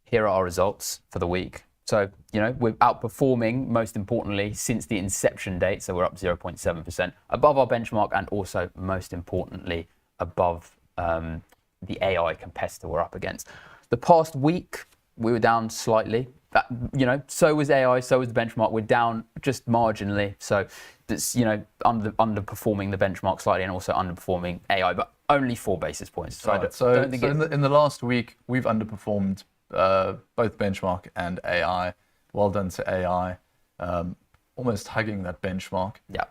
here are our results for the week. So, we're outperforming, most importantly, since the inception date. So we're up 0.7%, above our benchmark, and also, most importantly, above the AI competitor we're up against. The past week, we were down slightly. So was AI, so was the benchmark. We're down just marginally. So that's, underperforming the benchmark slightly, and also underperforming AI, but only 4 basis points. So, right. In the last week, we've underperformed both benchmark and AI. Well done to AI, almost hugging that benchmark. Yeah.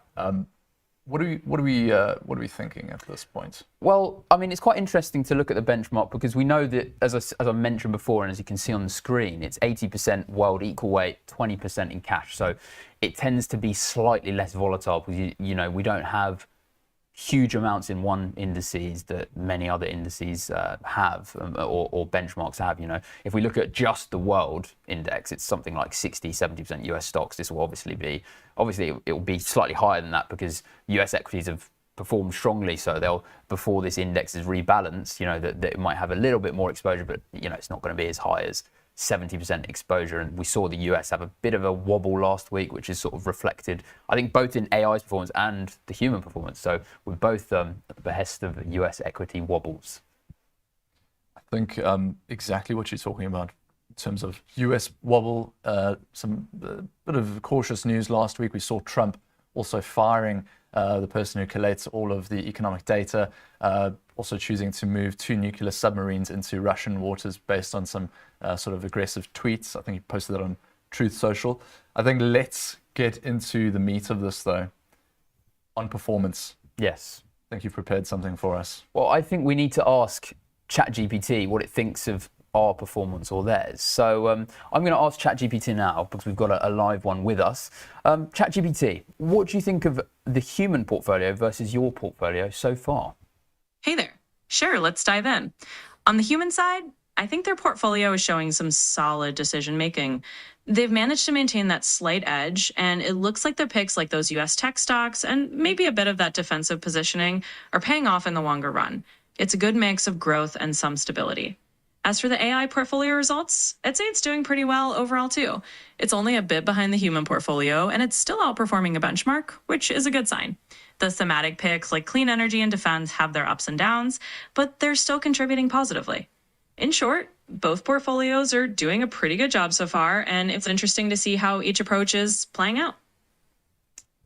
What are we thinking at this point? Well, I mean, it's quite interesting to look at the benchmark, because we know that, as I mentioned before, and as you can see on the screen, it's 80% world equal weight, 20% in cash. So it tends to be slightly less volatile, because we don't have huge amounts in one indices that many other indices have, or benchmarks have. If we look at just the world index, it's something like 60-70% US stocks. This will obviously it will be slightly higher than that, because US equities have performed strongly, so before this index is rebalanced, that it might have a little bit more exposure, but it's not going to be as high as 70% exposure. And we saw the US have a bit of a wobble last week, which is sort of reflected, I think, both in AI's performance and the human performance. So we're both at the behest of US equity wobbles. I think exactly what you're talking about in terms of US wobble. Some bit of cautious news last week. We saw Trump also firing the person who collates all of the economic data, also choosing to move 2 nuclear submarines into Russian waters based on some sort of aggressive tweets. I think he posted that on Truth Social. I think let's get into the meat of this, though, on performance. Yes. I think you've prepared something for us. Well, I think we need to ask ChatGPT what it thinks of our performance or theirs. So I'm going to ask ChatGPT now, because we've got a live one with us. ChatGPT, what do you think of the human portfolio versus your portfolio so far? Hey there. Sure, let's dive in. On the human side, I think their portfolio is showing some solid decision making. They've managed to maintain that slight edge, and it looks like their picks, like those US tech stocks and maybe a bit of that defensive positioning, are paying off in the longer run. It's a good mix of growth and some stability. As for the AI portfolio results, I'd say it's doing pretty well overall too. It's only a bit behind the human portfolio, and it's still outperforming a benchmark, which is a good sign. The thematic picks like clean energy and defense have their ups and downs, but they're still contributing positively. In short, both portfolios are doing a pretty good job so far, and it's interesting to see how each approach is playing out.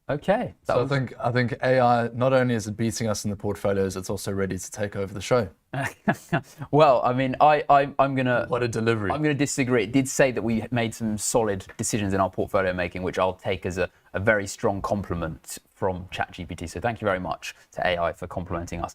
Okay. So I think AI, not only is it beating us in the portfolios, it's also ready to take over the show. Well, I mean, I'm gonna. What a delivery! I'm gonna disagree. It did say that we made some solid decisions in our portfolio making, which I'll take as a very strong compliment from ChatGPT. So thank you very much to AI for complimenting us.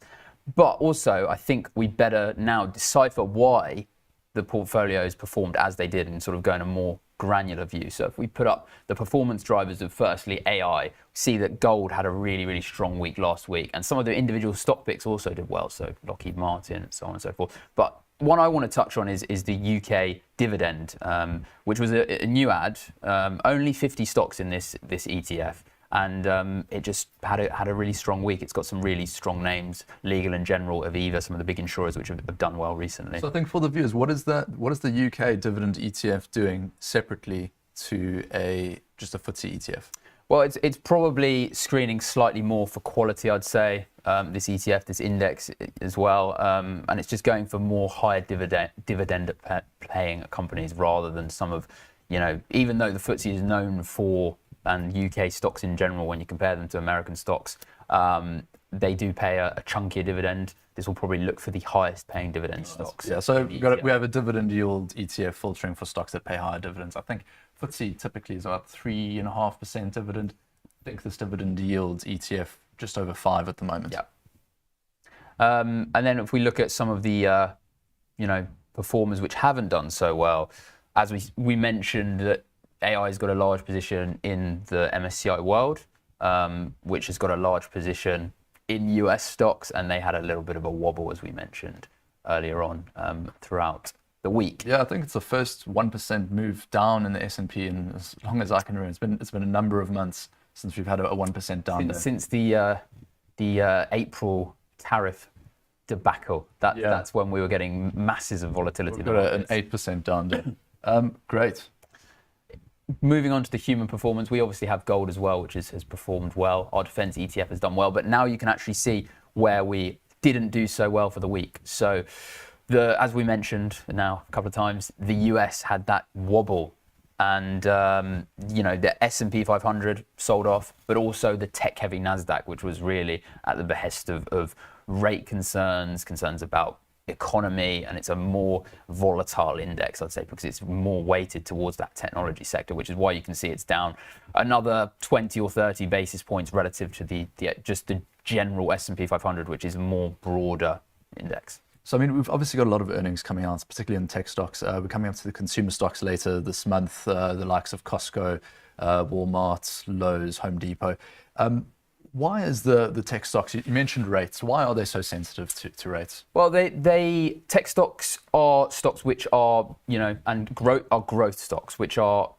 But also, I think we better now decipher why the portfolios performed as they did, and sort of go in a more granular view. So if we put up the performance drivers of, firstly, AI, see that gold had a really, really strong week last week, and some of the individual stock picks also did well, so Lockheed Martin and so on and so forth. But one I want to touch on is the UK dividend, which was a new ad. Only 50 stocks in this ETF, and it just had a really strong week. It's got some really strong names: Legal and General, Aviva, some of the big insurers which have done well recently. So I think for the viewers, what is the UK dividend ETF doing separately to just a FTSE ETF? Well, it's probably screening slightly more for quality, I'd say, this ETF, this index as well. And it's just going for more higher dividend paying companies rather than some of, even though the FTSE is known for, and UK stocks in general, when you compare them to American stocks, they do pay a chunkier dividend. This will probably look for the highest paying dividend stocks. Yeah, so we have a dividend yield ETF filtering for stocks that pay higher dividends. I think FTSE typically is about 3.5% dividend. I think this dividend yield ETF just over 5 at the moment. Yeah. And then if we look at some of the performers which haven't done so well, as we mentioned that AI has got a large position in the MSCI World, which has got a large position in US stocks, and they had a little bit of a wobble, as we mentioned earlier on, throughout the week. Yeah, I think it's the first 1% move down in the S&P in as long as I can remember. It's been a number of months since we've had a 1% down since the April tariff debacle. That's when we were getting masses of volatility. We've got an 8% down there. Great. Moving on to the human performance, we obviously have gold as well, which has performed well. Our defense ETF has done well, but now you can actually see where we didn't do so well for the week. So as we mentioned now a couple of times, the US had that wobble, and the S&P 500 sold off, but also the tech-heavy Nasdaq, which was really at the behest of rate concerns about economy, and it's a more volatile index, I'd say, because it's more weighted towards that technology sector, which is why you can see it's down another 20 or 30 basis points relative to just the general S&P 500, which is a more broader index. So, I mean, we've obviously got a lot of earnings coming out, particularly in tech stocks. We're coming up to the consumer stocks later this month, the likes of Costco, Walmart, Lowe's, Home Depot. Why is the tech stocks, you mentioned rates, why are they so sensitive to rates? Well, tech stocks are stocks which are, are growth stocks, which are,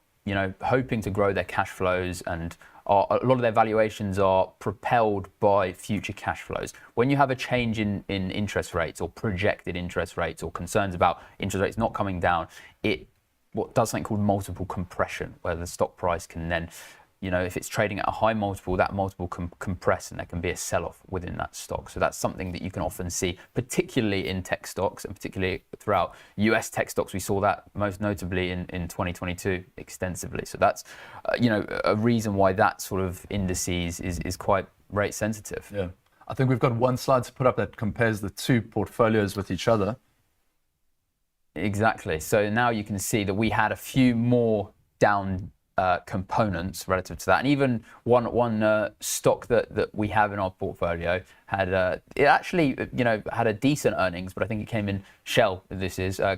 hoping to grow their cash flows, and a lot of their valuations are propelled by future cash flows. When you have a change in interest rates or projected interest rates or concerns about interest rates not coming down, it does something called multiple compression, where the stock price can then, if it's trading at a high multiple, that multiple can compress and there can be a sell-off within that stock. So that's something that you can often see, particularly in tech stocks, and particularly throughout US tech stocks. We saw that most notably in 2022 extensively. So that's, a reason why that sort of indices is quite rate sensitive. Yeah. I think we've got one slide to put up that compares the two portfolios with each other. Exactly. So now you can see that we had a few more down components relative to that, and even one stock that we have in our portfolio had it actually had a decent earnings, but I think it came in Shell.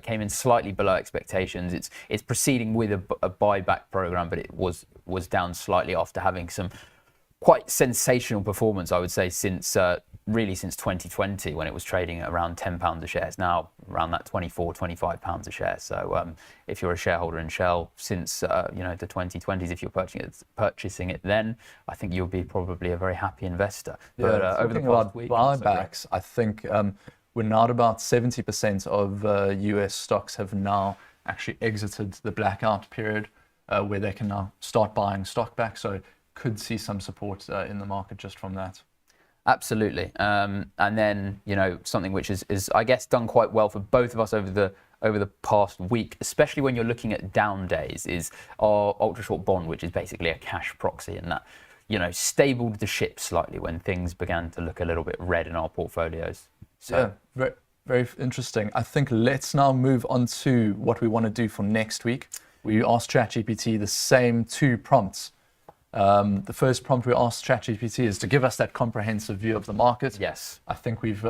Came in slightly below expectations. It's proceeding with a buyback program, but it was down slightly after having some quite sensational performance, I would say, since 2020, when it was trading at around £10 a share. It's now around that £24-25 a share. So if you're a shareholder in Shell since the 2020s, if you're purchasing it then, I think you'll be probably a very happy investor. Yeah, but over the past week, buybacks, I think we're now at about 70% of US stocks have now actually exited the blackout period, where they can now start buying stock back. So could see some support in the market just from that. Absolutely. And then, something which is I guess done quite well for both of us over the past week, especially when you're looking at down days, is our ultra short bond, which is basically a cash proxy, and that, stabled the ship slightly when things began to look a little bit red in our portfolios. So yeah, very, very interesting. I think let's now move on to what we want to do for next week. We asked ChatGPT the same two prompts. The first prompt we asked ChatGPT is to give us that comprehensive view of the market. Yes. I think we've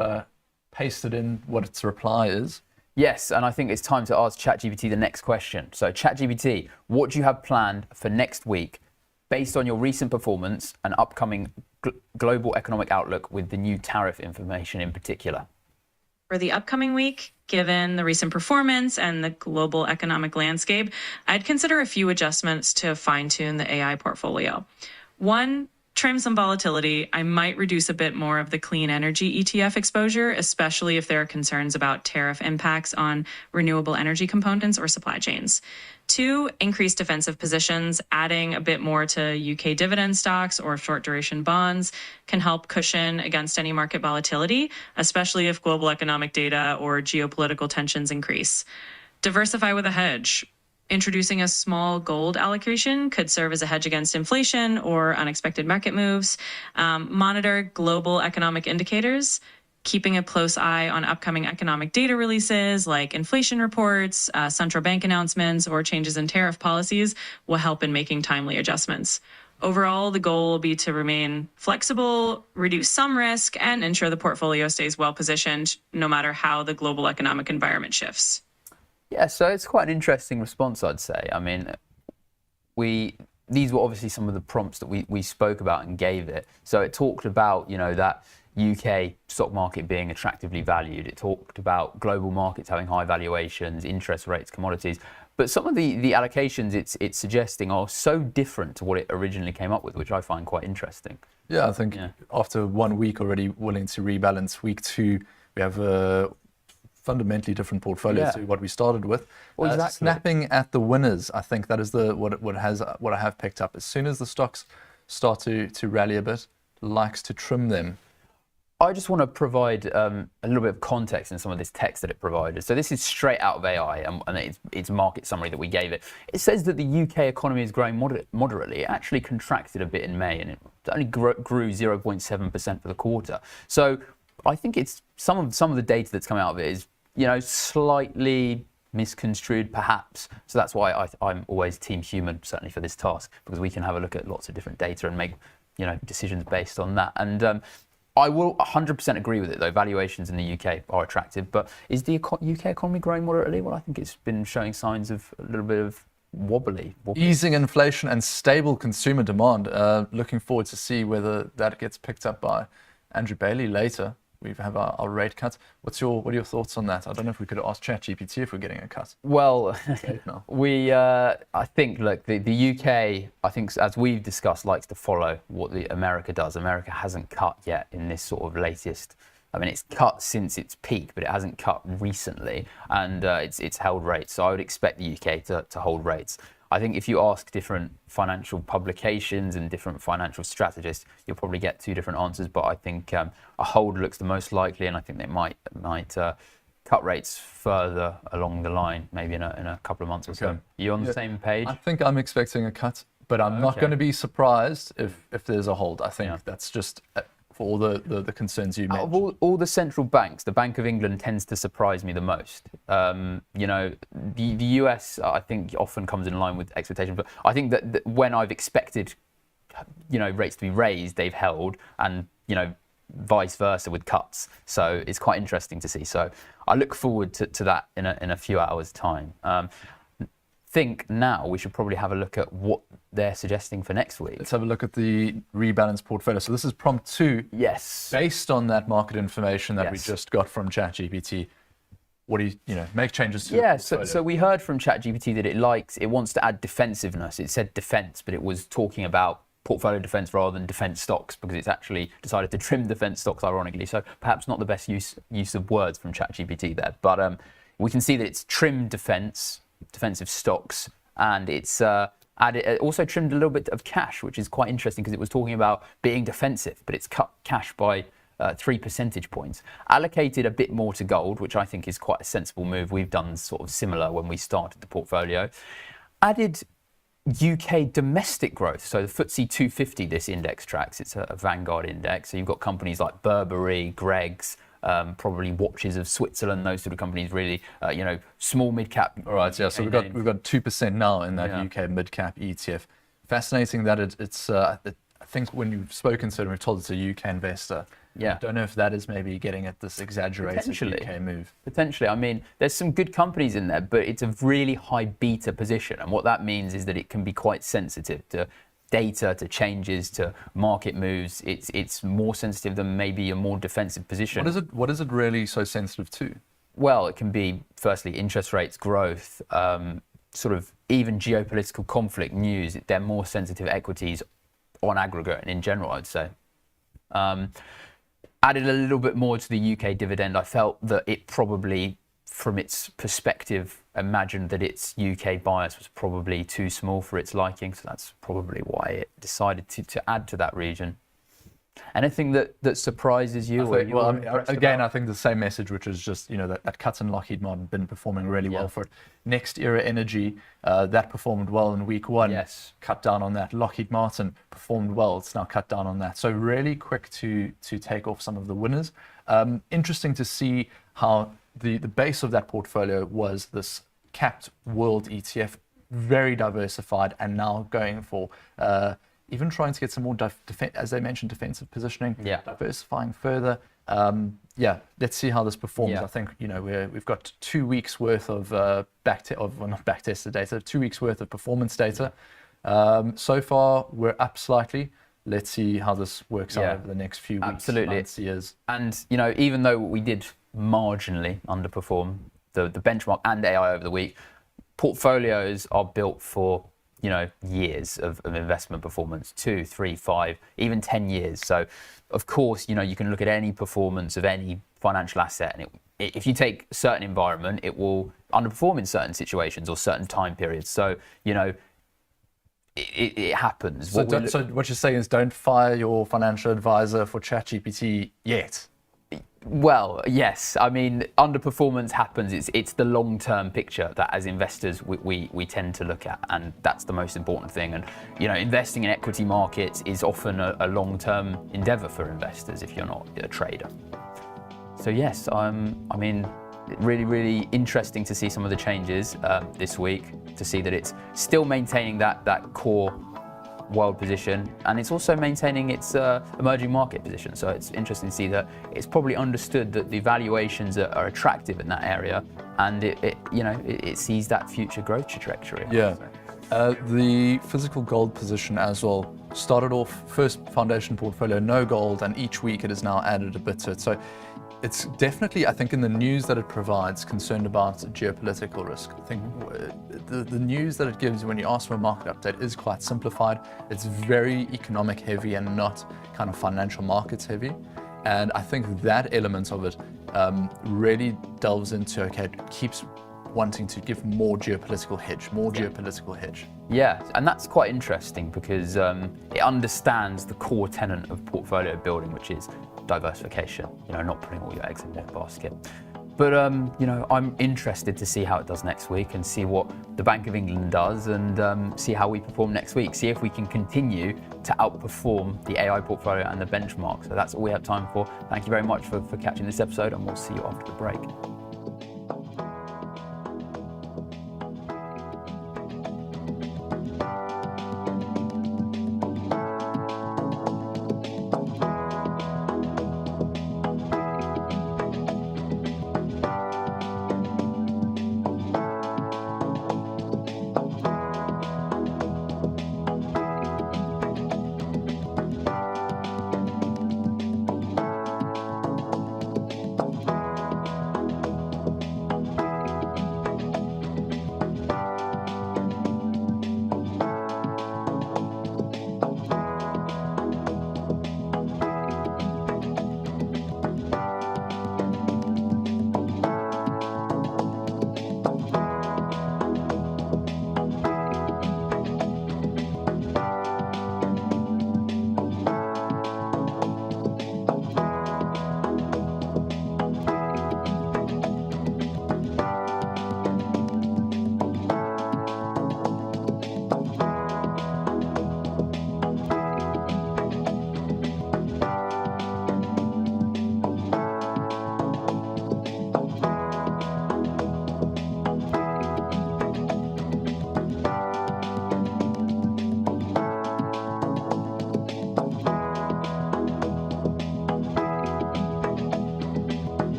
pasted in what its reply is. Yes, and I think it's time to ask ChatGPT the next question. So ChatGPT, what do you have planned for next week based on your recent performance and upcoming global economic outlook, with the new tariff information in particular? For the upcoming week, given the recent performance and the global economic landscape, I'd consider a few adjustments to fine-tune the AI portfolio. One, trim some volatility. I might reduce a bit more of the clean energy ETF exposure, especially if there are concerns about tariff impacts on renewable energy components or supply chains. Two, increase defensive positions. Adding a bit more to UK dividend stocks or short duration bonds can help cushion against any market volatility, especially if global economic data or geopolitical tensions increase. Diversify with a hedge. Introducing a small gold allocation could serve as a hedge against inflation or unexpected market moves. Monitor global economic indicators, keeping a close eye on upcoming economic data releases like inflation reports, central bank announcements, or changes in tariff policies will help in making timely adjustments. Overall, the goal will be to remain flexible, reduce some risk, and ensure the portfolio stays well positioned no matter how the global economic environment shifts. Yeah, so it's quite an interesting response, I'd say. I mean, these were obviously some of the prompts that we spoke about and gave it. So it talked about, that UK stock market being attractively valued. It talked about global markets having high valuations, interest rates, commodities. But some of the allocations it's suggesting are so different to what it originally came up with, which I find quite interesting. Yeah, I think after 1 week already willing to rebalance, week 2, we have a fundamentally different portfolio to what we started with. Well, exactly. Snapping at the winners, I think that is what I have picked up. As soon as the stocks start to rally a bit, likes to trim them. I just want to provide a little bit of context in some of this text that it provided. So this is straight out of AI, and it's market summary that we gave it. It says that the UK economy is growing moderately. It actually contracted a bit in May, and it only grew 0.7% for the quarter. So I think it's some of the data that's come out of it is, slightly misconstrued perhaps. So that's why I'm always team human, certainly for this task, because we can have a look at lots of different data and make, decisions based on that. And I will 100% agree with it, though. Valuations in the UK are attractive, but is the UK economy growing moderately? Well, I think it's been showing signs of a little bit of wobbly. Easing inflation and stable consumer demand. Looking forward to see whether that gets picked up by Andrew Bailey later. We have our rate cut. What are your thoughts on that? I don't know if we could ask ChatGPT if we're getting a cut. Well, I think, look, the UK, I think, as we've discussed, likes to follow what America does. America hasn't cut yet in this sort of latest. I mean, it's cut since its peak, but it hasn't cut recently, and it's held rates. So I would expect the UK to hold rates. I think if you ask different financial publications and different financial strategists, you'll probably get 2 different answers. But I think a hold looks the most likely, and I think they might cut rates further along the line, maybe in a couple of months or so. Are you on the same page? I think I'm expecting a cut, but I'm not going to be surprised if there's a hold. I think that's just for all the concerns you mentioned. Out of all the central banks, the Bank of England tends to surprise me the most. The US, I think, often comes in line with expectations, but I think that when I've expected, rates to be raised, they've held, and vice versa with cuts. So it's quite interesting to see. So I look forward to that in a few hours' time. Think now we should probably have a look at what they're suggesting for next week. Let's have a look at the rebalance portfolio. So this is prompt 2. Yes. Based on that market information that we just got from ChatGPT, what do you make changes to the portfolio? So we heard from ChatGPT that it wants to add defensiveness. It said defense, but it was talking about portfolio defense rather than defense stocks, because it's actually decided to trim defense stocks, ironically. So perhaps not the best use of words from ChatGPT there. But we can see that it's trimmed defensive stocks, and it's also trimmed a little bit of cash, which is quite interesting because it was talking about being defensive, but it's cut cash by 3 percentage points. Allocated a bit more to gold, which I think is quite a sensible move. We've done sort of similar when we started the portfolio. Added UK domestic growth. So the FTSE 250, this index tracks, it's a Vanguard index. So you've got companies like Burberry, Greggs, probably Watches of Switzerland, those sort of companies, really, small mid-cap. All right, yeah, so we've got 2% now in that UK mid-cap ETF. Fascinating that it's, I think when you've spoken to them, we've told it's a UK investor. Yeah. I don't know if that is maybe getting at this exaggerated UK move. Potentially. I mean, there's some good companies in there, but it's a really high beta position. And what that means is that it can be quite sensitive to data, to changes, to market moves. It's more sensitive than maybe a more defensive position. What is it really so sensitive to? Well, it can be firstly interest rates, growth, sort of even geopolitical conflict news. They're more sensitive equities on aggregate and in general, I'd say. Added a little bit more to the UK dividend. I felt that it probably, from its perspective, imagined that its UK bias was probably too small for its liking. So that's probably why it decided to add to that region. Anything that surprises you? I think the same message, which is just, that cuts in Lockheed Martin been performing really well for it. Next Era Energy, that performed well in week 1. Yes. Cut down on that. Lockheed Martin performed well. It's now cut down on that. So really quick to take off some of the winners. Interesting to see how the base of that portfolio was this capped world ETF, very diversified, and now going for even trying to get some more, as they mentioned, defensive positioning, diversifying further. Let's see how this performs. Yeah. I think we've got 2 weeks worth of not backtested data, 2 weeks worth of performance data. So far, we're up slightly. Let's see how this works out over the next few weeks, absolutely, months, years. And even though we did marginally underperform the benchmark and AI over the week, portfolios are built for years of investment performance, 2, 3, 5, even 10 years. So of course, you can look at any performance of any financial asset, and if you take a certain environment, it will underperform in certain situations or certain time periods. So, it happens. So what you're saying is don't fire your financial advisor for ChatGPT yet. Well, yes. I mean, underperformance happens. It's the long-term picture that as investors we tend to look at, and that's the most important thing. And investing in equity markets is often a long-term endeavor for investors if you're not a trader. So yes, I mean, really, really interesting to see some of the changes this week, to see that it's still maintaining that core world position, and it's also maintaining its emerging market position. So it's interesting to see that it's probably understood that the valuations are attractive in that area, and it sees that future growth trajectory. Yeah. The physical gold position as well started off first foundation portfolio, no gold, and each week it has now added a bit to it. So it's definitely, I think, in the news that it provides, concerned about geopolitical risk. I think the news that it gives when you ask for a market update is quite simplified. It's very economic heavy and not kind of financial markets heavy. And I think that element of it really delves into, it keeps wanting to give more geopolitical hedge. Yeah, and that's quite interesting because it understands the core tenet of portfolio building, which is diversification, not putting all your eggs in one basket. But I'm interested to see how it does next week and see what the Bank of England does, and see how we perform next week. See if we can continue to outperform the AI portfolio and the benchmark. So that's all we have time for. Thank you very much for catching this episode, and we'll see you after the break.